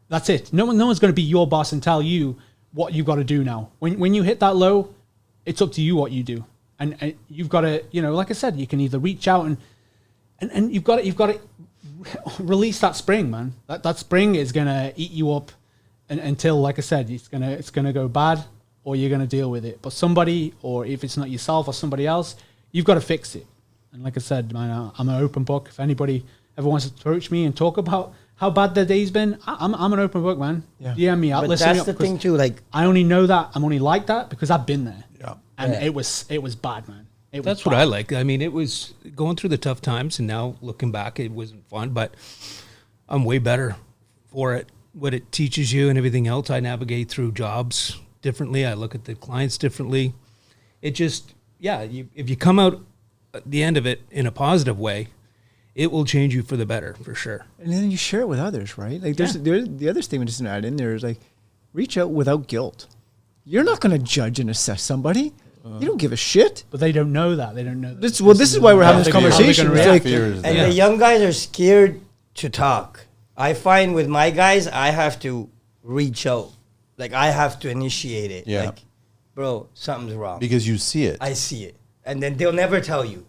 That's it. No one's going to be your boss and tell you what you've got to do now. When you hit that low, it's up to you what you do. And you've got to, like I said, you can either reach out and you've got to release that spring, man. That spring is going to eat you up until, like I said, it's going to go bad, or you're going to deal with it. But somebody, or if it's not yourself or somebody else, you've got to fix it. And like I said, man, I'm an open book. If anybody ever wants to approach me and talk about how bad their day's been, I'm an open book, man. Yeah. DM me out. But Listen me that's up, the thing too, like, I only know that. I'm only like that because I've been there. Yeah. And Yeah. it was bad, man. That's what I like. I mean, it was going through the tough times, and now looking back, it wasn't fun, but I'm way better for it. What it teaches you and everything else, I navigate through jobs differently. I look at the clients differently. It just, if you come out at the end of it in a positive way, it will change you for the better, for sure. And then you share it with others, right? Like there's the other statement just to add in there is like, reach out without guilt. You're not going to judge and assess somebody. You don't give a shit. But they don't know that. They don't know. This is why we're having this conversation. It's like, And the young guys are scared to talk. I find with my guys, I have to reach out. Like, I have to initiate it. Yeah. Like, bro, something's wrong. Because you see it. I see it. And then they'll never tell you.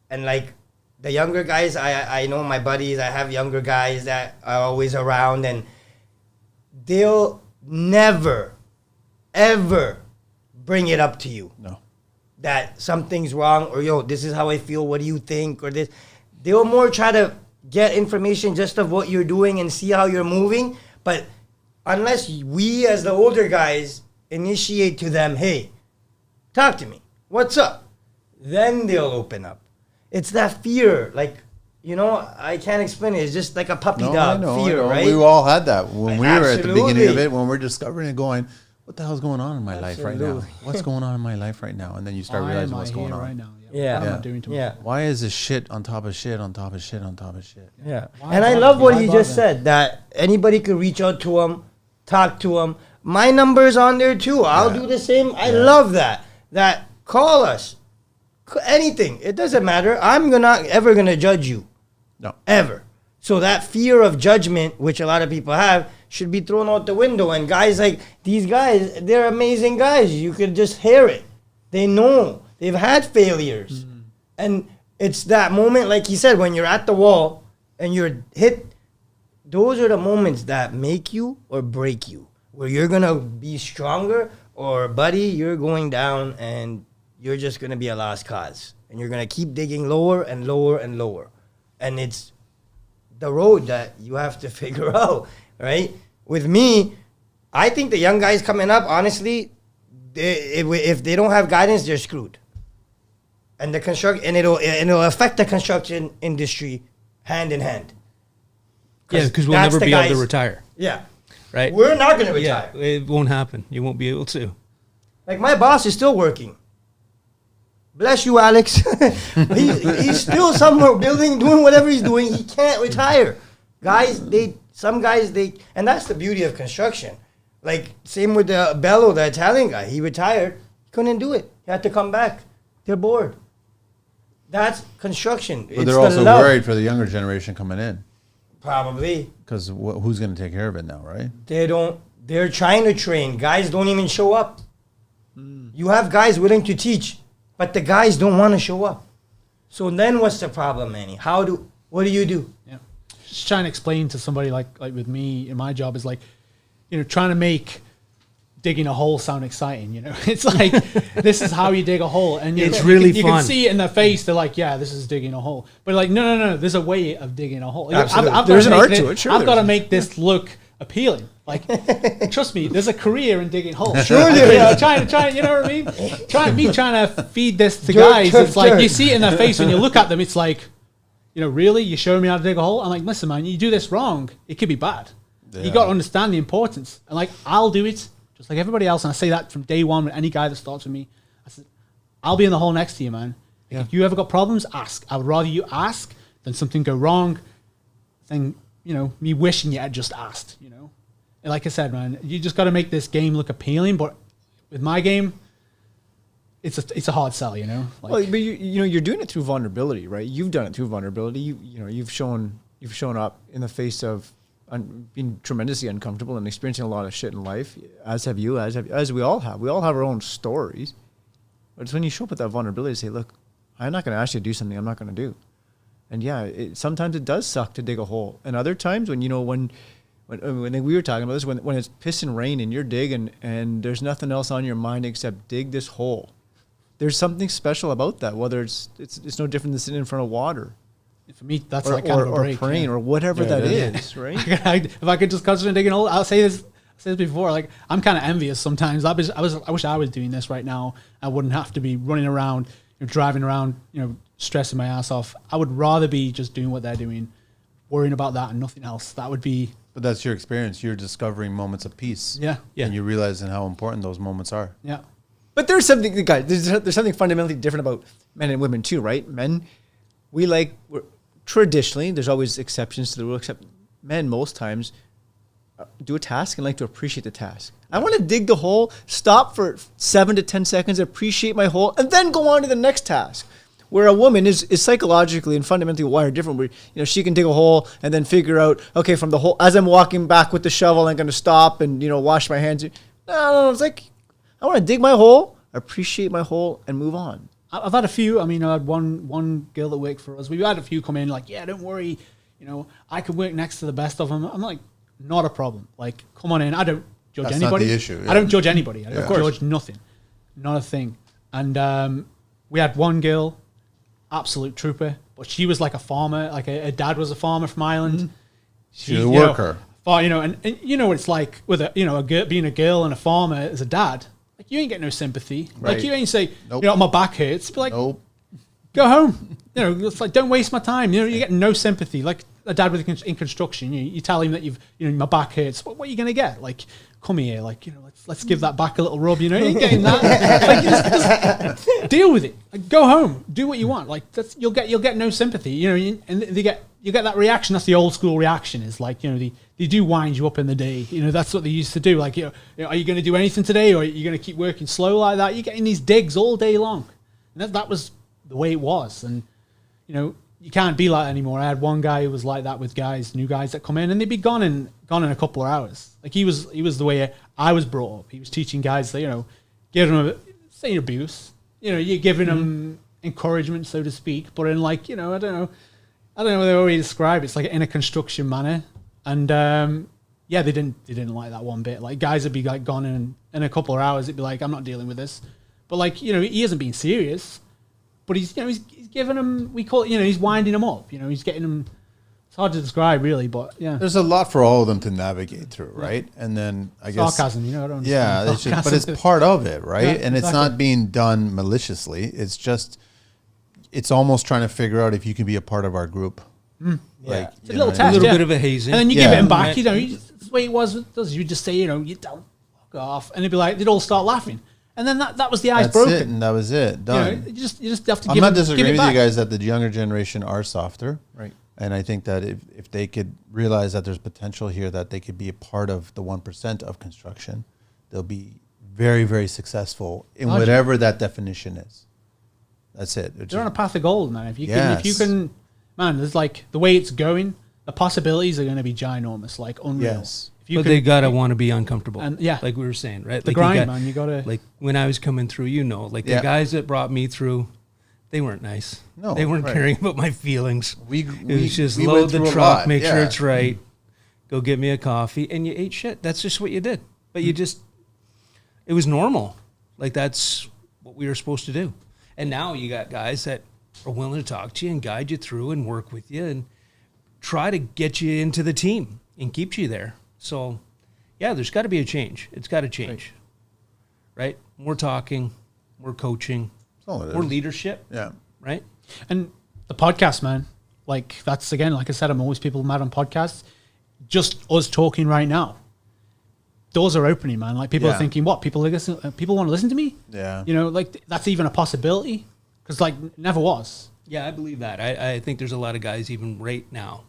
And, like, the younger guys, I know my buddies, I have younger guys that are always around, and they'll never, ever bring it up to you. No. That something's wrong, or, yo, this is how I feel, what do you think, or this. They'll more try to get information just of what you're doing and see how you're moving, but unless we as the older guys initiate to them, hey, talk to me, what's up? Then they'll open up. It's that fear, like, you know, I can't explain it. It's just like a puppy dog fear, right? We all had that when we were at the beginning of Absolutely. it, when we're discovering it, going, what the hell's going on in my life right now? What's going on in my life right now? And then you start realizing what's going on. right now? Yeah. What am I doing to myself? Why is this shit on top of shit on top of shit on top of shit? Yeah. Why And I bother? love what Why he just bother? said, that anybody could reach out to him, talk to him. My number's on there too. I'll do the same. I love that. That call us. Anything. It doesn't matter. I'm not ever going to judge you. No. Ever. So that fear of judgment, which a lot of people have, should be thrown out the window. And guys like these guys, they're amazing guys. You could just hear it. They know. They've had failures. And it's that moment, like he said, when you're at the wall and you're hit, those are the moments that make you or break you. Where you're going to be stronger, or, buddy, you're going down and you're just going to be a lost cause. And you're going to keep digging lower and lower and lower. And it's the road that you have to figure out, right? With me, I think the young guys coming up, honestly, if they don't have guidance, they're screwed. And it'll affect the construction industry hand in hand. Yeah, because we'll that's never the be able guys- to retire, Yeah. right? We're not going to retire. Yeah, it won't happen. You won't be able to. Like, my boss is still working. Bless you, Alex. He's still somewhere building, doing whatever he's doing. He can't retire. Some guys, and that's the beauty of construction. Like, same with Bello, the Italian guy. He retired, couldn't do it. He had to come back. They're bored. That's construction. But they're also worried for the younger generation coming in. Probably. Because who's going to take care of it now, right? They're trying to train. Guys don't even show up. You have guys willing to teach, but the guys don't want to show up. So then what's the problem, Manny? What do you do? Yeah. Just trying to explain to somebody like with me in my job is like, you know, trying to make digging a hole sound exciting, you know. It's like, this is how you dig a hole. And It's really you fun. can see it in their face. They're like, yeah, this is digging a hole. But like, no, there's a way of digging a hole. Absolutely. I've There's gotta an make art to it, sure I've got to there's. make this look appealing. Like, trust me, there's a career in digging holes. Sure there You know, is. trying, you know what I mean? Trying to feed this to Dirt, guys. dirt, It's like, dirt. you see it in their face when you look at them. It's like, you know, really? You're showing me how to dig a hole? I'm like, listen, man, you do this wrong, it could be bad. You got to understand the importance. And like, I'll do it just like everybody else. And I say that from day one with any guy that starts with me. I said, I'll be in the hole next to you, man. Like, if you ever got problems, ask. I would rather you ask than something go wrong than, you know, me wishing you had just asked, you know. And like I said, man, you just got to make this game look appealing. But with my game, it's a hard sell, you know. Like, well, but you know, you're doing it through vulnerability, right? You've done it through vulnerability. You've shown up in the face of being tremendously uncomfortable and experiencing a lot of shit in life, as have you, as we all have. We all have our own stories. But it's when you show up with that vulnerability, say, look, I'm not going to ask you to do something I'm not going to do. And yeah, sometimes it does suck to dig a hole. And other times when, you know, when we were talking about this, when it's pissing rain and you're digging and there's nothing else on your mind except dig this hole, there's something special about that. Whether it's no different than sitting in front of water, for me, that's or, like kind of a or break. praying, yeah. or whatever that is, right? If I could just concentrate on digging a hole, I'll say this. I said this before. Like, I'm kind of envious sometimes. I wish I was doing this right now. I wouldn't have to be running around, you know, driving around, you know, stressing my ass off. I would rather be just doing what they're doing, worrying about that and nothing else. That would be But that's your experience. You're discovering moments of peace. Yeah. And you're realizing how important those moments are. Yeah. But there's something, guys. There's something fundamentally different about men and women too, right? Men, we're traditionally. There's always exceptions to the rule. Except men, most times, do a task and like to appreciate the task. I want to dig the hole, stop for 7 to 10 seconds, appreciate my hole, and then go on to the next task. Where a woman is psychologically and fundamentally wired different. Where she can dig a hole and then figure out, okay, from the hole, as I'm walking back with the shovel, I'm going to stop and wash my hands. No, it's like, I want to dig my hole, appreciate my hole, and move on. I've had a few. I mean, I had one girl that worked for us. We've had a few come in like, yeah, don't worry. I could work next to the best of them. I'm like, not a problem. Like, come on in. I don't judge That's anybody. not the issue. Yeah. I don't judge anybody. I Yeah. don't judge nothing. Not a thing. And we had one girl, absolute trooper, but she was like a farmer. Like her dad was a farmer from Ireland. Mm-hmm. She's a worker. And you know what it's like with being a girl and a farmer as a dad. Like, you ain't get no sympathy. Right. Like, you ain't say, Nope. my back hurts. Be like, Nope. go home. It's like, don't waste my time. You get no sympathy. Like a dad in construction, you tell him that my back hurts. What are you going to get? Like, come here. Like, let's give that back a little rub. You ain't getting that. Like, just deal with it. Like, go home. Do what you want. Like, you'll get no sympathy. And you get that reaction. That's the old school reaction. Is like, they do wind you up in the day. That's what they used to do. Like, are you going to do anything today, or are you going to keep working slow like that? You're getting these digs all day long. And that was the way it was. And you can't be like that anymore. I had one guy who was like that with new guys that come in, and they'd be gone in a couple of hours. Like, he was the way I was brought up. He was teaching guys that, giving them abuse. You're giving them encouragement, so to speak, but in like, I don't know the way to describe it. It's like in a construction manner. And they didn't like that one bit. Like, guys would be like gone in a couple of hours. It'd be like, I'm not dealing with this. But like, he hasn't been serious. But he's giving him, we call it, he's winding him up. He's getting him. It's hard to describe, really, but yeah. There's a lot for all of them to navigate through, right? And then I guess sarcasm, I don't yeah, understand but it's part of it, right? Yeah, and it's not being done maliciously. It's just, it's almost trying to figure out if you can be a part of our group. Yeah. Like, It's a you little know, test, A little yeah. bit of a hazing. And then you Yeah. give it back. That's the way it was with us. You just say, you don't fuck off, and they'd be like, they'd all start laughing, and then that was the ice That's broken. it, and that was it. Done. You just have to. I'm give not it, disagreeing give it with you back. guys that the younger generation are softer. Right. And I think that if they could realize that there's potential here, that they could be a part of the 1% of construction, they'll be very, very successful in Logic. whatever that definition is. That's it. They're on a path of gold, man. If you Yes. can, man, there's like the way it's going, the possibilities are going to be ginormous, like unreal. Yes. If you But they gotta want to be uncomfortable. And, yeah. like we were saying, right? the Like grind, man. You gotta. Like when I was coming through, like Yeah. the guys that brought me through, they weren't nice. No, they weren't right. caring about my feelings. It was just we load went the through a truck, lot, make sure yeah. it's right, go get me a coffee, and you ate shit. That's just what you did. But you just, it was normal. Like that's what we were supposed to do. And now you got guys that are willing to talk to you and guide you through and work with you and try to get you into the team and keep you there. So, yeah, there's got to be a change. It's got to change, right? More talking, more coaching, That's all it more is. leadership, Yeah. right? And the podcast, man, like that's again, like I said, I'm always people mad on podcasts. Just us talking right now, doors are opening, man. Like people Yeah. are thinking, what people want to listen to me? Yeah. Like that's even a possibility because like never was. Yeah, I believe that. I think there's a lot of guys even right now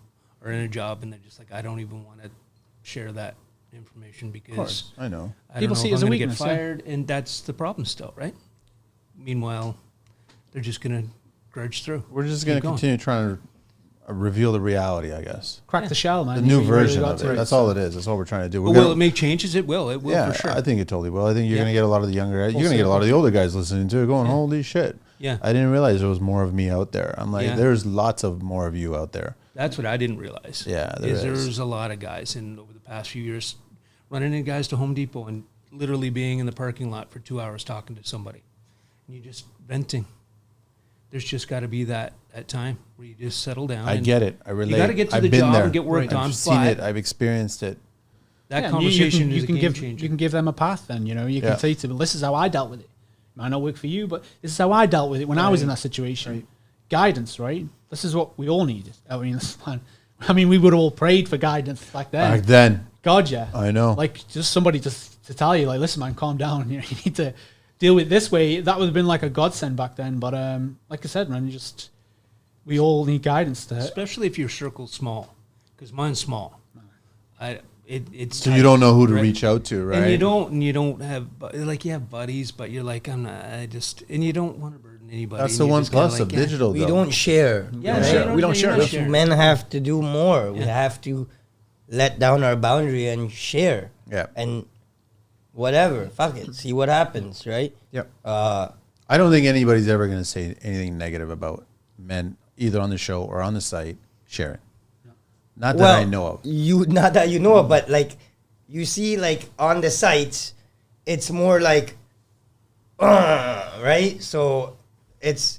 are in a job and they're just like, I don't even want to share that information because Of course. I know. I People don't know see if it as I'm a gonna weakness, get yeah. fired, and that's the problem still, right? Meanwhile, they're just going to grudge through. We're just Keep going to going. continue trying to reveal the reality, I guess. Crack the shell, man. The You new really version got of to it. That's all it is. That's all we're trying to do. But We're will gonna- it make changes? It will. It will yeah, for sure. I think it totally will. I think you're Yeah. going to get a lot of the younger guys. You're going to see. get a lot of the older guys listening too, going, Yeah. holy shit. Yeah. I didn't realize there was more of me out there. I'm like, Yeah. there's lots of more of you out there. That's what I didn't realize. Yeah, there is. There's a lot of guys in over the past few years running in guys to Home Depot and literally being in the parking lot for 2 hours talking to somebody. And you just venting. There's just got to be that time where you just settle down. I and get it. I relate. You got to get to I've the been job there. and get work done. I've seen but it. I've experienced it. that Yeah, conversation you is can a game give changer. you can give them a path. Then you Yeah. can say to them, "This is how I dealt with it. Might not work for you, but this is how I dealt with it when I was in that situation." Guidance, right? This is what we all need. I mean, man, I mean, we would all prayed for guidance back then. Back then, God, yeah. I know. Like, just somebody just to tell you, like, listen, man, calm down. You know, you need to deal with it this way. That would have been like a godsend back then. But like I said, man, we all need guidance to. Especially if your circle's small, because mine's small. It's So you don't know who to reach out to, right? And you don't have you have buddies, but you're like, and you don't want to burden anybody. That's and the you're one just kinda plus of like, digital. We though. don't share. Yeah, right? We don't share. you're not Which sharing. men have to do more. We Yeah. have to let down our boundary and share. Yeah. And whatever, fuck it. See what happens, right? Yep. I don't think anybody's ever going to say anything negative about men, either on the show or on the site, sharing. Not that I know of. Not that you know of, but like you see, like on the sites, it's more like, right? So it's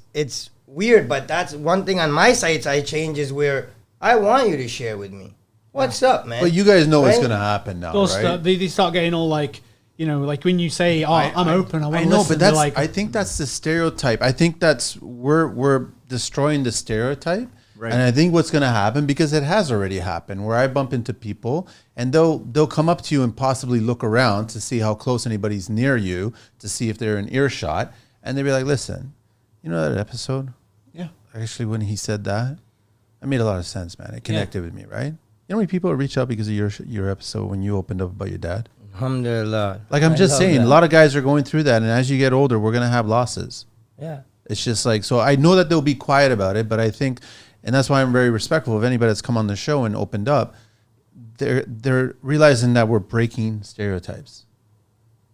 weird, but that's one thing on my sites I change is where I want you to share with me. What's up, man? But you guys know what's Right? going to happen now, Those right? they start getting all like, you know, like when you say, "Oh, I'm open, I want to know, listen." but they're that's. like, I think that's the stereotype. I think that's we're destroying the stereotype, Right. and I think what's going to happen, because it has already happened, where I bump into people and they'll come up to you and possibly look around to see how close anybody's near you, to see if they're in earshot, and they'll be like, "Listen, you know that episode? Yeah. Actually, when he said that, it made a lot of sense, man. It connected with me, right? You know how many people reach out because of your episode when you opened up about your dad? Alhamdulillah. Like, I'm I just love saying, that. a lot of guys are going through that, and as you get older, we're gonna have losses. Yeah. It's just like, so I know that they'll be quiet about it, but I think, and that's why I'm very respectful of anybody that's come on the show and opened up. They're realizing that we're breaking stereotypes.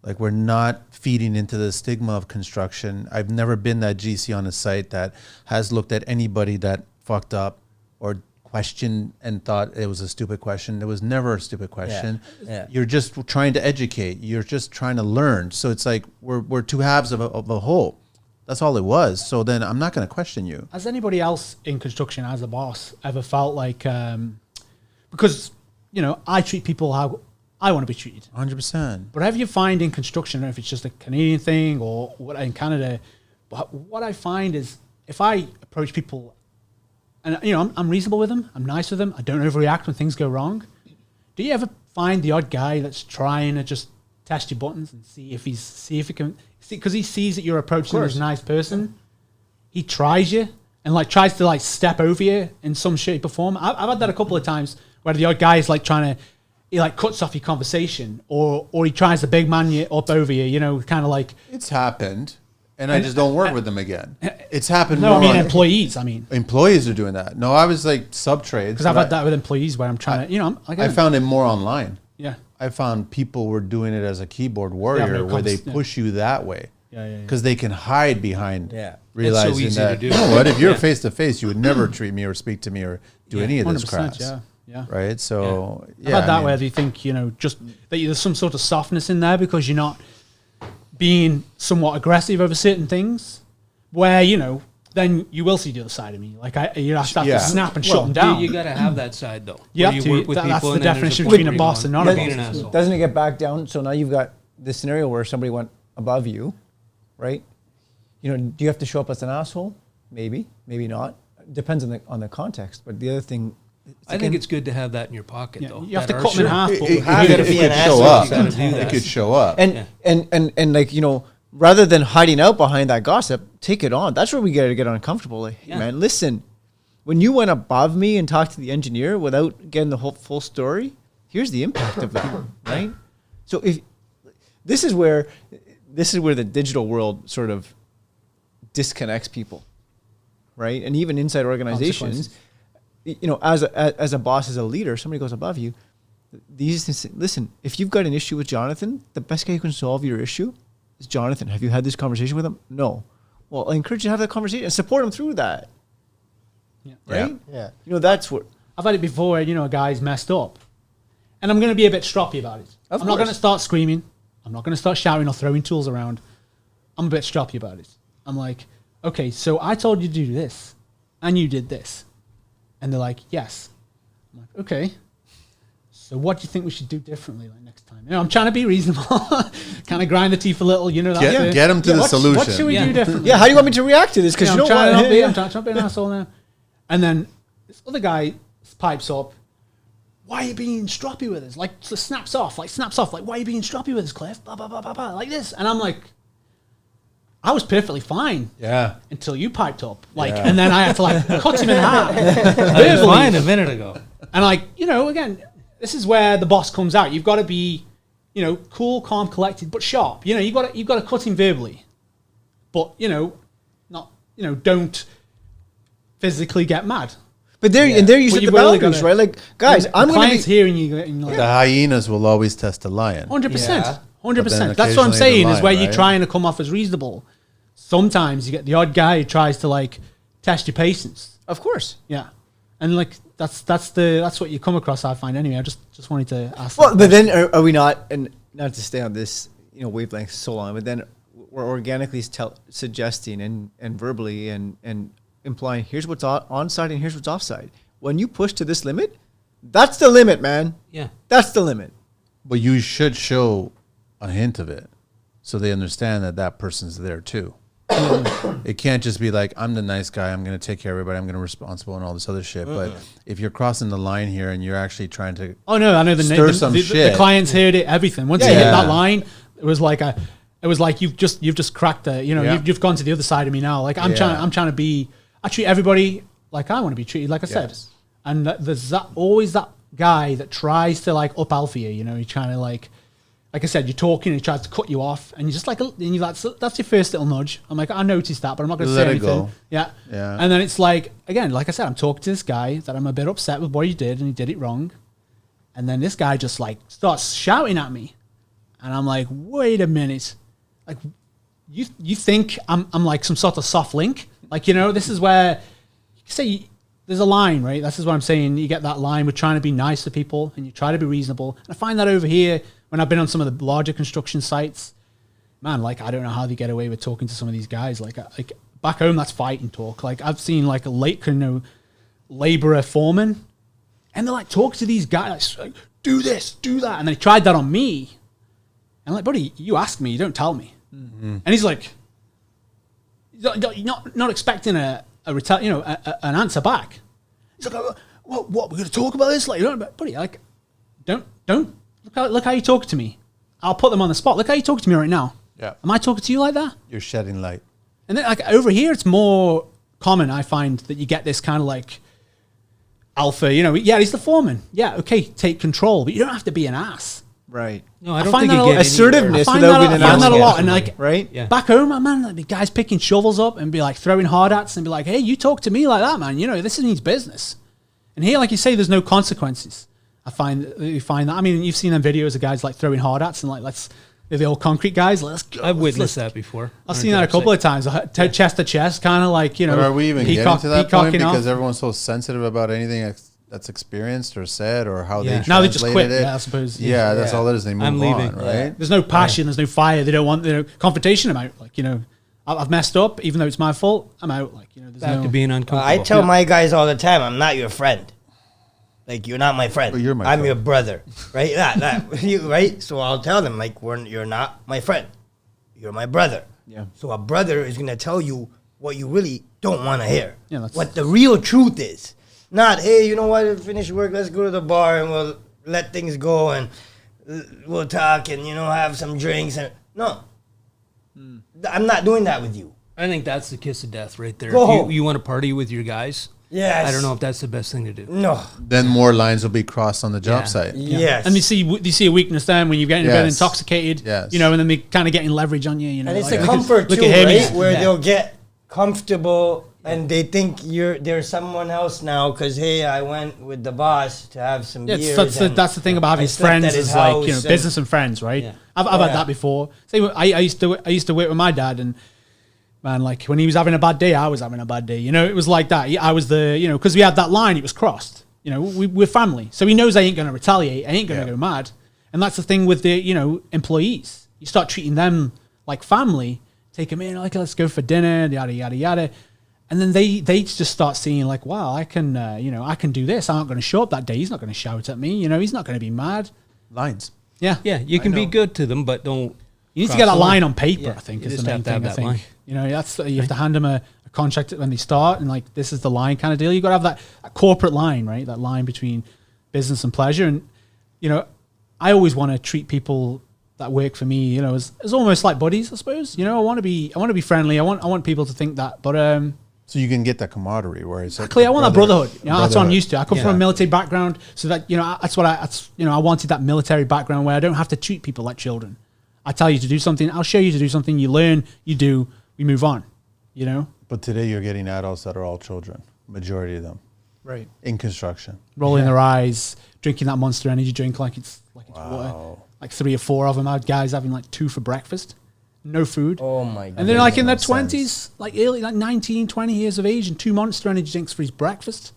Like, we're not feeding into the stigma of construction. I've never been that GC on a site that has looked at anybody that fucked up or questioned and thought it was a stupid question. It was never a stupid question. Yeah. You're just trying to educate. You're just trying to learn. So it's like we're two halves of a whole. That's all it was. So then I'm not going to question you. has anybody else in construction as a boss ever felt like, because, you know, I treat people how I want to be treated. 100%. Whatever you find in construction, I don't know if it's just a Canadian thing or what in Canada, but what I find is if I approach people and, you know, I'm reasonable with them, I'm nice with them, I don't overreact when things go wrong. Do you ever find the odd guy that's trying to just test your buttons and see if he can, because he sees that you're approaching him as a nice person, he tries you and like tries to like step over you in some shape or form. I've had that a couple of times where the odd guy is like trying to, he like cuts off your conversation or he tries to big man you up over you, you know, kind of like. It's happened, and I just don't work with them again. It's happened No, more I mean on- employees. I mean, employees are doing that. No, I was like sub-trades. because I've but had that with employees where I'm trying to, you know, I'm like, I found it more online. yeah, I found people were doing it as a keyboard warrior no where they yeah. push you that way. Yeah. Because they can hide behind Yeah. realizing It's so easy that, to do. you know what, if you're Yeah. face to face, you would never treat me or speak to me or do any of this 100%, crap. yeah. Right? So, I've had that where you think, you know, just that there's some sort of softness in there because you're not being somewhat aggressive over certain things where, you know, then you will see the other side of me. Like, you have to Yeah. snap and shut them down. You got to have that side though. You where have to. work with That's people the and then there's definition point between a where you boss want and not to a be an boss. asshole. Doesn't it get back down? So now you've got this scenario where somebody went above you, right? You know, do you have to show up as an asshole? Maybe, maybe not. Depends on the context. But the other thing, I think it's good to have that in your pocket Yeah, though. you have That to are cut them in sure- half. It, but it, you have it to could be an show asshole. up. You gotta do It that. could show up. and like, you know, rather than hiding out behind that gossip, take it on. That's where we get to get uncomfortable. Like, hey, Yeah. man, listen, when you went above me and talked to the engineer without getting the whole full story, here's the impact of that, right? So if this is where the digital world sort of disconnects people, right? And even inside organizations, you know, as a boss, as a leader, somebody goes above you. Listen, if you've got an issue with Jonathan, the best guy who can solve your issue is Jonathan. Have you had this conversation with him? No. Well, I encourage you to have that conversation and support him through that. Yeah. Right? Yeah. You know, that's what. I've had it before, you know, a guy's messed up. And I'm going to be a bit stroppy about it. Of I'm not going to course. start screaming. I'm not going to start shouting or throwing tools around. I'm a bit stroppy about it. I'm like, okay, so I told you to do this, and you did this. And they're like, yes. I'm like, okay. So what do you think we should do differently like next time? You know, I'm trying to be reasonable. Kind of grind the teeth a little, you know. Get them to the solution. What should we do differently? Yeah, how do you want me to react to this? Because Yeah, you I'm know trying what? to not be, I'm trying to not be an asshole now. And then this other guy pipes up. Why are you being stroppy with us? Like, snaps off. Like, why are you being stroppy with us, Cliff? Blah, blah, blah, blah, blah, like this. And I'm like, I was perfectly fine. Yeah. Until you piped up. Like, Yeah. and then I had to, like, cut him in half. I was fine a minute ago. And, like, you know, again, this is where the boss comes out. You've got to be, you know, cool, calm, collected, but sharp. You know, you've got to cut him verbally. But, you know, not, you know, don't physically get mad. But there you But set you've the really boundaries, gotta- right? Like, guys, the I'm going client's to be. hearing you and you're like, The hyenas will always test a lion. 100%. Yeah. 100%. But then That's what I'm occasionally saying the is where line, you're right? trying to come off as reasonable. Sometimes you get the odd guy who tries to like test your patience. Of course. Yeah. And like that's what you come across, I find anyway. I just wanted to ask. Well, that but question. then are we not, and not to stay on this, you know, wavelength so long, but then we're organically suggesting and verbally and implying here's what's on side and here's what's offside. When you push to this limit, that's the limit, man. Yeah. That's the limit. But you should show a hint of it so they understand that that person's there too. It can't just be like, I'm the nice guy, I'm going to take care of everybody, I'm going to be responsible and all this other shit. But if you're crossing the line here and you're actually trying to Oh no, I know stir some the shit. clients heard it, everything. Once you hit Yeah. that line, it was like you've just cracked the, you know, Yeah. you've gone to the other side of me now. Like I'm Yeah. trying to be, I treat everybody like I want to be treated, like I said. Yes. And there's always that guy that tries to like up alpha you, you know, he's trying to like I said, you're talking and he tries to cut you off and you're just like, and you're like, so that's your first little nudge. I'm like, I noticed that, but I'm not going to say Let it anything. go. Yeah. Yeah. And then it's like, again, like I said, I'm talking to this guy that I'm a bit upset with what he did and he did it wrong. And then this guy just like starts shouting at me. And I'm like, wait a minute. Like, you think I'm like some sort of soft link? Like, you know, this is where you say there's a line, right? This is what I'm saying. You get that line with trying to be nice to people and you try to be reasonable. And I find that over here when I've been on some of the larger construction sites, man, like, I don't know how they get away with talking to some of these guys. Like back home, that's fighting talk. Like, I've seen like a laborer foreman, and they're like, talk to these guys, like, do this, do that. And they tried that on me. And I'm like, buddy, you asked me, you don't tell me. Mm-hmm. And he's like, you're not expecting an answer back. He's like, what, we're going to talk about this? Like, buddy, like, don't. Look how you talk to me. I'll put them on the spot. Look how you talk to me right now. Yeah. Am I talking to you like that? You're shedding light. And then like over here, it's more common. I find that you get this kind of like alpha, you know, yeah, he's the foreman. Yeah. Okay. Take control, but you don't have to be an ass. Right. No, I don't find think that you a get lot- Assertiveness I find without that, being I an find that a asshole. lot. And like, Right? Yeah. back home, man, like, the guys picking shovels up and be like throwing hard hats and be like, hey, you talk to me like that, man. You know, this needs business. And here, like you say, there's no consequences. You find that. I mean, you've seen them videos of guys like throwing hard hats and like, they're the old concrete guys. Let's go. I've witnessed that before. I've seen that a couple of times, chest to chest, kind of like, you know. But are we even getting to that point peacocking because off. everyone's so sensitive about anything that's experienced or said or how Yeah. they Now they just translated quit, it? yeah, I suppose. Yeah, that's Yeah. all it is. They move I'm leaving. on, right? There's no passion, there's no fire. They don't want confrontation. I'm out. Like, you know, I've messed up, even though it's my fault. I'm out. Like, you know, there's Back no. to being uncomfortable. I tell my guys all the time, I'm not your friend. Like, you're not my friend. But you're my I'm friend. your brother, right? Right? So I'll tell them, like, you're not my friend. You're my brother. Yeah. So a brother is going to tell you what you really don't want to hear. Yeah, that's- what the real truth is. Not, hey, you know what, finish work, let's go to the bar and we'll let things go and we'll talk and, you know, have some drinks. And no. I'm not doing that with you. I think that's the kiss of death right there. Go If home. you want to party with your guys, Yes. I don't know if that's the best thing to do. No. Then more lines will be crossed on the job Yeah. site. Yes. And you see a weakness then when you get in bed Yes. intoxicated. Yes. You know, and then they kind of getting leverage on you. You know, And it's like, a look at- comfort look too, at him, right? he's- Where yeah. they'll get comfortable and they think they're someone else now because hey, I went with the boss to have some Yeah, beers. that's the thing about having I slept friends at his is like, you know, house business and friends, right? Yeah. I've Oh, had yeah. that before. Say, I used to work with my dad, and man, like when he was having a bad day, I was having a bad day. You know, it was like that. I was the, you know, because we had that line, it was crossed. You know, we're family, so he knows I ain't going to retaliate. I ain't going to Yeah. go mad, and that's the thing with the, you know, employees. You start treating them like family, take them in, like let's go for dinner, yada yada yada. And then they just start seeing like, wow, I can, you know, I can do this. I'm not going to show up that day. He's not going to shout at me. You know, he's not going to be mad. Lines. Yeah. Yeah, you can be know. good to them, but don't You need to Cross get that the line line. on paper. Yeah, I think you is just the main have to have thing. I that think line. you know you have to hand them a contract when they start, and like this is the line kind of deal. You got to have that corporate line, right? That line between business and pleasure. And you know, I always want to treat people that work for me, you know, as almost like buddies, I suppose. You know, I want to be friendly. I want people to think that, but So you can get that camaraderie where it's like I want that brotherhood. You know, that's what I'm used to. I come from a Yeah. military background, so that you know I wanted that military background where I don't have to treat people like children. I tell you to do something, I'll show you to do something. You learn, you do, we move on. You know, But today you're getting adults that are all children, majority of them, Right. in construction. rolling their eyes, drinking that Monster Energy drink like it's water. Like 3 or 4 of them. I had guys having like 2 for breakfast, no food. Oh my god. And they're like in their Makes no 20s, like early, like 19, 20 years of age, and 2 Monster Energy drinks for his breakfast.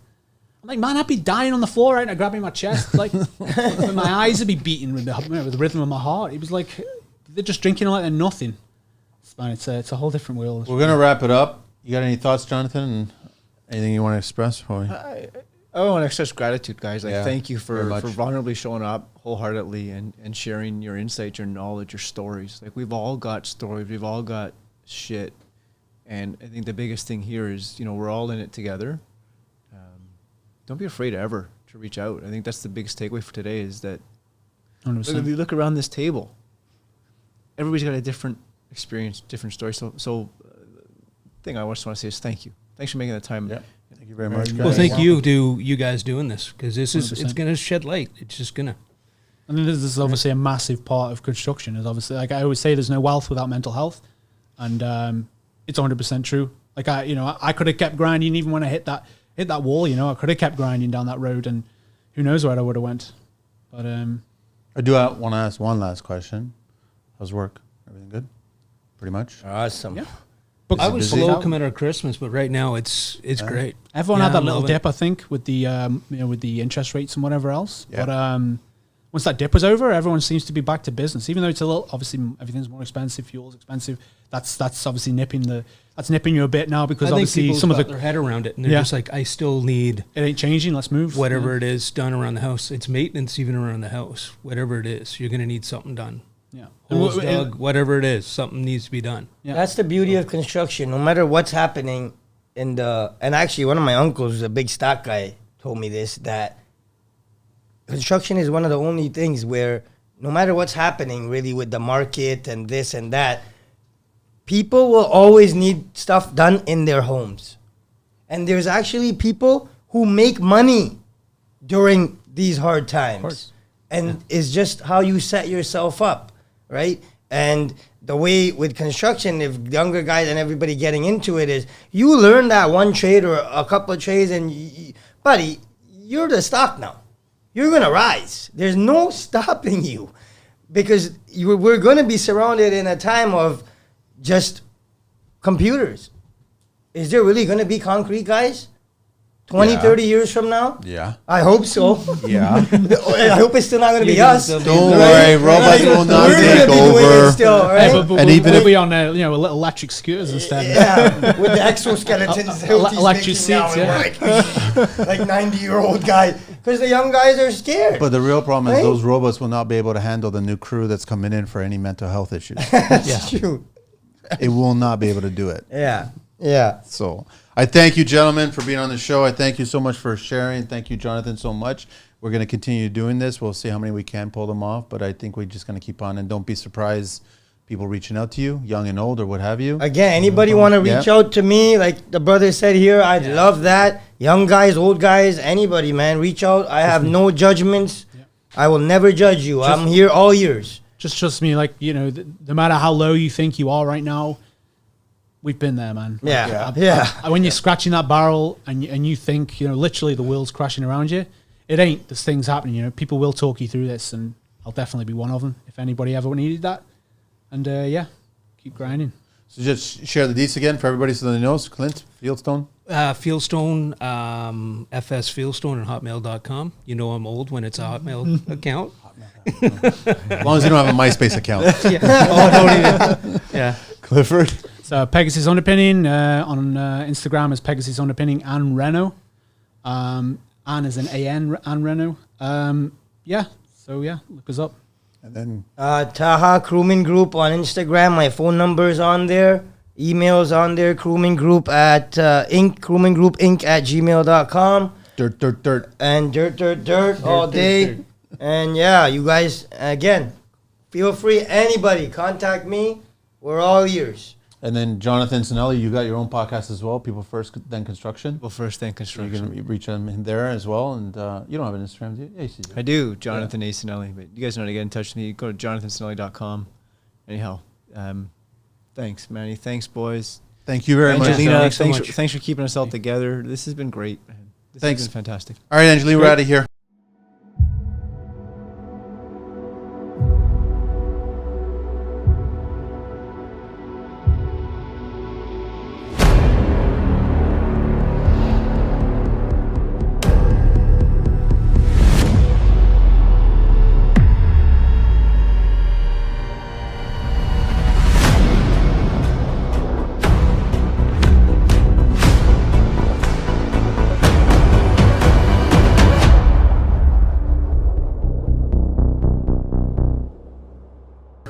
I'm like, man, I'd be dying on the floor right now, grabbing my chest. Like, my eyes would be beating with the rhythm of my heart. It was like, they're just drinking like they're nothing. Man, it's a whole different world. We're going to wrap it up. You got any thoughts, Jonathan? And anything you want to express? For me? I want to express gratitude, guys. Like, Yeah, thank you very much. for vulnerably showing up wholeheartedly and sharing your insights, your knowledge, your stories. Like, we've all got stories. We've all got shit. And I think the biggest thing here is, you know, we're all in it together. Don't be afraid ever to reach out. I think that's the biggest takeaway for today is that 100%. if you look around this table, everybody's got a different experience, different story. So thing I just want to say is thank you. Thanks for making the time. Yeah. Thank you very much. Well, guys. thank you to you guys doing this, because this is it's 100%. going to shed light. It's just going to. And then this is obviously a massive part of construction. Is obviously, like I always say, there's no wealth without mental health, and it's 100% true. Like I could have kept grinding even when I hit that wall. You know, I could have kept grinding down that road, and who knows where I would have went. But I do want to ask one last question. How's work? Everything good? Pretty much. Awesome. Yeah. I was busy? slow coming out of Christmas, but right now it's great. everyone Yeah, had that I little love it. dip, I think, with the with the interest rates and whatever else. Yeah. But once that dip was over, everyone seems to be back to business. Even though it's a little, obviously everything's more expensive, fuel's expensive. That's obviously nipping you a bit now because I think obviously people's some of got the their head around it, and they're Yeah. just like, I still need it ain't changing. Let's move. whatever it is done around the house. It's maintenance even around the house. Whatever it is, you're going to need something done. Yeah. Holes dug, whatever it is, something needs to be done. Yeah. That's the beauty of construction. No matter what's happening and actually one of my uncles, a big stock guy, told me this, that construction is one of the only things where no matter what's happening really with the market and this and that, people will always need stuff done in their homes. And there's actually people who make money during these hard times. course. And it's just how you set yourself up, right? And the way with construction, if younger guys and everybody getting into it is, you learn that one trade or a couple of trades and, buddy, you're the stock now. You're going to rise. There's no stopping you because we're going to be surrounded in a time of just computers. Is there really going to be concrete, guys? 20, Yeah. 30 years from now? Yeah. I hope so. Yeah. I hope it's still not going to be You're gonna us. still be Don't doing worry, robots will not We're gonna take be doing it over. still, right? But And we'll, even we'll if- be on little electric scooters instead. Yeah, with the exoskeletons. Hilti's electric making now, seats, and yeah. we're like 90-year-old guy. Because the young guys are scared. But the real problem is Right? those robots will not be able to handle the new crew that's coming in for any mental health issues. That's true. It will not be able to do it. Yeah. Yeah. So I thank you, gentlemen, for being on the show. I thank you so much for sharing. Thank you, Jonathan, so much. We're going to continue doing this. We'll see how many we can pull them off, but I think we're just going to keep on. And don't be surprised, people reaching out to you, young and old or what have you. Again, anybody want to reach Yeah. out to me, like the brother said here, I'd love that. Young guys, old guys, anybody, man, reach out. I have no judgments. I will never judge you. I'm here all years. Just trust me, like, you know, no matter how low you think you are right now, we've been there, man. Yeah. Yeah. When you're scratching that barrel and you think, you know, literally the world's crashing around you, it ain't. There's things happening, you know. People will talk you through this, and I'll definitely be one of them if anybody ever needed that. And, yeah, keep grinding. So just share the deets again for everybody so they know. Clint, Fieldstone. Fieldstone, FS Fieldstone at hotmail.com. You know I'm old when it's a Hotmail account. As long as you don't have a MySpace account. Oh, don't even. Yeah. Clifford. So Pegasus Underpinning on Instagram is Pegasus Underpinning and Reno. Anne is an AN and Reno. Yeah. So yeah, look us up. And then Taha Crewman Group on Instagram. My phone number is on there. Emails on there. Crewman Group at Crewman Group Inc. at gmail.com. dirt. And dirt all day. And yeah, you guys, again, feel free. Anybody, contact me. We're all ears. And then Jonathan Sinelli, you got your own podcast as well. People First, Then Construction. Well, first then You construction. can reach them in there as well. And you don't have an Instagram, do you? Yeah, you do. I do, Jonathan A. Sinelli. But you guys know how to get in touch with me. Go to jonathansinelli.com. Anyhow, thanks, Manny. Thanks, boys. Thank you very much. Angelina, Thanks so thanks, much. thanks for keeping us all together. This has been great. Man. This Thanks. has been fantastic. All right, Angelina, we're out of here.